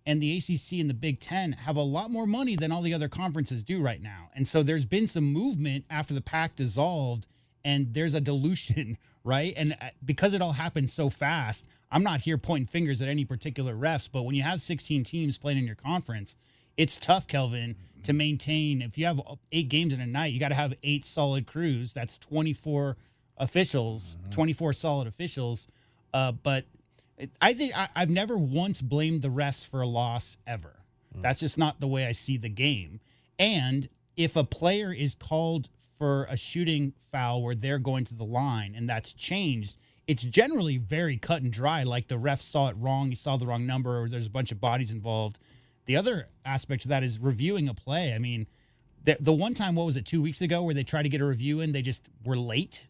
and the ACC and the Big Ten have a lot more money than all the other conferences do right now. And so there's been some movement after the pact dissolved, and there's a dilution, right? And because it all happened so fast, I'm not here pointing fingers at any particular refs, but when you have 16 teams playing in your conference, it's tough, Kelvin, to maintain. If you have 8 games in a night, you got to have 8 solid crews. That's 24 officials, 24 solid officials. But I think I've never once blamed the refs for a loss ever. That's just not the way I see the game. And if a player is called for a shooting foul where they're going to the line and that's changed, it's generally very cut and dry. Like, the ref saw it wrong, he saw the wrong number, or there's a bunch of bodies involved. The other aspect of that is reviewing a play. I mean, the one time, 2 weeks ago, where they tried to get a review in, they just were late.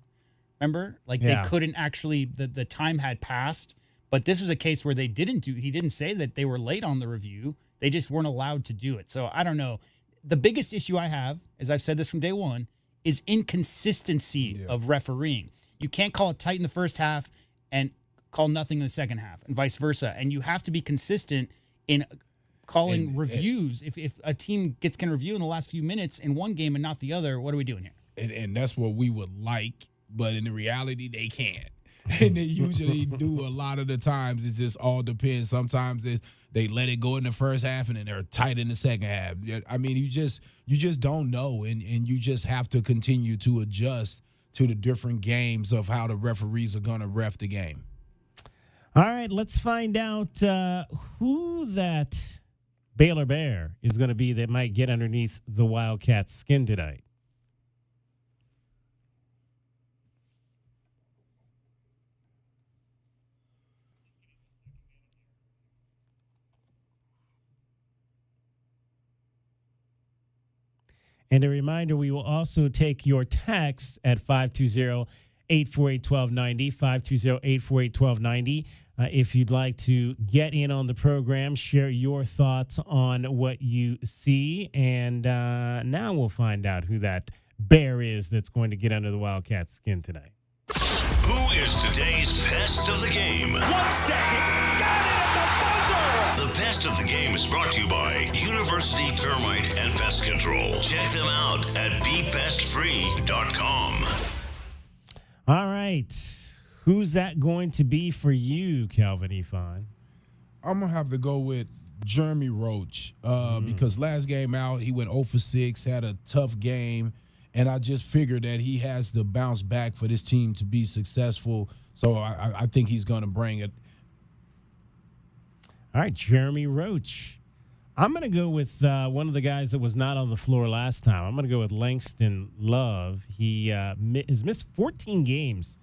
Remember? They couldn't actually, the time had passed. But this was a case where he didn't say that they were late on the review. They just weren't allowed to do it. So I don't know. The biggest issue I have, as I've said this from day one, is inconsistency of refereeing. You can't call it tight in the first half and call nothing in the second half, and vice versa. And you have to be consistent in calling reviews. If a team can review in the last few minutes in one game and not the other, what are we doing here? And that's what we would like, but in the reality, they can't. And they usually do a lot of the times. It just all depends. Sometimes they let it go in the first half, and then they're tight in the second half. I mean, you just don't know, and you just have to continue to adjust to the different games of how the referees are going to ref the game. All right, let's find out who that Baylor Bear is going to be that might get underneath the Wildcats' skin tonight. And a reminder, we will also take your texts at 520-848-1290, 520-848-1290. If you'd like to get in on the program, share your thoughts on what you see. And now we'll find out who that bear is that's going to get under the Wildcats' skin tonight. Who is today's pest of the game? 1 second. Got it at the buzzer. The Pest of the Game is brought to you by University Termite and Pest Control. Check them out at bepestfree.com. All right. Who's that going to be for you, Calvin Efon? I'm going to have to go with Jeremy Roach because last game out, he went 0 for 6, had a tough game, and I just figured that he has to bounce back for this team to be successful. So I think he's going to bring it. All right, Jeremy Roach. I'm going to go with one of the guys that was not on the floor last time. I'm going to go with Langston Love. He has missed 14 games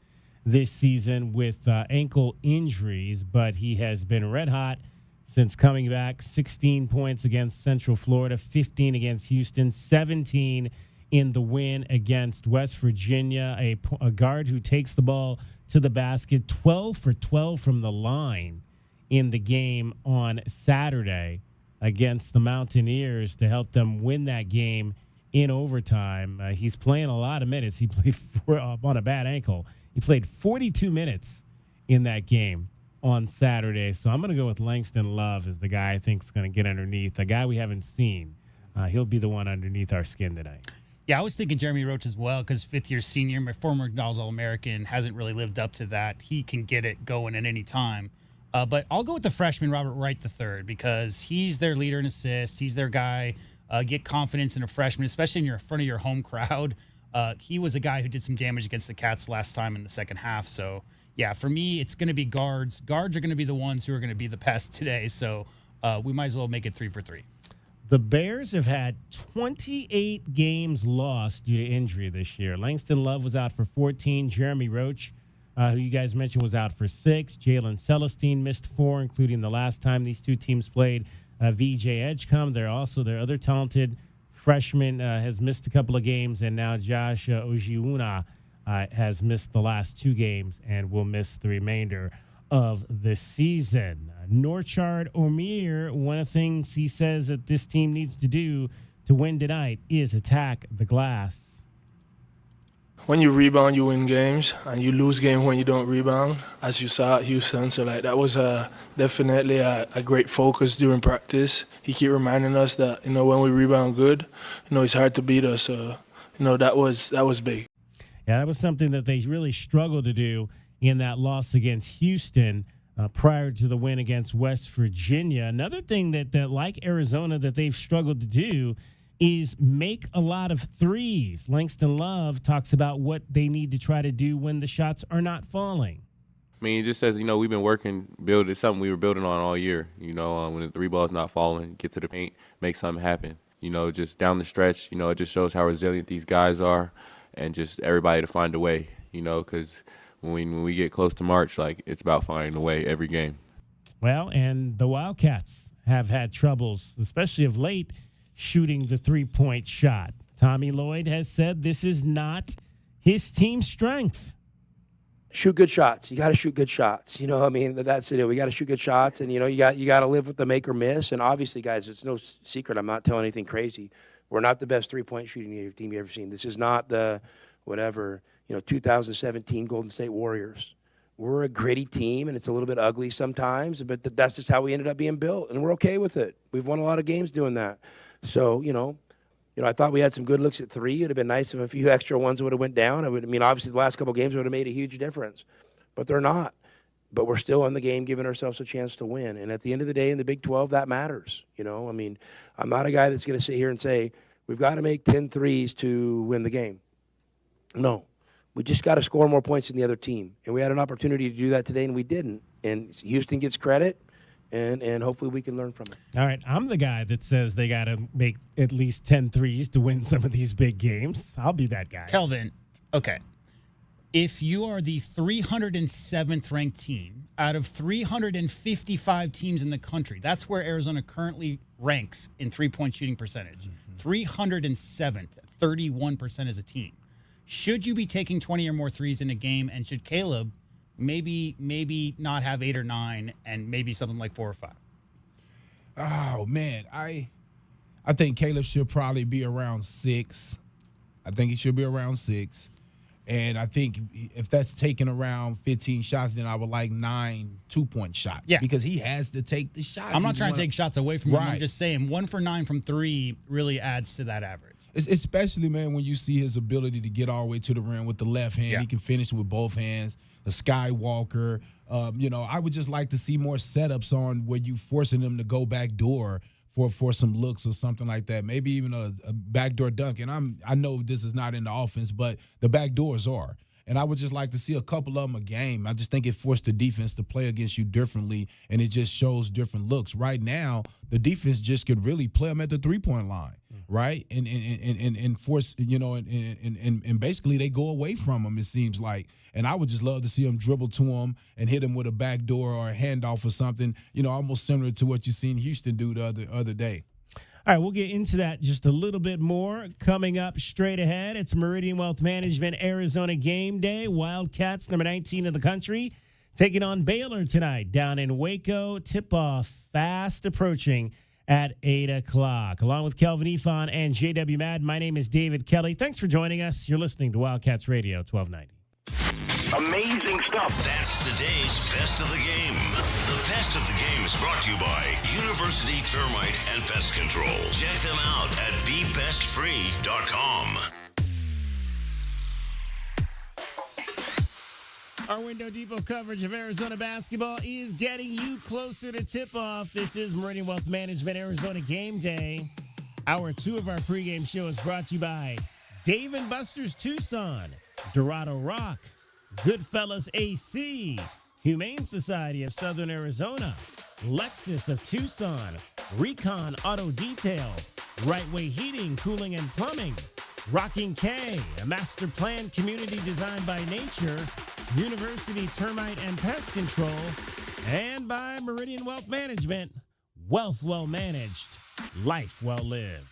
this season with ankle injuries, but he has been red hot since coming back. 16 points against Central Florida, 15 against Houston, 17 in the win against West Virginia. A guard who takes the ball to the basket, 12 for 12 from the line in the game on Saturday against the Mountaineers to help them win that game in overtime. He's playing a lot of minutes. He played on a bad ankle. He played 42 minutes in that game on Saturday. So I'm going to go with Langston Love as the guy I think is going to get underneath, a guy we haven't seen. He'll be the one underneath our skin tonight. Yeah, I was thinking Jeremy Roach as well because fifth-year senior, my former McDonald's All-American, hasn't really lived up to that. He can get it going at any time. But I'll go with the freshman, Robert Wright III, because he's their leader in assists. He's their guy. Get confidence in a freshman, especially in front of your home crowd. He was a guy who did some damage against the Cats last time in the second half. So, yeah, for me, it's going to be guards. Guards are going to be the ones who are going to be the best today. So we might as well make it 3 for 3. The Bears have had 28 games lost due to injury this year. Langston Love was out for 14. Jeremy Roach, who you guys mentioned, was out for 6. Jalen Celestine missed 4, including the last time these two teams played. VJ Edgecombe, their other talented freshman, has missed a couple of games, and now Josh Ojianwuna has missed the last 2 games and will miss the remainder of the season. Norchard Omir, one of the things he says that this team needs to do to win tonight is attack the glass. When you rebound, you win games, and you lose games when you don't rebound, as you saw at Houston. So, that was definitely a great focus during practice. He keep reminding us that, when we rebound good, it's hard to beat us. So, that was big. Yeah, that was something that they really struggled to do in that loss against Houston prior to the win against West Virginia. Another thing that like Arizona, that they've struggled to do is make a lot of threes. Langston Love talks about what they need to try to do when the shots are not falling. I mean, it just says, we've been working, it's something we were building on all year. When the 3 ball's not falling, get to the paint, make something happen. Just down the stretch, it just shows how resilient these guys are, and just everybody to find a way, because when we get close to March, it's about finding a way every game. Well, and the Wildcats have had troubles, especially of late, shooting the 3-point shot. Tommy Lloyd has said this is not his team's strength. Shoot good shots. You got to shoot good shots. That's it. We got to shoot good shots, and you got to live with the make or miss. And obviously, guys, it's no secret. I'm not telling anything crazy. We're not the best 3-point shooting team you've ever seen. This is not the 2017 Golden State Warriors. We're a gritty team, and it's a little bit ugly sometimes, but that's just how we ended up being built, and we're okay with it. We've won a lot of games doing that. So, I thought we had some good looks at 3. It would have been nice if a few extra ones would have went down. Obviously the last couple of games would have made a huge difference, but they're not. But we're still in the game, giving ourselves a chance to win. And at the end of the day, in the Big 12, that matters. I'm not a guy that's going to sit here and say, we've got to make 10 threes to win the game. No. We just got to score more points than the other team. And we had an opportunity to do that today, and we didn't. And Houston gets credit. And hopefully we can learn from it. All right, I'm the guy that says they got to make at least 10 threes to win some of these big games. I'll be that guy. Kelvin, okay. If you are the 307th ranked team out of 355 teams in the country, that's where Arizona currently ranks in 3-point shooting percentage. 307th, 31% as a team. Should you be taking 20 or more threes in a game, and should Caleb maybe not have 8 or 9 and maybe something like 4 or 5? Oh man, I think Caleb should probably be around 6. I think he should be around 6. And I think if that's taking around 15 shots, then I would like 9 2-point shots. Yeah. Because he has to take the shots. I'm not trying to take shots away from him. Right. I'm just saying 1 for 9 from 3 really adds to that average. Especially, man, when you see his ability to get all the way to the rim with the left hand. Yeah. He can finish with both hands. The Skywalker. I would just like to see more setups on where you forcing them to go back door for some looks or something like that. Maybe even a backdoor dunk. And I know this is not in the offense, but the back doors are. And I would just like to see a couple of them a game. I just think it forced the defense to play against you differently, and it just shows different looks. Right now, the defense just could really play them at the 3-point line, right? And force, and basically they go away from them, it seems like. And I would just love to see them dribble to them and hit them with a backdoor or a handoff or something, almost similar to what you seen Houston do the other day. All right, we'll get into that just a little bit more coming up straight ahead. It's Meridian Wealth Management Arizona Game Day. Wildcats, number 19 in the country, taking on Baylor tonight down in Waco. Tip-off fast approaching at 8 o'clock. Along with Kelvin Ifan and JW Madden, my name is David Kelly. Thanks for joining us. You're listening to Wildcats Radio 1290. Amazing stuff. That's today's best of the game. Best of the Game is brought to you by University Termite and Pest Control. Check them out at bepestfree.com. Our Window Depot coverage of Arizona basketball is getting you closer to tip-off. This is Meridian Wealth Management Arizona Game Day. Hour 2 of our pregame show is brought to you by Dave & Buster's Tucson, Dorado Rock, Goodfellas AC, Humane Society of Southern Arizona, Lexus of Tucson, Recon Auto Detail, Right Way Heating, Cooling, and Plumbing, Rocking K, a master plan community designed by nature, University Termite and Pest Control, and by Meridian Wealth Management, wealth well managed, life well lived.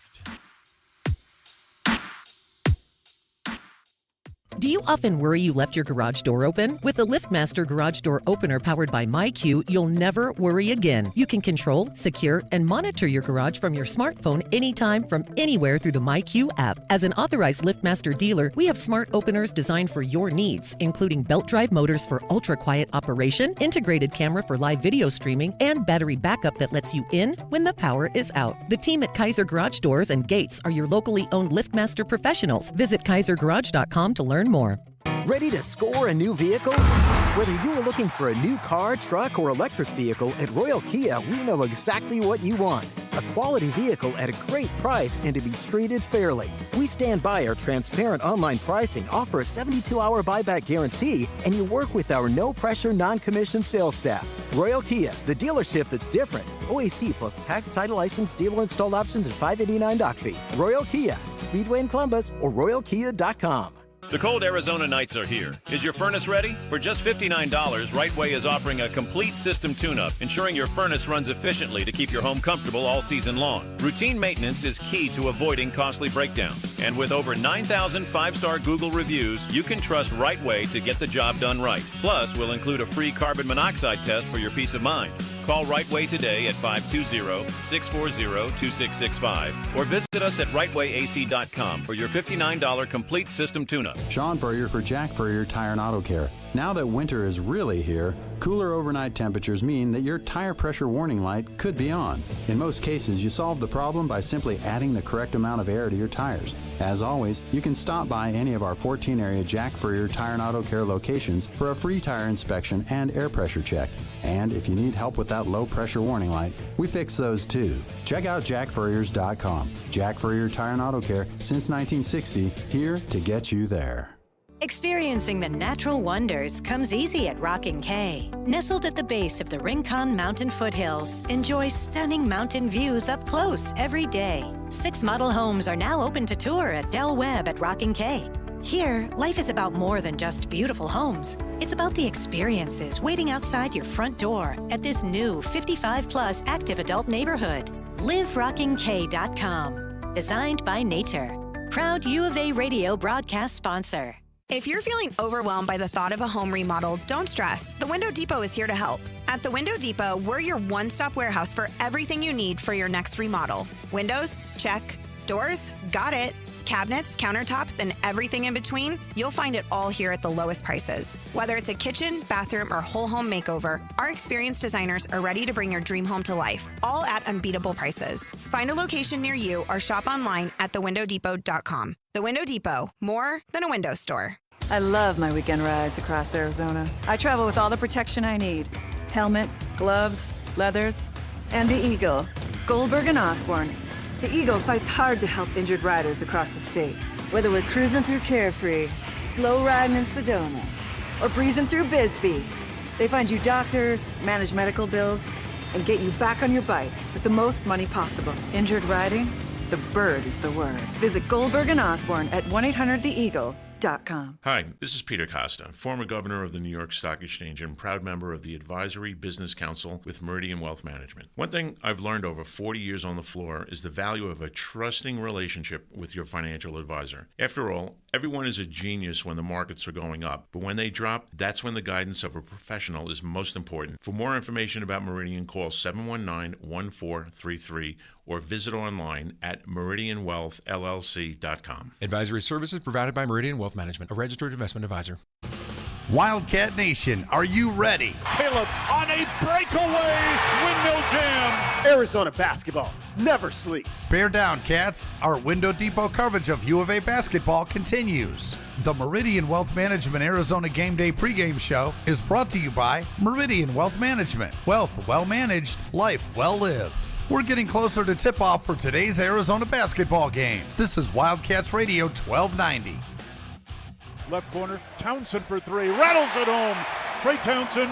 Do you often worry you left your garage door open? With the LiftMaster Garage Door Opener powered by MyQ, you'll never worry again. You can control, secure, and monitor your garage from your smartphone anytime from anywhere through the MyQ app. As an authorized LiftMaster dealer, we have smart openers designed for your needs, including belt drive motors for ultra-quiet operation, integrated camera for live video streaming, and battery backup that lets you in when the power is out. The team at Kaiser Garage Doors and Gates are your locally owned LiftMaster professionals. Visit KaiserGarage.com to learn more. Ready to score a new vehicle? Whether you are looking for a new car, truck, or electric vehicle, at Royal Kia, we know exactly what you want. A quality vehicle at a great price and to be treated fairly. We stand by our transparent online pricing, offer a 72-hour buyback guarantee, and you work with our no-pressure, non-commissioned sales staff. Royal Kia, the dealership that's different. OAC plus tax, title, license, dealer installed options, and $589 doc fee. Royal Kia, Speedway in Columbus, or RoyalKia.com. The cold Arizona nights are here. Is your furnace ready? For just $59, Right Way is offering a complete system tune-up, ensuring your furnace runs efficiently to keep your home comfortable all season long. Routine maintenance is key to avoiding costly breakdowns. And with over 9,000 five-star Google reviews, you can trust Right Way to get the job done right. Plus, we'll include a free carbon monoxide test for your peace of mind. Call Right Way today at 520-640-2665 or visit us at rightwayac.com for your $59 complete system tune-up. Sean Furrier for Jack Furrier Tire and Auto Care. Now that winter is really here, cooler overnight temperatures mean that your tire pressure warning light could be on. In most cases, you solve the problem by simply adding the correct amount of air to your tires. As always, you can stop by any of our 14-area Jack Furrier Tire and Auto Care locations for a free tire inspection and air pressure check. And if you need help with that low pressure warning light, we fix those too. Check out jackfurriers.com. Jack Furrier Tire and Auto Care since 1960, here to get you there. Experiencing the natural wonders comes easy at Rockin' K. Nestled at the base of the Rincon Mountain foothills, enjoy stunning mountain views up close every day. 6 model homes are now open to tour at Del Webb at Rockin' K. Here, life is about more than just beautiful homes. It's about the experiences waiting outside your front door at this new 55-plus active adult neighborhood. LiveRockingK.com. Designed by nature. Proud U of A radio broadcast sponsor. If you're feeling overwhelmed by the thought of a home remodel, don't stress. The Window Depot is here to help. At the Window Depot, we're your one-stop warehouse for everything you need for your next remodel. Windows? Check. Doors? Got it. Cabinets, countertops, and everything in between, you'll find it all here at the lowest prices. Whether it's a kitchen, bathroom, or whole home makeover, our experienced designers are ready to bring your dream home to life, all at unbeatable prices. Find a location near you or shop online at thewindowdepot.com. The Window Depot, more than a window store. I love my weekend rides across Arizona. I travel with all the protection I need. Helmet, gloves, leathers, and the Eagle. Goldberg and Osborne. The Eagle fights hard to help injured riders across the state. Whether we're cruising through Carefree, slow riding in Sedona, or breezing through Bisbee, they find you doctors, manage medical bills, and get you back on your bike with the most money possible. Injured riding? The bird is the word. Visit Goldberg and Osborne at 1-800-THE-EAGLE.com. Hi, this is Peter Costa, former governor of the New York Stock Exchange and proud member of the Advisory Business Council with Meridian Wealth Management. One thing I've learned over 40 years on the floor is the value of a trusting relationship with your financial advisor. After all, everyone is a genius when the markets are going up, but when they drop, that's when the guidance of a professional is most important. For more information about Meridian, call 719-1433 or visit online at meridianwealthllc.com. Advisory services provided by Meridian Wealth Management, a registered investment advisor. Wildcat Nation, are you ready? Caleb on a breakaway windmill jam. Arizona basketball never sleeps. Bear down, Cats. Our Window Depot coverage of U of A basketball continues. The Meridian Wealth Management Arizona Game Day pregame show is brought to you by Meridian Wealth Management. Wealth well managed, life well lived. We're getting closer to tip-off for today's Arizona basketball game. This is Wildcats Radio 1290. Left corner, Townsend for three. Rattles it home. Trey Townsend,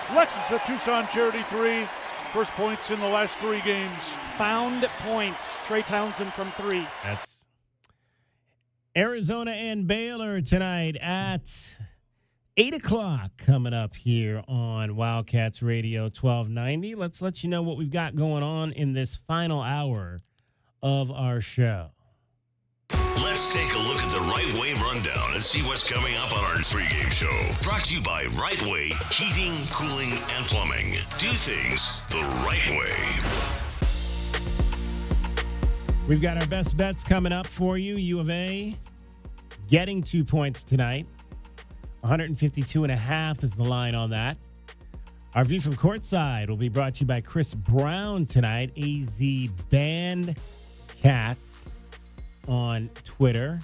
Lexus at Tucson Charity 3. First points in the last 3 games. Found points. Trey Townsend from 3. That's Arizona and Baylor tonight at 8 o'clock coming up here on Wildcats Radio 1290. Let's let you know what we've got going on in this final hour of our show. Let's take a look at the Right Way rundown and see what's coming up on our pregame show. Brought to you by Right Way Heating, Cooling, and Plumbing. Do things the right way. We've got our best bets coming up for you. U of A getting 2 points tonight. 152.5 is the line on that. Our view from courtside will be brought to you by Chris Brown tonight. AZ Band Cats on Twitter,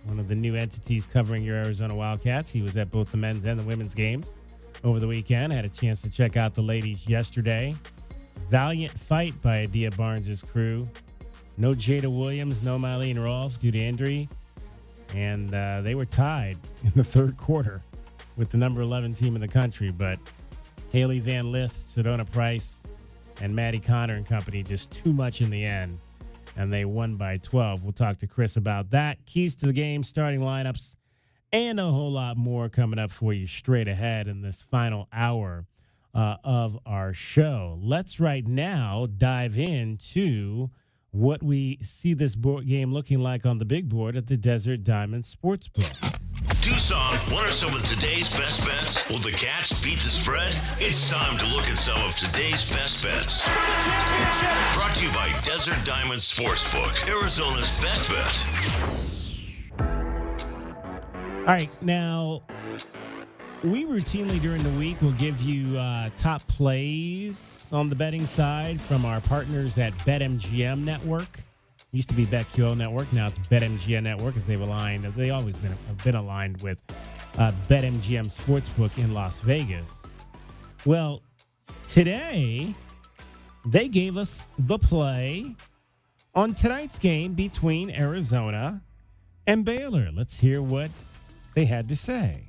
one of the new entities covering your Arizona Wildcats. He was at both the men's and the women's games over the weekend. I had a chance to check out the ladies yesterday. Valiant fight by Adia Barnes' crew. No Jada Williams, no Mylene Rolfe due to injury. And they were tied in the third quarter with the number 11 team in the country. But Haley Van Lith, Sedona Price, and Maddie Connor and company just too much in the end. And they won by 12. We'll talk to Chris about that. Keys to the game, starting lineups, and a whole lot more coming up for you straight ahead in this final hour of our show. Let's right now dive into what we see this board game looking like on the big board at the Desert Diamond Sportsbook. Tucson, what are some of today's best bets? Will the Cats beat the spread? It's time to look at some of today's best bets. Brought to you by Desert Diamond Sportsbook, Arizona's best bet. All right, now, we routinely during the week will give you top plays on the betting side from our partners at BetMGM Network. Used to be BetQL Network. Now it's BetMGM Network as they've aligned. They always have been aligned with BetMGM Sportsbook in Las Vegas. Well, today they gave us the play on tonight's game between Arizona and Baylor. Let's hear what they had to say.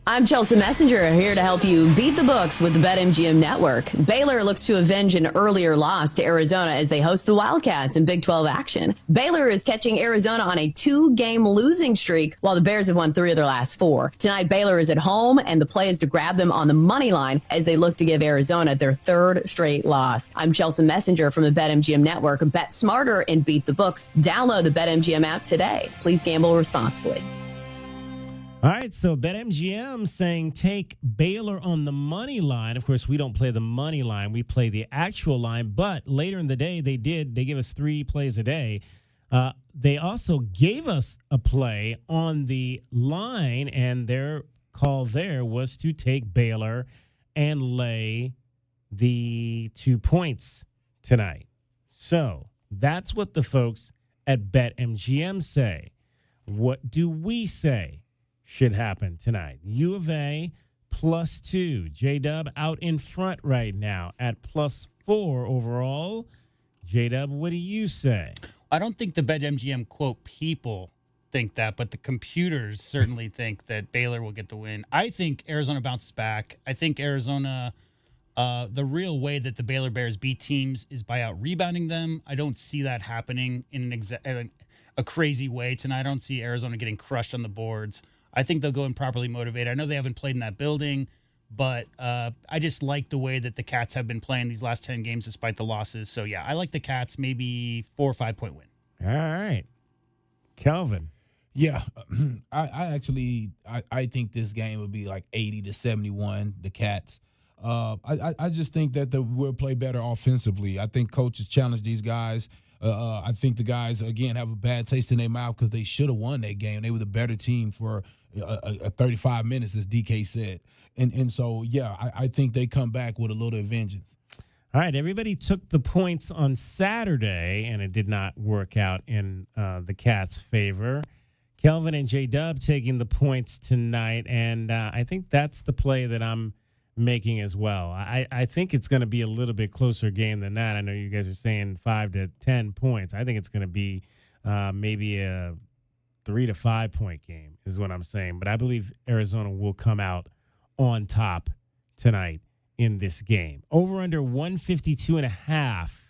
I'm Chelsea Messenger, here to help you beat the books with the BetMGM Network. Baylor looks to avenge an earlier loss to Arizona as they host the Wildcats in Big 12 action. Baylor is catching Arizona on a 2-game losing streak, while the Bears have won 3 of their last 4. Tonight, Baylor is at home, and the play is to grab them on the money line as they look to give Arizona their 3rd straight loss. I'm Chelsea Messenger from the BetMGM Network. Bet smarter and beat the books. Download the BetMGM app today. Please gamble responsibly. All right, so BetMGM saying take Baylor on the money line. Of course, we don't play the money line. We play the actual line. But later in the day, they give us 3 plays a day. They also gave us a play on the line, and their call there was to take Baylor and lay the 2 points tonight. So that's what the folks at BetMGM say. What do we say should happen tonight? U of A +2. J-Dub out in front right now at +4 overall. J-Dub, what do you say? I don't think the BetMGM quote people think that, but the computers certainly think that Baylor will get the win. I think Arizona bounces back. I think Arizona, the real way that the Baylor Bears beat teams is by out rebounding them. I don't see that happening in a crazy way tonight. I don't see Arizona getting crushed on the boards. I think they'll go in properly motivated. I know they haven't played in that building, but I just like the way that the Cats have been playing these last 10 games despite the losses. So, yeah, I like the Cats, maybe 4 or 5 point win. All right. Kelvin. Yeah, I think this game would be like 80-71, the Cats. I just think that we'll play better offensively. I think coaches challenge these guys. I think the guys, again, have a bad taste in their mouth because they should have won that game. They were the better team for a 35 minutes, as DK said. And so, yeah, I think they come back with a little vengeance. All right, everybody took the points on Saturday, and it did not work out in the Cats' favor. Kelvin and J-Dub taking the points tonight, and I think that's the play that I'm making as well. I think it's going to be a little bit closer game than that. I know you guys are saying 5 to 10 points. I think it's going to be maybe a 3 to 5 point game is what I'm saying. But I believe Arizona will come out on top tonight in this game. Over under 152.5.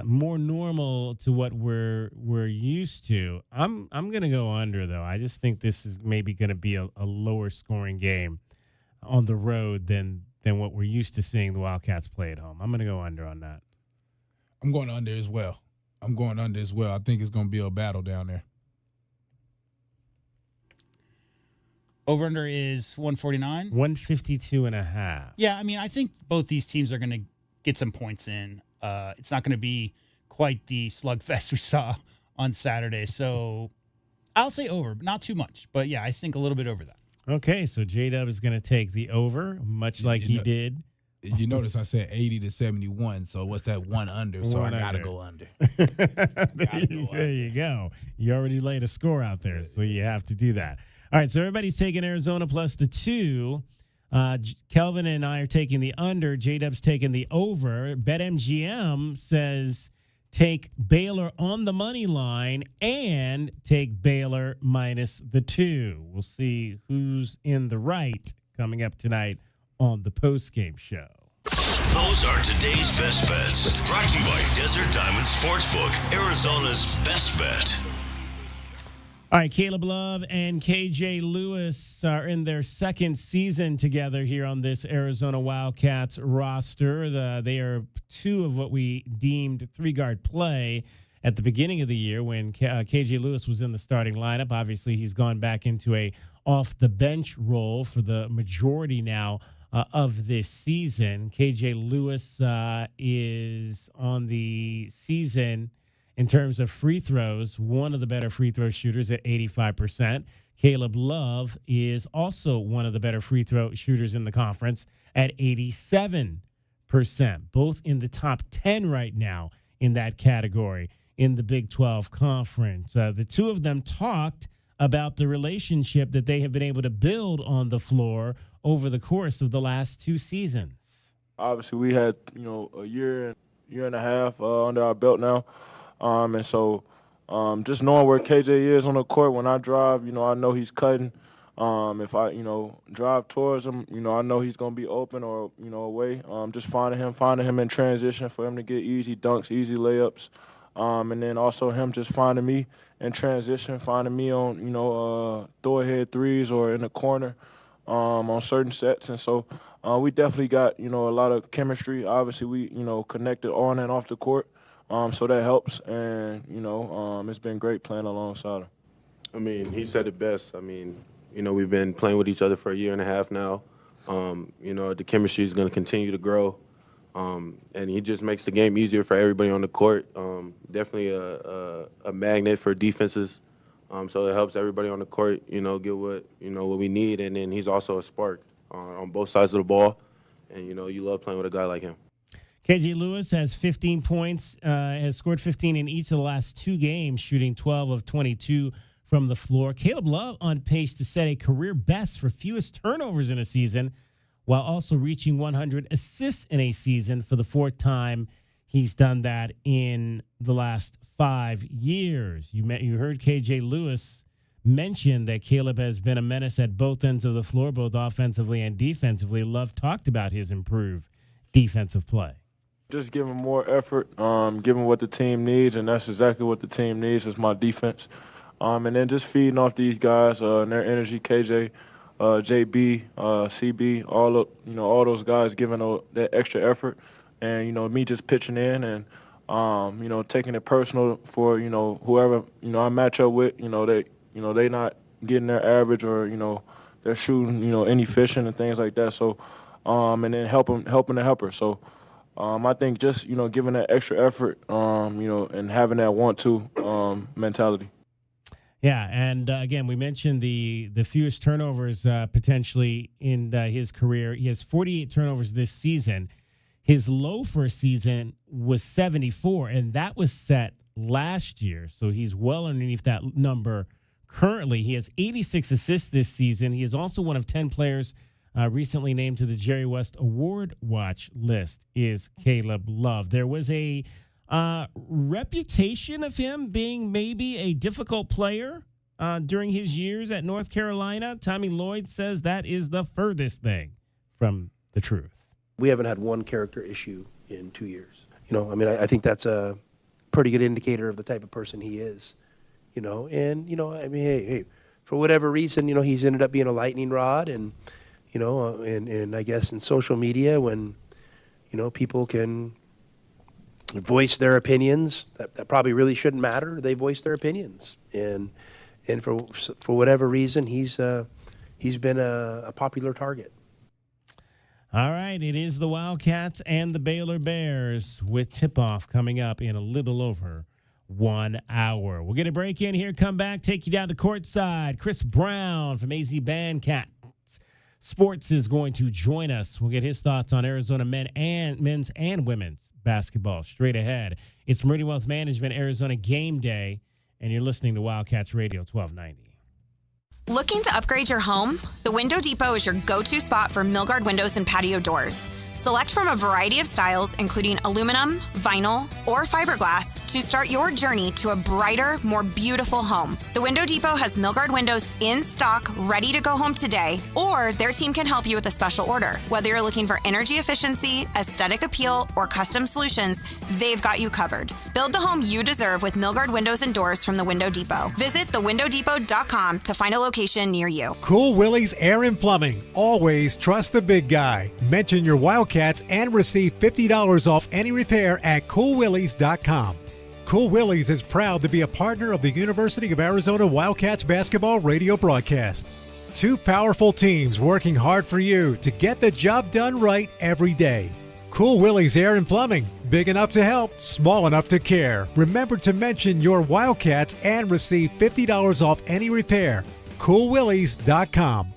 More normal to what we're used to. I'm going to go under, though. I just think this is maybe going to be a lower scoring game on the road than what we're used to seeing the Wildcats play at home. I'm going to go under on that. I'm going under as well. I think it's going to be a battle down there. Over-under is 149. 152.5. Yeah, I mean, I think both these teams are going to get some points in. It's not going to be quite the slugfest we saw on Saturday. So I'll say over, but not too much. But, yeah, I think a little bit over that. Okay, so J-Dub is going to take the over, much like he did. You notice I said 80 to 71, so what's that, one under? So I got to go under. There you go. You already laid a score out there, so you have to do that. All right, so everybody's taking Arizona plus the 2. Kelvin and I are taking the under. J-Dub's taking the over. BetMGM says take Baylor on the money line and take Baylor minus the 2. We'll see who's in the right coming up tonight on the postgame show. Those are today's best bets. Brought to you by Desert Diamond Sportsbook, Arizona's best bet. All right, Caleb Love and KJ Lewis are in their second season together here on this Arizona Wildcats roster. They are 2 of what we deemed 3-guard play at the beginning of the year when KJ Lewis was in the starting lineup. Obviously, he's gone back into a off-the-bench role for the majority now of this season. KJ Lewis is on the season in terms of free throws, one of the better free throw shooters at 85%. Caleb Love is also one of the better free throw shooters in the conference at 87%. Both in the top 10 right now in that category in the Big 12 Conference. The two of them talked about the relationship that they have been able to build on the floor over the course of the last 2 seasons. Obviously, we had, a year and a half under our belt now. And so just knowing where KJ is on the court, when I drive, I know he's cutting. If I, drive towards him, I know he's going to be open or, away. Just finding him in transition for him to get easy dunks, easy layups. And then also him just finding me in transition, finding me on, throw-ahead threes or in the corner on certain sets. And so we definitely got, a lot of chemistry. Obviously, we, connected on and off the court. So that helps, and, it's been great playing alongside him. I mean, he said it best. I mean, we've been playing with each other for a year and a half now. The chemistry is going to continue to grow, and he just makes the game easier for everybody on the court. Definitely a magnet for defenses, so it helps everybody on the court, get what we need, and then he's also a spark on both sides of the ball, and, you love playing with a guy like him. KJ Lewis has 15 points, has scored 15 in each of the last 2 games, shooting 12 of 22 from the floor. Caleb Love on pace to set a career best for fewest turnovers in a season, while also reaching 100 assists in a season for the 4th time he's done that in the last 5 years. You heard KJ Lewis mention that Caleb has been a menace at both ends of the floor, both offensively and defensively. Love talked about his improved defensive play. Just giving more effort, giving what the team needs, and that's exactly what the team needs is my defense. And then just feeding off these guys and their energy, KJ, JB, CB, all those guys giving that extra effort, and me just pitching in and taking it personal for whoever I match up with. They not getting their average or they're shooting inefficient and things like that. So and then helping the helper. So. I think just, giving that extra effort, and having that want-to mentality. Yeah, and again, we mentioned the fewest turnovers potentially in his career. He has 48 turnovers this season. His low for a season was 74, and that was set last year. So he's well underneath that number currently. He has 86 assists this season. He is also one of 10 players recently named to the Jerry West Award Watch list is Caleb Love. There was a reputation of him being maybe a difficult player during his years at North Carolina. Tommy Lloyd says that is the furthest thing from the truth. We haven't had one character issue in 2 years. I think that's a pretty good indicator of the type of person he is. Hey, for whatever reason, he's ended up being a lightning rod, and and I guess in social media when people can voice their opinions that probably really shouldn't matter. They voice their opinions, and for whatever reason, he's been a popular target. All right, it is the Wildcats and the Baylor Bears with tip-off coming up in a little over 1 hour. We'll get a break in here, come back, take you down to courtside. Chris Brown from AZ Bandcats Sports is going to join us. We'll get his thoughts on Arizona men's and women's basketball straight ahead. It's Meridian Wealth Management, Arizona Game Day, and you're listening to Wildcats Radio 1290. Looking to upgrade your home? The Window Depot is your go-to spot for Milgard windows and patio doors. Select from a variety of styles, including aluminum, vinyl, or fiberglass, to start your journey to a brighter, more beautiful home. The Window Depot has Milgard windows in stock, ready to go home today, or their team can help you with a special order. Whether you're looking for energy efficiency, aesthetic appeal, or custom solutions, they've got you covered. Build the home you deserve with Milgard windows and doors from the Window Depot. Visit thewindowdepot.com to find a location near you. Cool Willie's Air and Plumbing. Always trust the big guy. Mention your Wildcats and receive $50 off any repair at coolwillies.com. Cool Willie's is proud to be a partner of the University of Arizona Wildcats basketball radio broadcast. Two powerful teams working hard for you to get the job done right every day. Cool Willie's Air and Plumbing. Big enough to help, small enough to care. Remember to mention your Wildcats and receive $50 off any repair. coolwillies.com.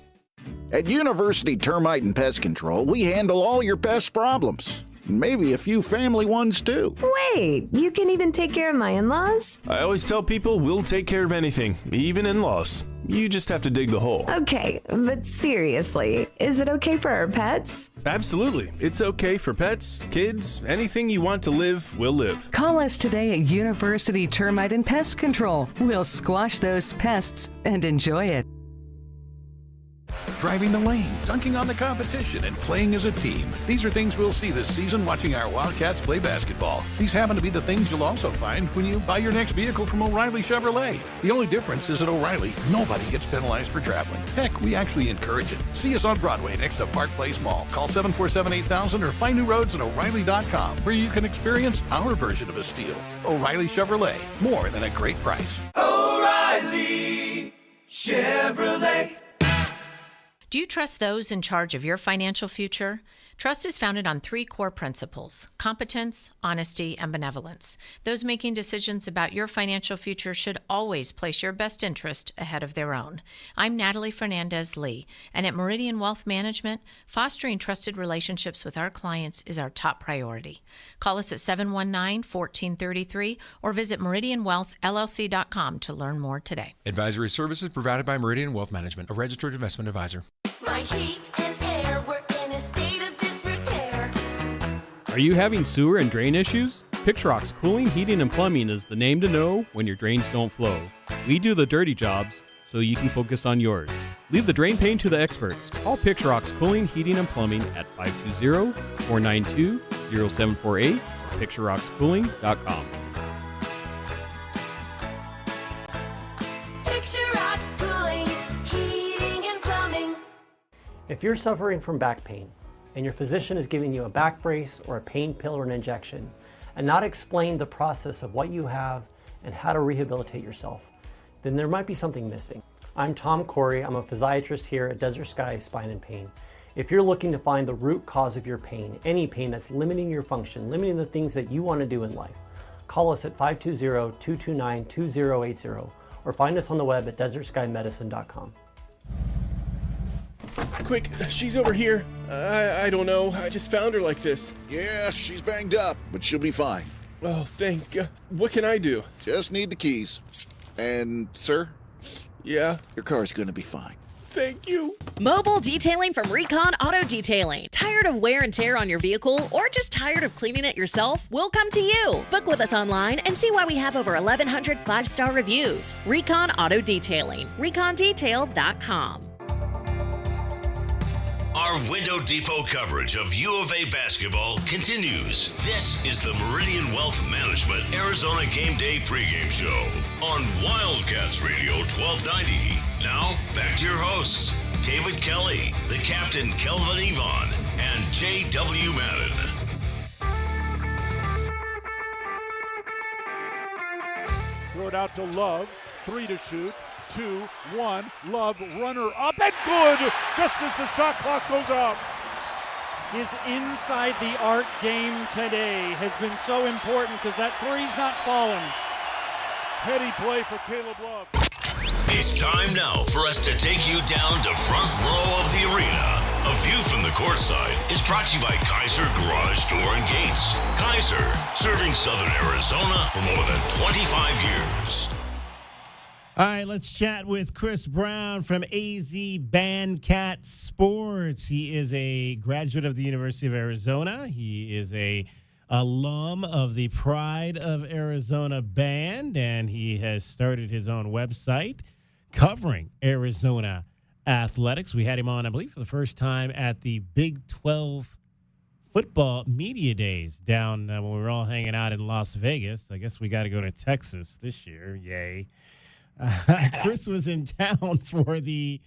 At University Termite and Pest Control, we handle all your pest problems. Maybe a few family ones, too. Wait, you can even take care of my in-laws? I always tell people we'll take care of anything, even in-laws. You just have to dig the hole. Okay, but seriously, is it okay for our pets? Absolutely. It's okay for pets, kids, anything you want to live, will live. Call us today at University Termite and Pest Control. We'll squash those pests and enjoy it. Driving the lane, dunking on the competition, and playing as a team. These are things we'll see this season watching our Wildcats play basketball. These happen to be the things you'll also find when you buy your next vehicle from O'Reilly Chevrolet. The only difference is at O'Reilly, nobody gets penalized for traveling. Heck, we actually encourage it. See us on Broadway next to Park Place Mall. Call 747-8000 or find new roads at O'Reilly.com, where you can experience our version of a steal. O'Reilly Chevrolet, more than a great price. O'Reilly Chevrolet. Do you trust those in charge of your financial future? Trust is founded on 3 core principles: competence, honesty, and benevolence. Those making decisions about your financial future should always place your best interest ahead of their own. I'm Natalie Fernandez-Lee, and at Meridian Wealth Management, fostering trusted relationships with our clients is our top priority. Call us at 719-1433 or visit meridianwealthllc.com to learn more today. Advisory services provided by Meridian Wealth Management, a registered investment advisor. My heat and air were in a state of disrepair. Are you having sewer and drain issues? Pixrox Cooling, Heating, and Plumbing is the name to know when your drains don't flow. We do the dirty jobs so you can focus on yours. Leave the drain pain to the experts. Call Pixrox Cooling, Heating, and Plumbing at 520-492-0748 or pixroxcooling.com. Pixrox Cooling, Heating and Plumbing. If you're suffering from back pain and your physician is giving you a back brace or a pain pill or an injection and not explain the process of what you have and how to rehabilitate yourself, then there might be something missing. I'm Tom Corey. I'm a physiatrist here at Desert Sky Spine and Pain. If you're looking to find the root cause of your pain, any pain that's limiting your function, limiting the things that you want to do in life, call us at 520-229-2080 or find us on the web at desertskymedicine.com. Quick, she's over here. I don't know. I just found her like this. Yeah, she's banged up, but she'll be fine. Oh, thank God. What can I do? Just need the keys. And, sir? Yeah? Your car's gonna be fine. Thank you. Mobile detailing from Recon Auto Detailing. Tired of wear and tear on your vehicle or just tired of cleaning it yourself? We'll come to you. Book with us online and see why we have over 1,100 5-star reviews. Recon Auto Detailing. ReconDetail.com. Our Window Depot coverage of U of A basketball continues. This is the Meridian Wealth Management Arizona Game Day pregame show on Wildcats Radio 1290. Now, back to your hosts, David Kelly, the captain Kelvin Yvonne, and J.W. Madden. Throw it out to Love. 3 to shoot. 2, 1. Love, runner up and good! Just as the shot clock goes up. His inside the arc game today has been so important because that three's not falling. Heady play for Caleb Love. It's time now for us to take you down to front row of the arena. A view from the courtside is brought to you by Kaiser Garage Door and Gates. Kaiser, serving Southern Arizona for more than 25 years. All right, let's chat with Chris Brown from AZ Bandcat Sports. He is a graduate of the University of Arizona. He is a alum of the Pride of Arizona band, and he has started his own website covering Arizona athletics. We had him on, I believe, for the first time at the Big 12 football media days down when we were all hanging out in Las Vegas. I guess we got to go to Texas this year. Yay. Chris was in town for the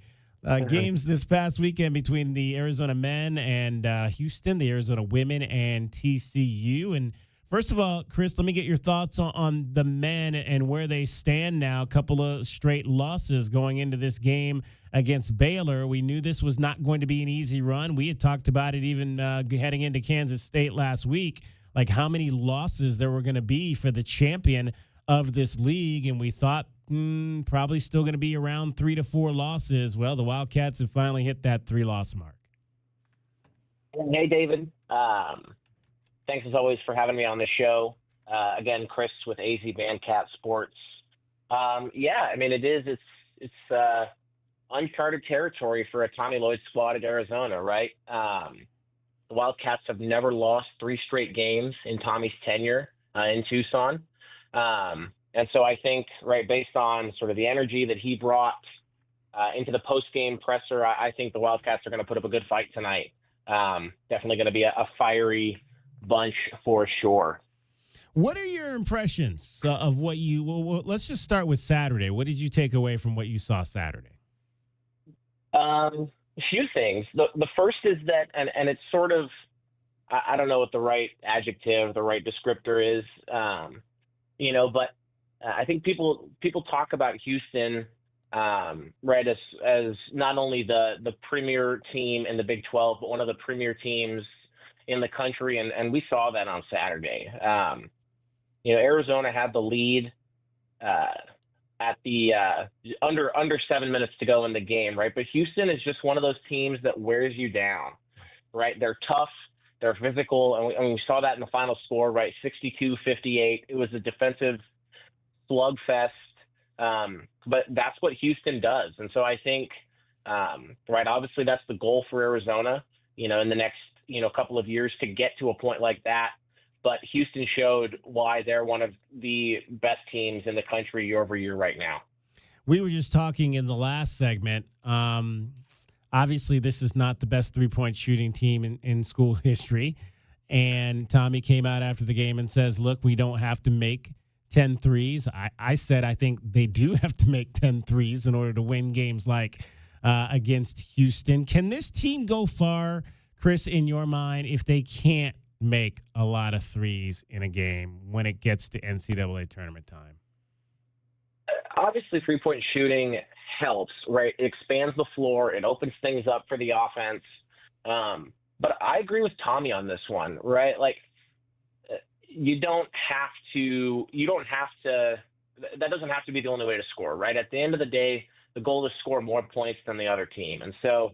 games this past weekend between the Arizona men and Houston, the Arizona women, and TCU. And first of all, Chris, let me get your thoughts on the men and where they stand now. A couple of straight losses going into this game against Baylor. We knew this was not going to be an easy run. We had talked about it even heading into Kansas State last week, like how many losses there were going to be for the champion of this league, and we thought probably still going to be around 3 to 4 losses. Well, the Wildcats have finally hit that 3-loss mark. Hey, David. Thanks as always for having me on the show. Again, Chris with AZ Bandcat Sports. Yeah, I mean, it's uncharted territory for a Tommy Lloyd squad at Arizona, right? The Wildcats have never lost 3 straight games in Tommy's tenure in Tucson. And so I think, right, based on sort of the energy that he brought into the post-game presser, I think the Wildcats are going to put up a good fight tonight. Definitely going to be a fiery bunch for sure. What are your impressions of what you well, let's just start with Saturday. What did you take away from what you saw Saturday? A few things. The first is that, and it's sort of, I don't know what the right adjective, the right descriptor is, but I think people talk about Houston, right, as not only the premier team in the Big 12, but one of the premier teams in the country, and we saw that on Saturday. Arizona had the lead at the under 7 minutes to go in the game, right? But Houston is just one of those teams that wears you down, right? They're tough, they're physical, and we saw that in the final score, right? 62-58. It was a defensive slugfest, but that's what Houston does. And so I think, right, obviously that's the goal for Arizona, in the next, couple of years to get to a point like that. But Houston showed why they're one of the best teams in the country year over year right now. We were just talking in the last segment. Obviously, this is not the best three-point shooting team in school history. And Tommy came out after the game and says, look, we don't have to make 10 threes. I said I think they do have to make 10 threes in order to win games like against Houston. Can this team go far, Chris, in your mind, if they can't make a lot of threes in a game when it gets to NCAA tournament time? Obviously, three-point shooting helps, right? It expands the floor. It opens things up for the offense. But I agree with Tommy on this one, right? Like, you don't have to that doesn't have to be the only way to score, right? At the end of the day, the goal is to score more points than the other team. And so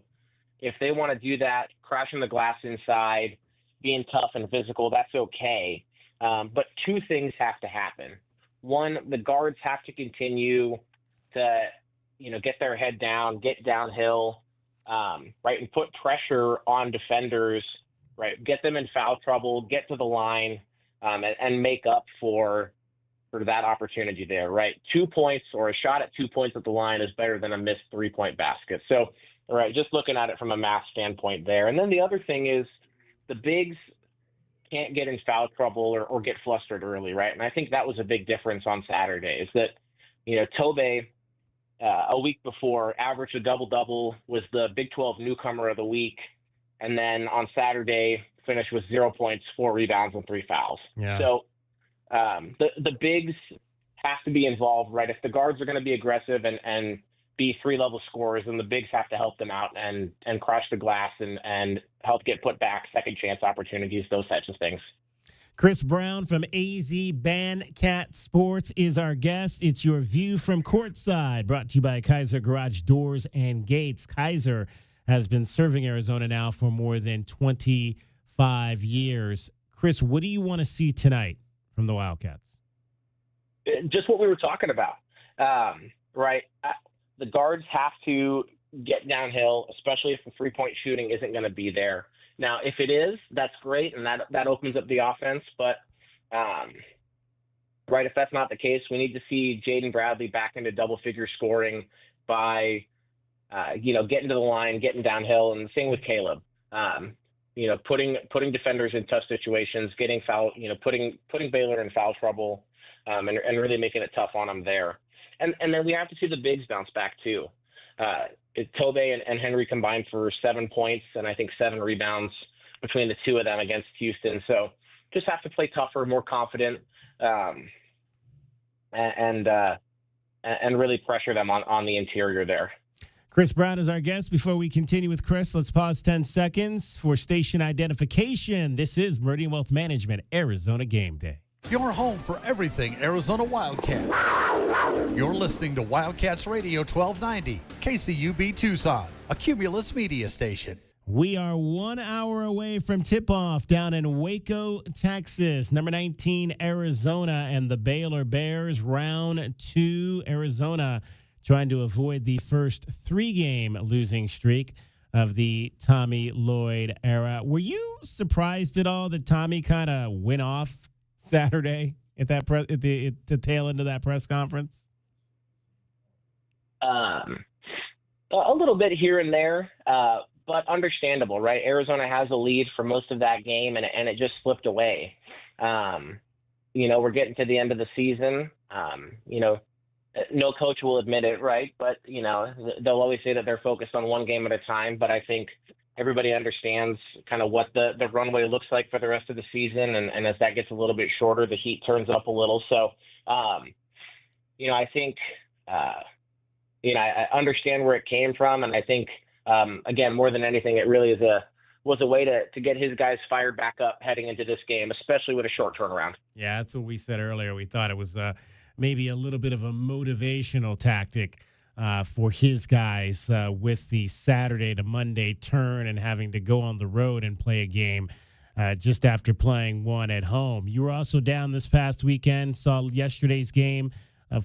if they want to do that, crashing the glass inside, being tough and physical, that's okay. But two things have to happen. One, the guards have to continue to, get their head down, get downhill, right, and put pressure on defenders, right, get them in foul trouble, get to the line, and make up for that opportunity there, right? 2 points or a shot at 2 points at the line is better than a missed 3-point basket. So, all right, just looking at it from a math standpoint there. And then the other thing is the bigs can't get in foul trouble or get flustered early, right? And I think that was a big difference on Saturday is that, Tobe, a week before, averaged a double-double, was the Big 12 newcomer of the week, and then on Saturday finished with 0 points, 4 rebounds, and 3 fouls. Yeah. So the bigs have to be involved, right? If the guards are going to be aggressive and be three-level scorers, then the bigs have to help them out and crush the glass and help get put back, second chance opportunities, those types of things. Chris Brown from AZ Bandcat Sports is our guest. It's your view from courtside, brought to you by Kaiser Garage Doors and Gates. Kaiser has been serving Arizona now for more than 25 years. Chris, what do you want to see tonight from the Wildcats? Just what we were talking about, right? The guards have to get downhill, especially if the three-point shooting isn't going to be there. Now, if it is, that's great, and that opens up the offense. But, right, if that's not the case, we need to see Jaden Bradley back into double-figure scoring by, getting to the line, getting downhill, and the same with Caleb. Putting defenders in tough situations, getting foul, putting Baylor in foul trouble, and really making it tough on them there. And then we have to see the bigs bounce back too. Tobe and Henry combined for 7 points and I think 7 rebounds between the two of them against Houston. So just have to play tougher, more confident, and really pressure them on the interior there. Chris Brown is our guest. Before we continue with Chris, let's pause 10 seconds for station identification. This is Meridian Wealth Management, Arizona Game Day. Your home for everything Arizona Wildcats. You're listening to Wildcats Radio 1290, KCUB Tucson, a Cumulus media station. We are 1 hour away from tip-off down in Waco, Texas. Number 19, Arizona, and the Baylor Bears, round 2. Arizona trying to avoid the first 3-game losing streak of the Tommy Lloyd era. Were you surprised at all that Tommy kind of went off Saturday at that at the tail end of that press conference? A little bit here and there, but understandable, right? Arizona has a lead for most of that game, and it just slipped away. We're getting to the end of the season. No coach will admit it, right? But, they'll always say that they're focused on one game at a time, but I think everybody understands kind of what the runway looks like for the rest of the season. And as that gets a little bit shorter, the heat turns up a little. So, I think, I understand where it came from. And I think, again, more than anything, it really was a way to get his guys fired back up heading into this game, especially with a short turnaround. Yeah, that's what we said earlier. We thought it was maybe a little bit of a motivational tactic for his guys with the Saturday to Monday turn and having to go on the road and play a game just after playing one at home. You were also down this past weekend, saw yesterday's game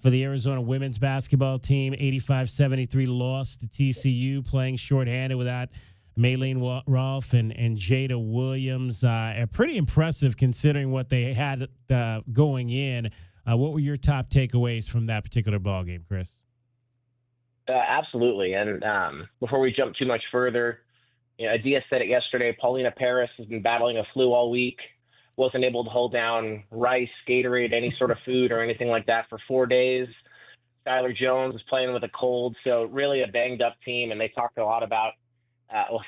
for the Arizona women's basketball team, 85-73 loss to TCU, playing shorthanded without Maylene Rolfe and Jada Williams. Pretty impressive considering what they had going in. What were your top takeaways from that particular ball game, Chris? Absolutely. And before we jump too much further, Adia said it yesterday, Paulina Paris has been battling a flu all week, wasn't able to hold down rice, Gatorade, any sort of food or anything like that for 4 days. Skylar Jones is playing with a cold, so really a banged-up team, and they talked a lot about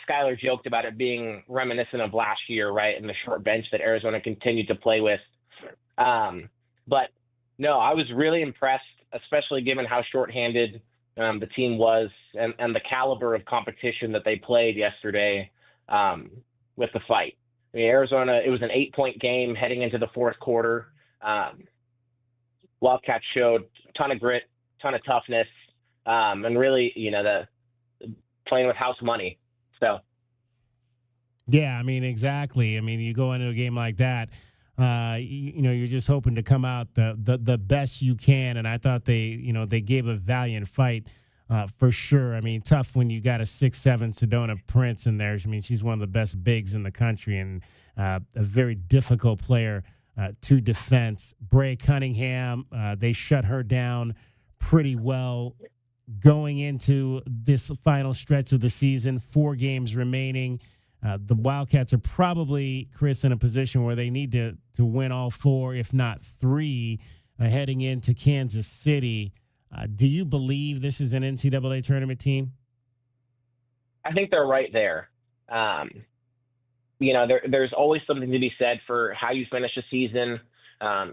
Skylar joked about it being reminiscent of last year, right, and the short bench that Arizona continued to play with. But, no, I was really impressed, especially given how shorthanded the team was and the caliber of competition that they played yesterday with the fight. I mean, Arizona, it was an 8-point game heading into the fourth quarter. Wildcats showed a ton of grit, ton of toughness, and really, the playing with house money. So. Yeah, I mean, exactly. I mean, you go into a game like that, you're just hoping to come out the best you can. And I thought they gave a valiant fight for sure. I mean, tough when you got a 6'7" Sedona Prince in there. I mean, she's one of the best bigs in the country and a very difficult player to defense. Bray Cunningham, they shut her down pretty well going into this final stretch of the season. 4 games remaining. The Wildcats are probably, Chris, in a position where they need to win all 4, if not 3, heading into Kansas City. Do you believe this is an NCAA tournament team? I think they're right there. There's always something to be said for how you finish a season,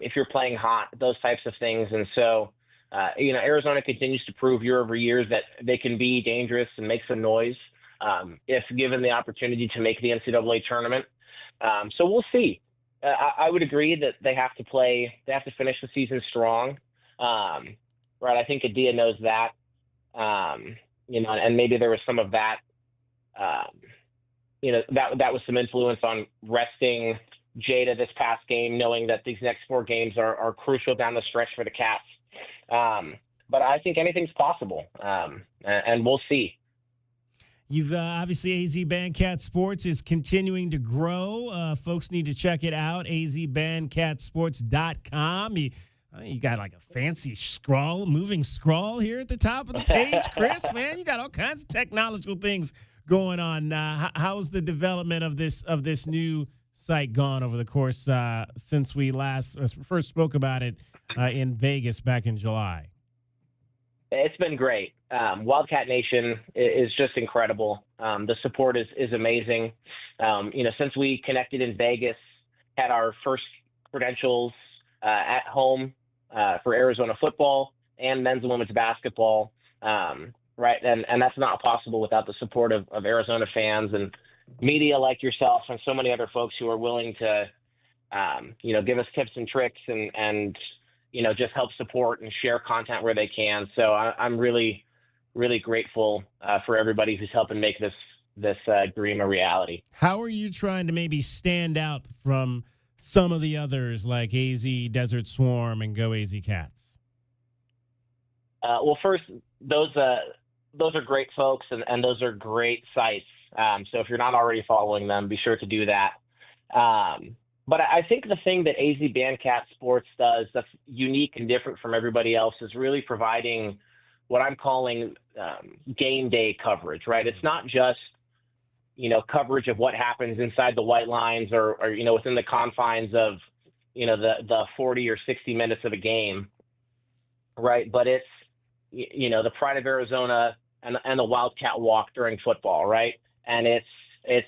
if you're playing hot, those types of things. And so, Arizona continues to prove year over year that they can be dangerous and make some noise. If given the opportunity to make the NCAA tournament. So we'll see. I would agree that they have to finish the season strong. Right. I think Adia knows that, and maybe there was some of that, that was some influence on resting Jada this past game, knowing that these next 4 games are crucial down the stretch for the Cats. But I think anything's possible, and we'll see. You've obviously AZ Bandcat Sports is continuing to grow. Folks need to check it out, azbandcatsports.com. You got like a fancy moving scroll here at the top of the page, Chris, man. You got all kinds of technological things going on. How's the development of this new site gone over the course since we first spoke about it in Vegas back in July? It's been great. Wildcat Nation is just incredible. The support is amazing. Since we connected in Vegas, had our first credentials at home for Arizona football and men's and women's basketball, right? And that's not possible without the support of Arizona fans and media like yourself and so many other folks who are willing to, give us tips and tricks and just help support and share content where they can. So I'm really, really grateful for everybody who's helping make this dream a reality. How are you trying to maybe stand out from some of the others like AZ Desert Swarm and Go AZ Cats? Well, first, those are great folks and those are great sites. So if you're not already following them, be sure to do that. But I think the thing that AZ Bandcat Sports does that's unique and different from everybody else is really providing what I'm calling game day coverage, right? It's not just, coverage of what happens inside the white lines or within the confines of, the 40 or 60 minutes of a game, right? But it's, the pride of Arizona and the Wildcat walk during football, right? And it's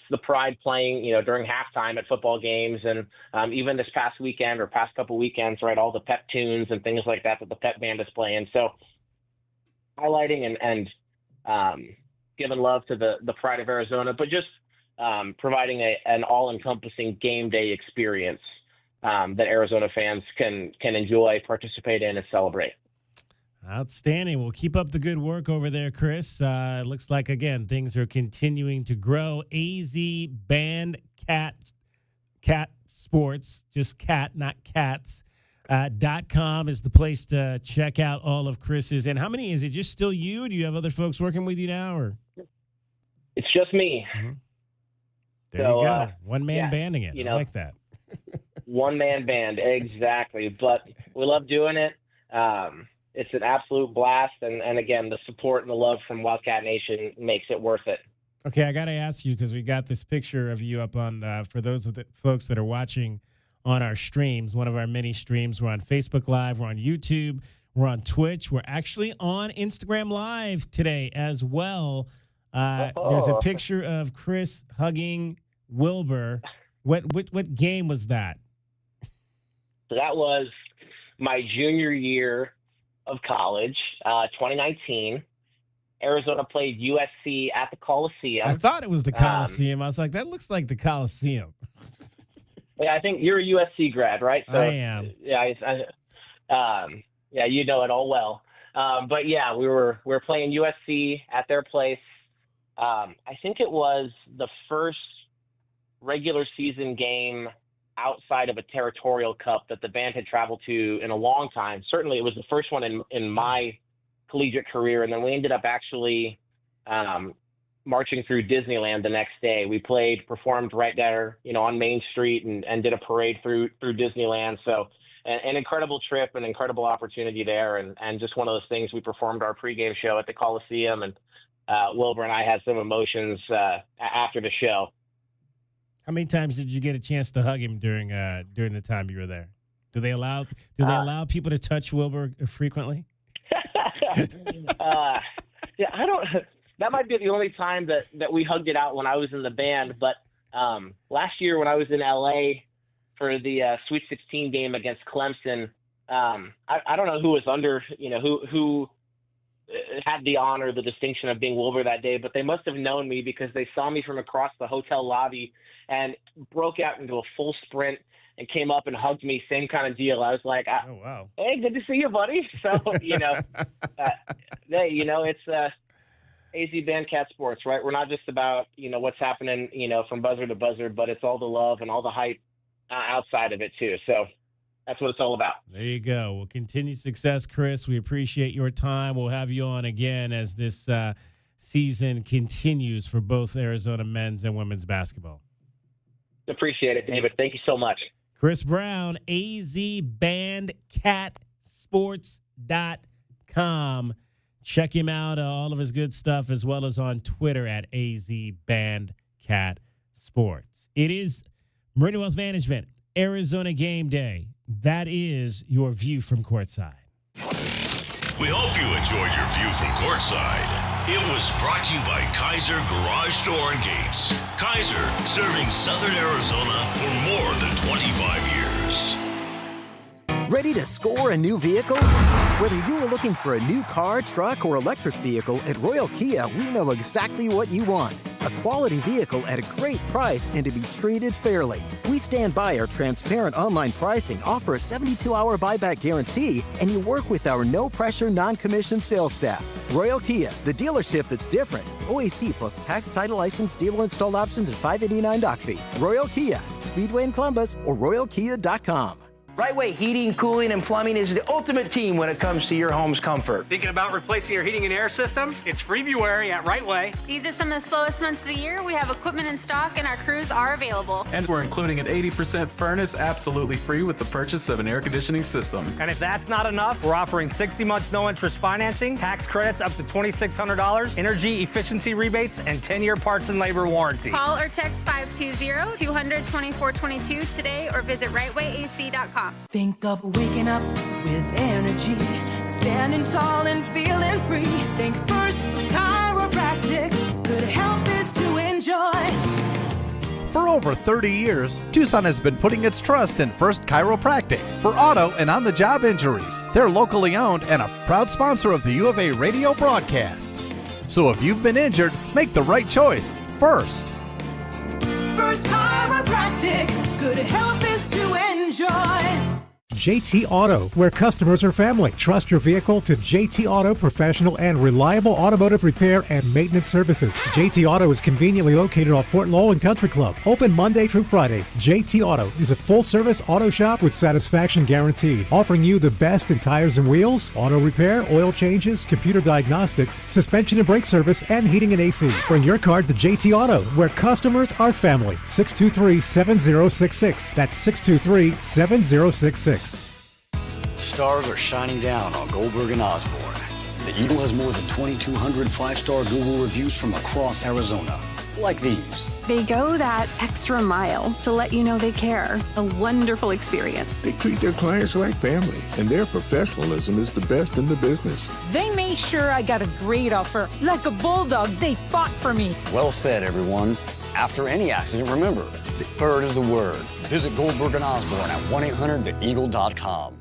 the pride playing, during halftime at football games and even this past weekend or past couple weekends, right? All the pep tunes and things like that the pep band is playing. So highlighting and giving love to the pride of Arizona, but just providing an all-encompassing game day experience that Arizona fans can enjoy, participate in, and celebrate. Outstanding. Well, keep up the good work over there, Chris. It looks like, again, things are continuing to grow. AZ Band Cat Sports, just cat, not cats, .com is the place to check out all of Chris's. And how many? Is it just still you? Do you have other folks working with you now? Or it's just me. Mm-hmm. There you go. One-man banding it. I like that. One-man band, exactly. But we love doing it. It's an absolute blast, and again, the support and the love from Wildcat Nation makes it worth it. Okay, I got to ask you, because we got this picture of you up on, for those of the folks that are watching on our streams, one of our many streams. We're on Facebook Live, we're on YouTube, we're on Twitch, we're actually on Instagram Live today as well. There's a picture of Chris hugging Wilbur. What game was that? So that was my junior year of college, 2019. Arizona played USC at the Coliseum. I thought it was the Coliseum. I was like, that looks like the Coliseum. Yeah, I think you're a USC grad, right? So, I am. Yeah, Yeah, you know it all well. But yeah, we were playing USC at their place. I think it was the first regular season game outside of a territorial cup that the band had traveled to in a long time. Certainly it was the first one in my collegiate career. And then we ended up actually marching through Disneyland the next day. We performed right there, on Main Street and did a parade through Disneyland. So an incredible trip, an incredible opportunity there. And just one of those things, we performed our pregame show at the Coliseum, and Wilbur and I had some emotions after the show. How many times did you get a chance to hug him during the time you were there? Do they allow people to touch Wilbur frequently? Yeah, I don't. That might be the only time that we hugged it out when I was in the band. But last year when I was in LA for the Sweet 16 game against Clemson, I don't know who was under, who had the honor, the distinction of being Wilbur that day, but they must have known me because they saw me from across the hotel lobby and broke out into a full sprint and came up and hugged me. Same kind of deal. I was like, oh, wow. Hey, good to see you, buddy. So, it's AZ Band Cat Sports, right? We're not just about, what's happening, from buzzer to buzzer, but it's all the love and all the hype outside of it too. So that's what it's all about. There you go. Well, continued success, Chris. We appreciate your time. We'll have you on again as this season continues for both Arizona men's and women's basketball. Appreciate it, David. Thank you so much. Chris Brown, azbandcatsports.com. Check him out, all of his good stuff, as well as on Twitter at azbandcatsports. It is Meridian Wealth Management, Arizona Game Day. That is your view from courtside. We hope you enjoyed your view from courtside. It was brought to you by Kaiser Garage Door and Gates. Kaiser, serving Southern Arizona for more than 25 years. Ready to score a new vehicle? Whether you are looking for a new car, truck, or electric vehicle, at Royal Kia, we know exactly what you want. A quality vehicle at a great price and to be treated fairly. We stand by our transparent online pricing, offer a 72-hour buyback guarantee, and you work with our no-pressure, non-commissioned sales staff. Royal Kia, the dealership that's different. OAC plus tax, title, license, dealer installed options, and $589 doc fee. Royal Kia, Speedway in Columbus, or royalkia.com. Right Way Heating, Cooling, and Plumbing is the ultimate team when it comes to your home's comfort. Thinking about replacing your heating and air system? It's February at Right Way. These are some of the slowest months of the year. We have equipment in stock and our crews are available. And we're including an 80% furnace absolutely free with the purchase of an air conditioning system. And if that's not enough, we're offering 60 months no interest financing, tax credits up to $2,600, energy efficiency rebates, and 10-year parts and labor warranty. Call or text 520-200-2422 today or visit rightwayac.com. Think of waking up with energy, standing tall and feeling free. Think first chiropractic, good health is to enjoy. For over 30 years, Tucson has been putting its trust in First Chiropractic for auto and on-the-job injuries. They're locally owned and a proud sponsor of the U of A radio broadcast. So if you've been injured, make the right choice first. First Chiropractic, good health is to enjoy. JT Auto, where customers are family. Trust your vehicle to JT Auto professional and reliable automotive repair and maintenance services. JT Auto is conveniently located off Fort Lowell and Country Club. Open Monday through Friday. JT Auto is a full-service auto shop with satisfaction guaranteed, offering you the best in tires and wheels, auto repair, oil changes, computer diagnostics, suspension and brake service, and heating and AC. Bring your car to JT Auto, where customers are family. 623-7066. That's 623-7066. Stars are shining down on Goldberg and Osborne. The Eagle has more than 2,200 five-star Google reviews from across Arizona, like these. They go that extra mile to let you know they care. A wonderful experience. They treat their clients like family, and their professionalism is the best in the business. They made sure I got a great offer. Like a bulldog, they fought for me. Well said, everyone. After any accident, remember, the bird is the word. Visit Goldberg and Osborne at 1-800-THEEAGLE.com.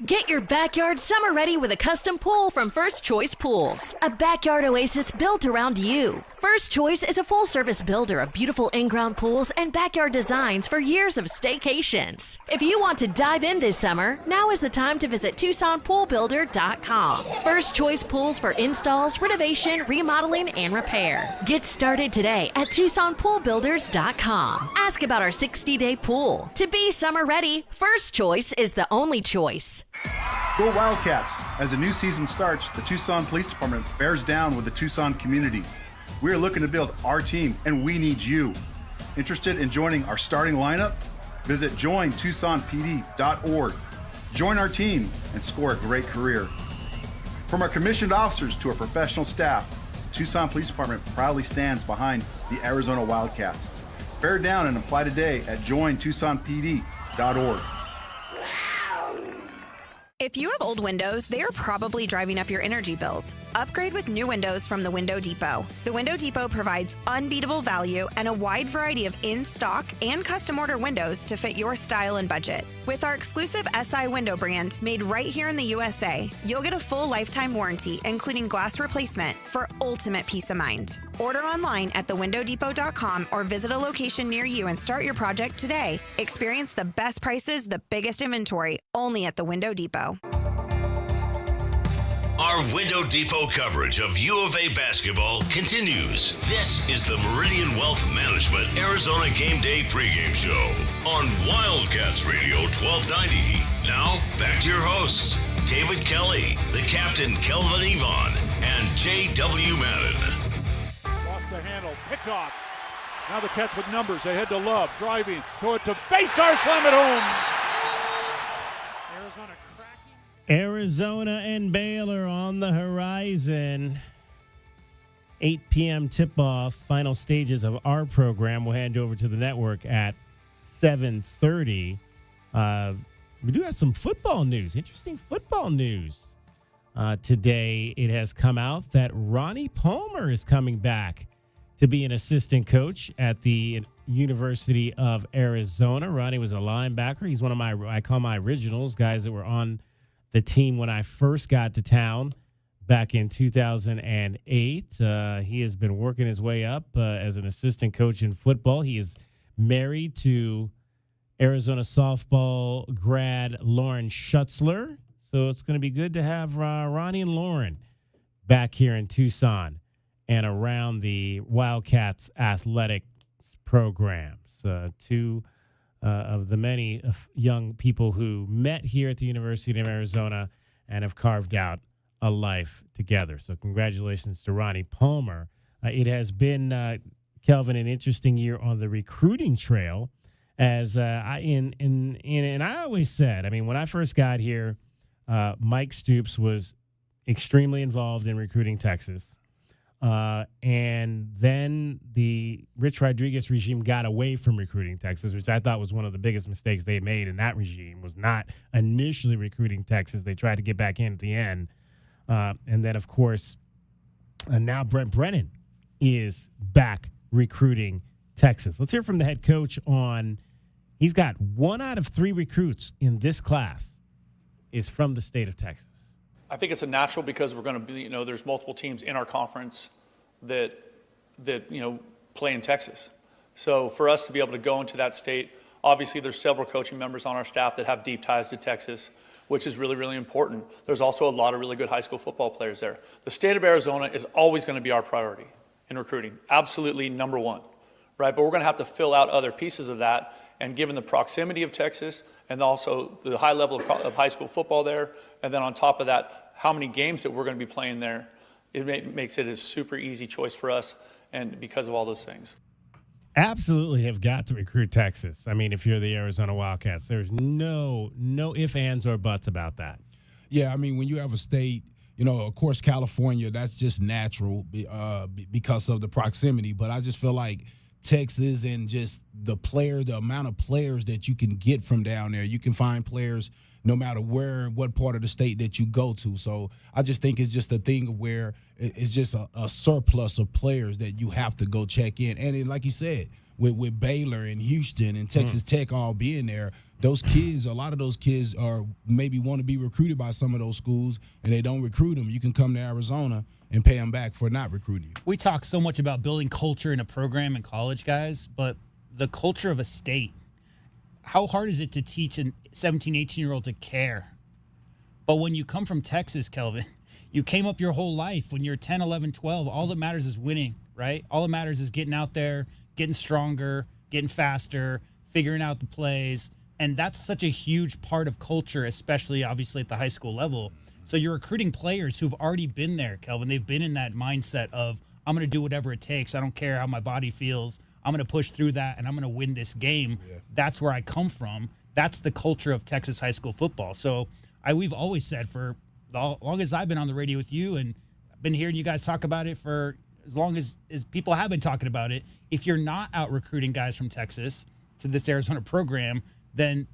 Get your backyard summer ready with a custom pool from First Choice Pools. A backyard oasis built around you. First Choice is a full-service builder of beautiful in-ground pools and backyard designs for years of staycations. If you want to dive in this summer, now is the time to visit TucsonPoolBuilder.com. First Choice Pools for installs, renovation, remodeling, and repair. Get started today at TucsonPoolBuilders.com. Ask about our 60-day pool. To be summer ready, First Choice is the only choice. Go Wildcats! As the new season starts, the Tucson Police Department bears down with the Tucson community. We are looking to build our team, and we need you. Interested in joining our starting lineup? Visit jointucsonpd.org. Join our team and score a great career. From our commissioned officers to our professional staff, the Tucson Police Department proudly stands behind the Arizona Wildcats. Bear down and apply today at jointucsonpd.org. If you have old windows, they are probably driving up your energy bills. Upgrade with new windows from the Window Depot. The Window Depot provides unbeatable value and a wide variety of in-stock and custom order windows to fit your style and budget. With our exclusive SI window brand, made right here in the USA, you'll get a full lifetime warranty, including glass replacement, for ultimate peace of mind. Order online at thewindowdepot.com or visit a location near you and start your project today. Experience the best prices, the biggest inventory, only at the Window Depot. Our Window Depot coverage of U of A basketball continues. This is the Meridian Wealth Management Arizona Game Day pregame show on Wildcats Radio 1290. Now, back to your hosts, David Kelly, the captain Kelvin Yvonne, and J.W. Madden. Lost the handle, picked off. Now the Cats with numbers. They head to Love, driving, throw it to Facer, slam it home. Arizona cracking. Arizona and Baylor on the horizon. 8 p.m. tip-off, final stages of our program. We'll hand over to the network at 7:30. We do have some football news, interesting football news. Today it has come out that Ronnie Palmer is coming back to be an assistant coach at the University of Arizona. Ronnie was a linebacker. He's one of I call my originals, guys that were on the team when I first got to town back in 2008. He has been working his way up as an assistant coach in football. He is married to Arizona softball grad Lauren Schutzler. So it's going to be good to have Ronnie and Lauren back here in Tucson and around the Wildcats athletics programs. Two of the many young people who met here at the University of Arizona and have carved out a life together. So congratulations to Ronnie Palmer. It has been, Kelvin, an interesting year on the recruiting trail. As I always said, I mean, when I first got here, Mike Stoops was extremely involved in recruiting Texas. And then the Rich Rodriguez regime got away from recruiting Texas, which I thought was one of the biggest mistakes they made in that regime, was not initially recruiting Texas. They tried to get back in at the end. And then, of course, now Brent Brennan is back recruiting Texas. Let's hear from the head coach on, he's got 1 out of 3 recruits in this class is from the state of Texas. I think it's a natural because we're going to be, there's multiple teams in our conference that play in Texas. So for us to be able to go into that state, obviously there's several coaching members on our staff that have deep ties to Texas, which is really, really important. There's also a lot of really good high school football players there. The state of Arizona is always going to be our priority in recruiting, absolutely number one, right? But we're going to have to fill out other pieces of that. And given the proximity of Texas and also the high level of high school football there, and then on top of that, how many games that we're going to be playing there, it makes it a super easy choice for us, and because of all those things. Absolutely have got to recruit Texas. I mean, if you're the Arizona Wildcats, there's no ifs, ands, or buts about that. Yeah, I mean, when you have a state, of course, California, that's just natural because of the proximity. But I just feel like Texas and just the amount of players that you can get from down there, you can find players no matter what part of the state that you go to. So I just think it's just a thing where it's just a surplus of players that you have to go check in. And like you said, with Baylor and Houston and Texas Tech all being there, those kids, a lot of those kids are maybe want to be recruited by some of those schools, and they don't recruit them. You can come to Arizona and pay them back for not recruiting you. We talk so much about building culture in a program in college, guys, but the culture of a state, how hard is it to teach a 17, 18-year-old to care? But when you come from Texas, Kelvin, you came up your whole life. When you're 10, 11, 12, all that matters is winning, right? All that matters is getting out there, getting stronger, getting faster, figuring out the plays. And that's such a huge part of culture, especially obviously at the high school level. So you're recruiting players who've already been there, Kelvin. They've been in that mindset of, I'm going to do whatever it takes. I don't care how my body feels. I'm going to push through that, and I'm going to win this game. Yeah. That's where I come from. That's the culture of Texas high school football. So we've always said for as long as I've been on the radio with you, and I've been hearing you guys talk about it for as long as people have been talking about it, if you're not out recruiting guys from Texas to this Arizona program, then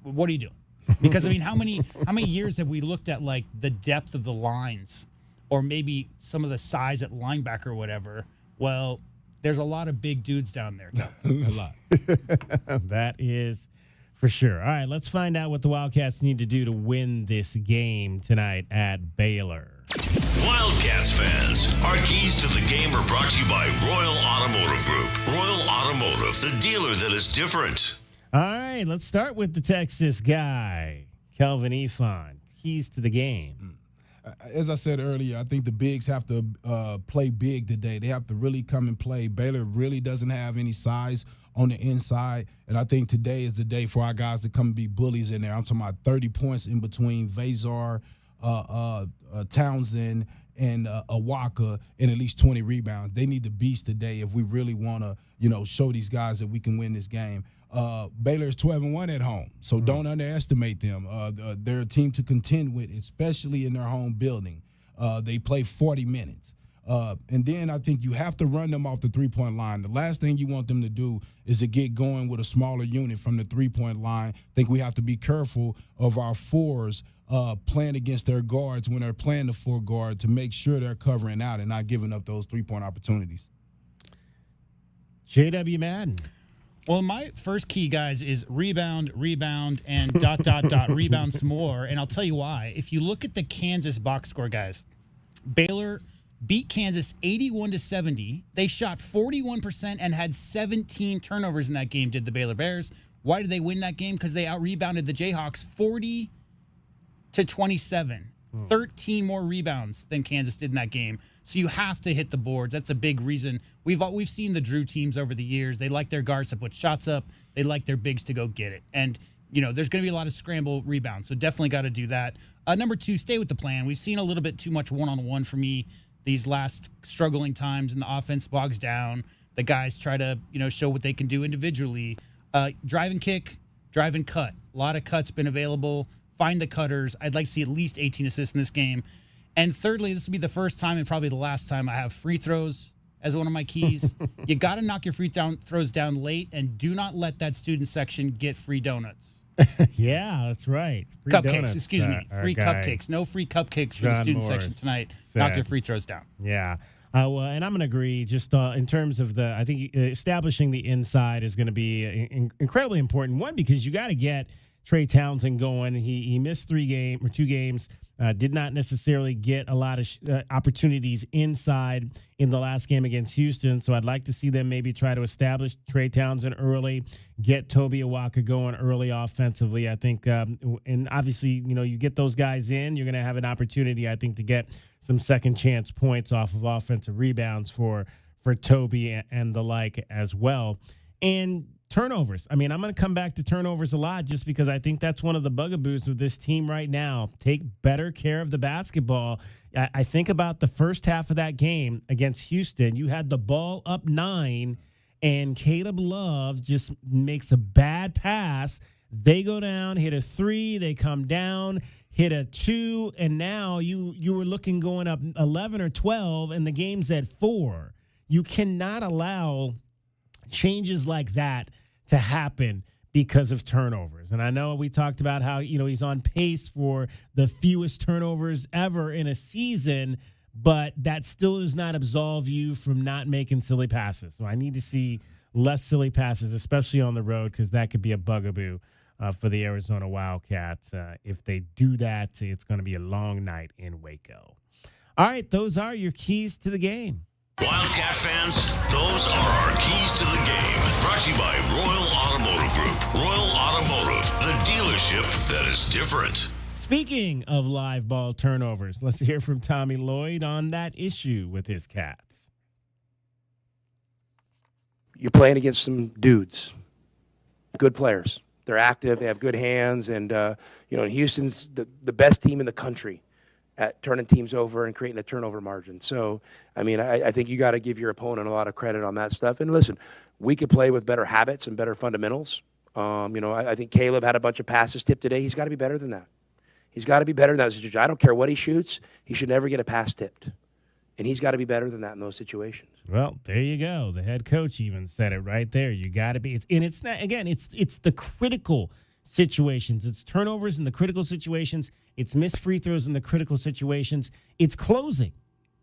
what are you doing? Because, I mean, how many years have we looked at, like, the depth of the lines or maybe some of the size at linebacker or whatever? Well, there's a lot of big dudes down there. A lot. That is for sure. All right, let's find out what the Wildcats need to do to win this game tonight at Baylor. Wildcats fans, our keys to the game are brought to you by Royal Automotive Group. Royal Automotive, the dealer that is different. All right, let's start with the Texas guy, Kelvin Ifan. Keys to the game. As I said earlier, I think the bigs have to play big today. They have to really come and play. Baylor really doesn't have any size on the inside, and I think today is the day for our guys to come and be bullies in there. I'm talking about 30 points in between Vazar, Townsend, and Awaka, and at least 20 rebounds. They need the beast today if we really want to, show these guys that we can win this game. Baylor is 12-1 at home, so don't underestimate them. They're a team to contend with, especially in their home building. They play 40 minutes. And then I think you have to run them off the three-point line. The last thing you want them to do is to get going with a smaller unit from the three-point line. I think we have to be careful of our fours playing against their guards when they're playing the four guard to make sure they're covering out and not giving up those three-point opportunities. J.W. Madden. Well, my first key, guys, is rebound, and ... rebound some more. And I'll tell you why. If you look at the Kansas box score, guys, Baylor beat Kansas 81-70. They shot 41% and had 17 turnovers in that game, did the Baylor Bears. Why did they win that game? Because they out-rebounded the Jayhawks 40-27. 13 more rebounds than Kansas did in that game. So you have to hit the boards. That's a big reason. We've seen the Drew teams over the years. They like their guards to put shots up. They like their bigs to go get it. And, there's going to be a lot of scramble rebounds. So definitely got to do that. Number 2, stay with the plan. We've seen a little bit too much one-on-one for me these last struggling times, and the offense bogs down. The guys try to, show what they can do individually. Drive and kick, drive and cut. A lot of cuts been available. Find the cutters. I'd like to see at least 18 assists in this game. And thirdly, this will be the first time and probably the last time I have free throws as one of my keys. You got to knock your free throws down late, and do not let that student section get free donuts. Yeah, that's right. Free cupcakes, excuse me. Free cupcakes. No free cupcakes for the student section tonight. Knock your free throws down. Yeah. Well, and I'm going to agree just in terms of I think establishing the inside is going to be incredibly important. One, because you got to get Trey Townsend going. He missed 2 games. Did not necessarily get a lot of opportunities inside in the last game against Houston. So I'd like to see them maybe try to establish Trey Townsend early, get Toby Awaka going early offensively. I think, and obviously, you get those guys in, you're going to have an opportunity, I think, to get some second chance points off of offensive rebounds for Toby and the like as well. And turnovers. I mean, I'm going to come back to turnovers a lot just because I think that's one of the bugaboos of this team right now. Take better care of the basketball. I think about the first half of that game against Houston. You had the ball up 9, and Caleb Love just makes a bad pass. They go down, hit a 3, they come down, hit a 2, and now you were looking going up 11 or 12, and the game's at 4. You cannot allow changes like that to happen because of turnovers. And I know we talked about how, he's on pace for the fewest turnovers ever in a season, but that still does not absolve you from not making silly passes. So I need to see less silly passes, especially on the road, because that could be a bugaboo for the Arizona Wildcats. If they do that, it's going to be a long night in Waco. All right, those are your keys to the game. Wildcat fans, those are our keys to the game. Brought to you by Royal Automotive Group. Royal Automotive, the dealership that is different. Speaking of live ball turnovers, let's hear from Tommy Lloyd on that issue with his Cats. You're playing against some dudes, good players. They're active, they have good hands, and Houston's the best team in the country at turning teams over and creating a turnover margin. So, I think you got to give your opponent a lot of credit on that stuff. And listen, we could play with better habits and better fundamentals. I think Caleb had a bunch of passes tipped today. He's got to be better than that. He's got to be better than that situation. I don't care what he shoots. He should never get a pass tipped. And he's got to be better than that in those situations. Well, there you go. The head coach even said it right there. You got to be. It's not, again, it's the critical situations. It's turnovers in the critical situations. It's missed free throws in the critical situations. It's closing.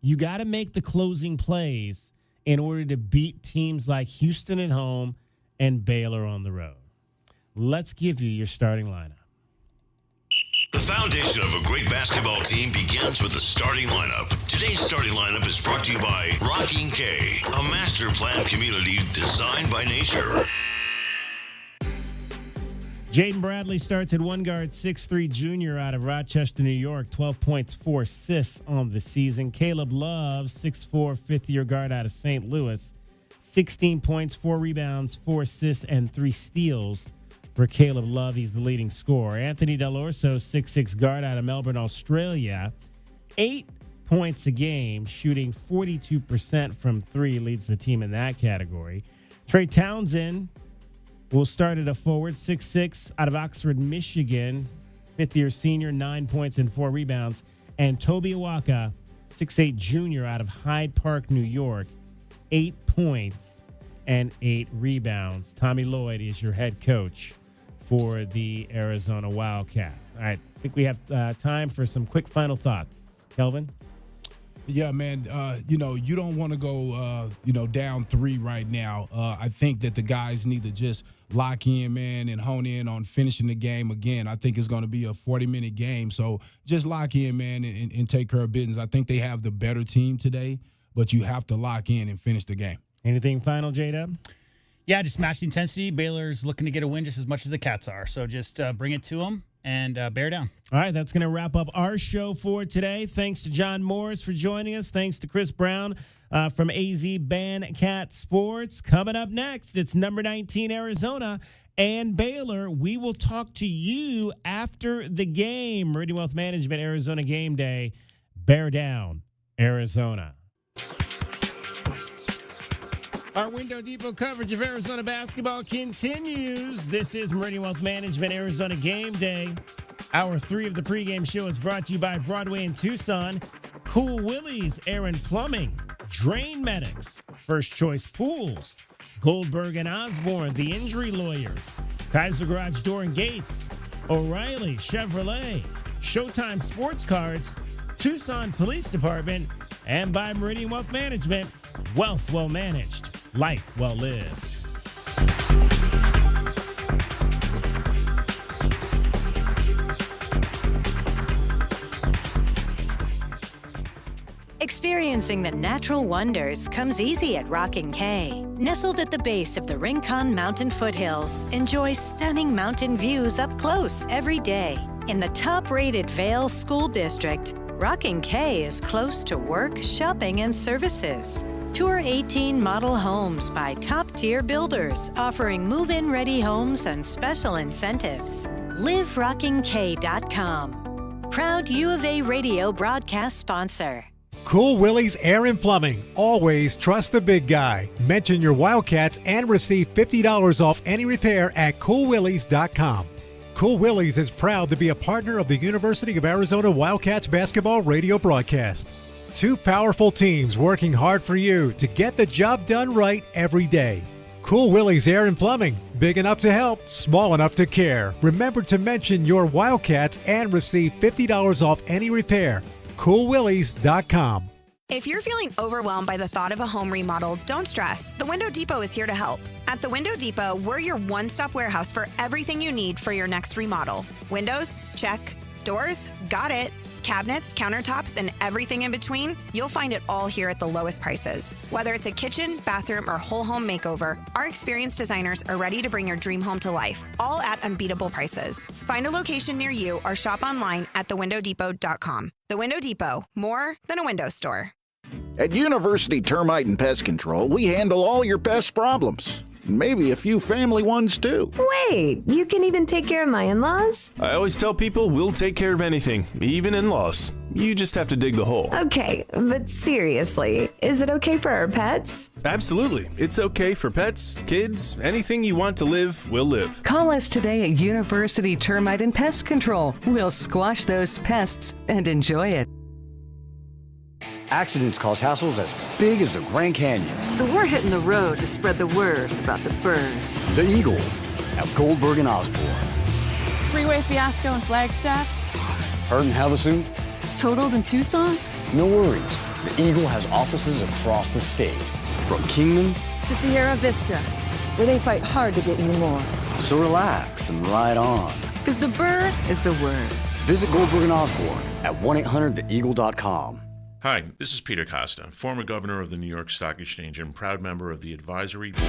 You got to make the closing plays in order to beat teams like Houston at home and Baylor on the road. Let's give you your starting lineup. The foundation of a great basketball team begins with the starting lineup. Today's starting lineup is brought to you by Rocking K, a master plan community designed by nature. Jaden Bradley starts at one guard, 6'3" junior out of Rochester, New York, 12 points, 4 assists on the season. Caleb Love, 6'4", fifth-year guard out of St. Louis, 16 points, 4 rebounds, 4 assists, and 3 steals for Caleb Love. He's the leading scorer. Anthony Delorso, 6'6" guard out of Melbourne, Australia, 8 points a game, shooting 42% from 3, leads the team in that category. Trey Townsend will start at a forward, 6'6", out of Oxford, Michigan, fifth-year senior, 9 points and 4 rebounds. And Toby Awaka, 6'8", junior out of Hyde Park, New York, 8 points and 8 rebounds. Tommy Lloyd is your head coach for the Arizona Wildcats. All right, I think we have time for some quick final thoughts. Kelvin? Yeah, man, you don't want to go, down 3 right now. I think that the guys need to just lock in, man, and hone in on finishing the game again. I think it's going to be a 40-minute game, so just lock in, man, and take care of business. I think they have the better team today, but you have to lock in and finish the game. Anything final, J-Dub? Yeah, just match the intensity. Baylor's looking to get a win just as much as the Cats are, so just bring it to them and bear down. All right, that's going to wrap up our show for today. Thanks to John Morris for joining us. Thanks to Chris Brown from AZ Bandcat Sports. Coming up next, it's number 19 Arizona and Baylor. We will talk to you after the game. Meridian Wealth Management, Arizona Game Day. Bear down, Arizona. Our Window Depot coverage of Arizona basketball continues. This is Meridian Wealth Management, Arizona Game Day. Hour 3 of the pregame show is brought to you by Broadway in Tucson, Cool Willie's Air and Plumbing, Drain Medics, First Choice Pools, Goldberg and Osborne, The Injury Lawyers, Kaiser Garage Door and Gates, O'Reilly Chevrolet, Showtime Sports Cards, Tucson Police Department, and by Meridian Wealth Management, wealth well managed, life well lived. Experiencing the natural wonders comes easy at Rocking K. Nestled at the base of the Rincon Mountain foothills, enjoy stunning mountain views up close every day. In the top-rated Vail School District, Rocking K is close to work, shopping, and services. Tour 18 model homes by top-tier builders offering move-in ready homes and special incentives. LiveRockingK.com. Proud U of A radio broadcast sponsor. Cool Willie's Air and Plumbing. Always trust the big guy. Mention your Wildcats and receive $50 off any repair at CoolWillies.com. Cool Willie's is proud to be a partner of the University of Arizona Wildcats basketball radio broadcast. 2 powerful teams working hard for you to get the job done right every day. Cool Willie's Air and Plumbing. Big enough to help, small enough to care. Remember to mention your Wildcats and receive $50 off any repair. CoolWillies.com. If you're feeling overwhelmed by the thought of a home remodel, don't stress. The Window Depot is here to help. At the Window Depot, we're your one-stop warehouse for everything you need for your next remodel. Windows? Check. Doors? Got it. Cabinets, countertops, and everything in between? You'll find it all here at the lowest prices. Whether it's a kitchen, bathroom, or whole home makeover, our experienced designers are ready to bring your dream home to life, all at unbeatable prices. Find a location near you or shop online at thewindowdepot.com. The Window Depot, more than a window store. At University Termite and Pest Control, we handle all your pest problems. Maybe a few family ones, too. Wait, you can even take care of my in-laws? I always tell people we'll take care of anything, even in-laws. You just have to dig the hole. Okay, but seriously, is it okay for our pets? Absolutely. It's okay for pets, kids, anything you want to live, will live. Call us today at University Termite and Pest Control. We'll squash those pests and enjoy it. Accidents cause hassles as big as the Grand Canyon. So we're hitting the road to spread the word about the bird. The Eagle at Goldberg and Osborne. Freeway fiasco in Flagstaff. Heard in Havasu. Totaled in Tucson. No worries. The Eagle has offices across the state. From Kingman to Sierra Vista, where they fight hard to get you more. So relax and ride on. Because the bird is the word. Visit Goldberg and Osborne at 1-800-THEEAGLE.com. Hi, this is Peter Costa, former governor of the New York Stock Exchange and proud member of the advisory board.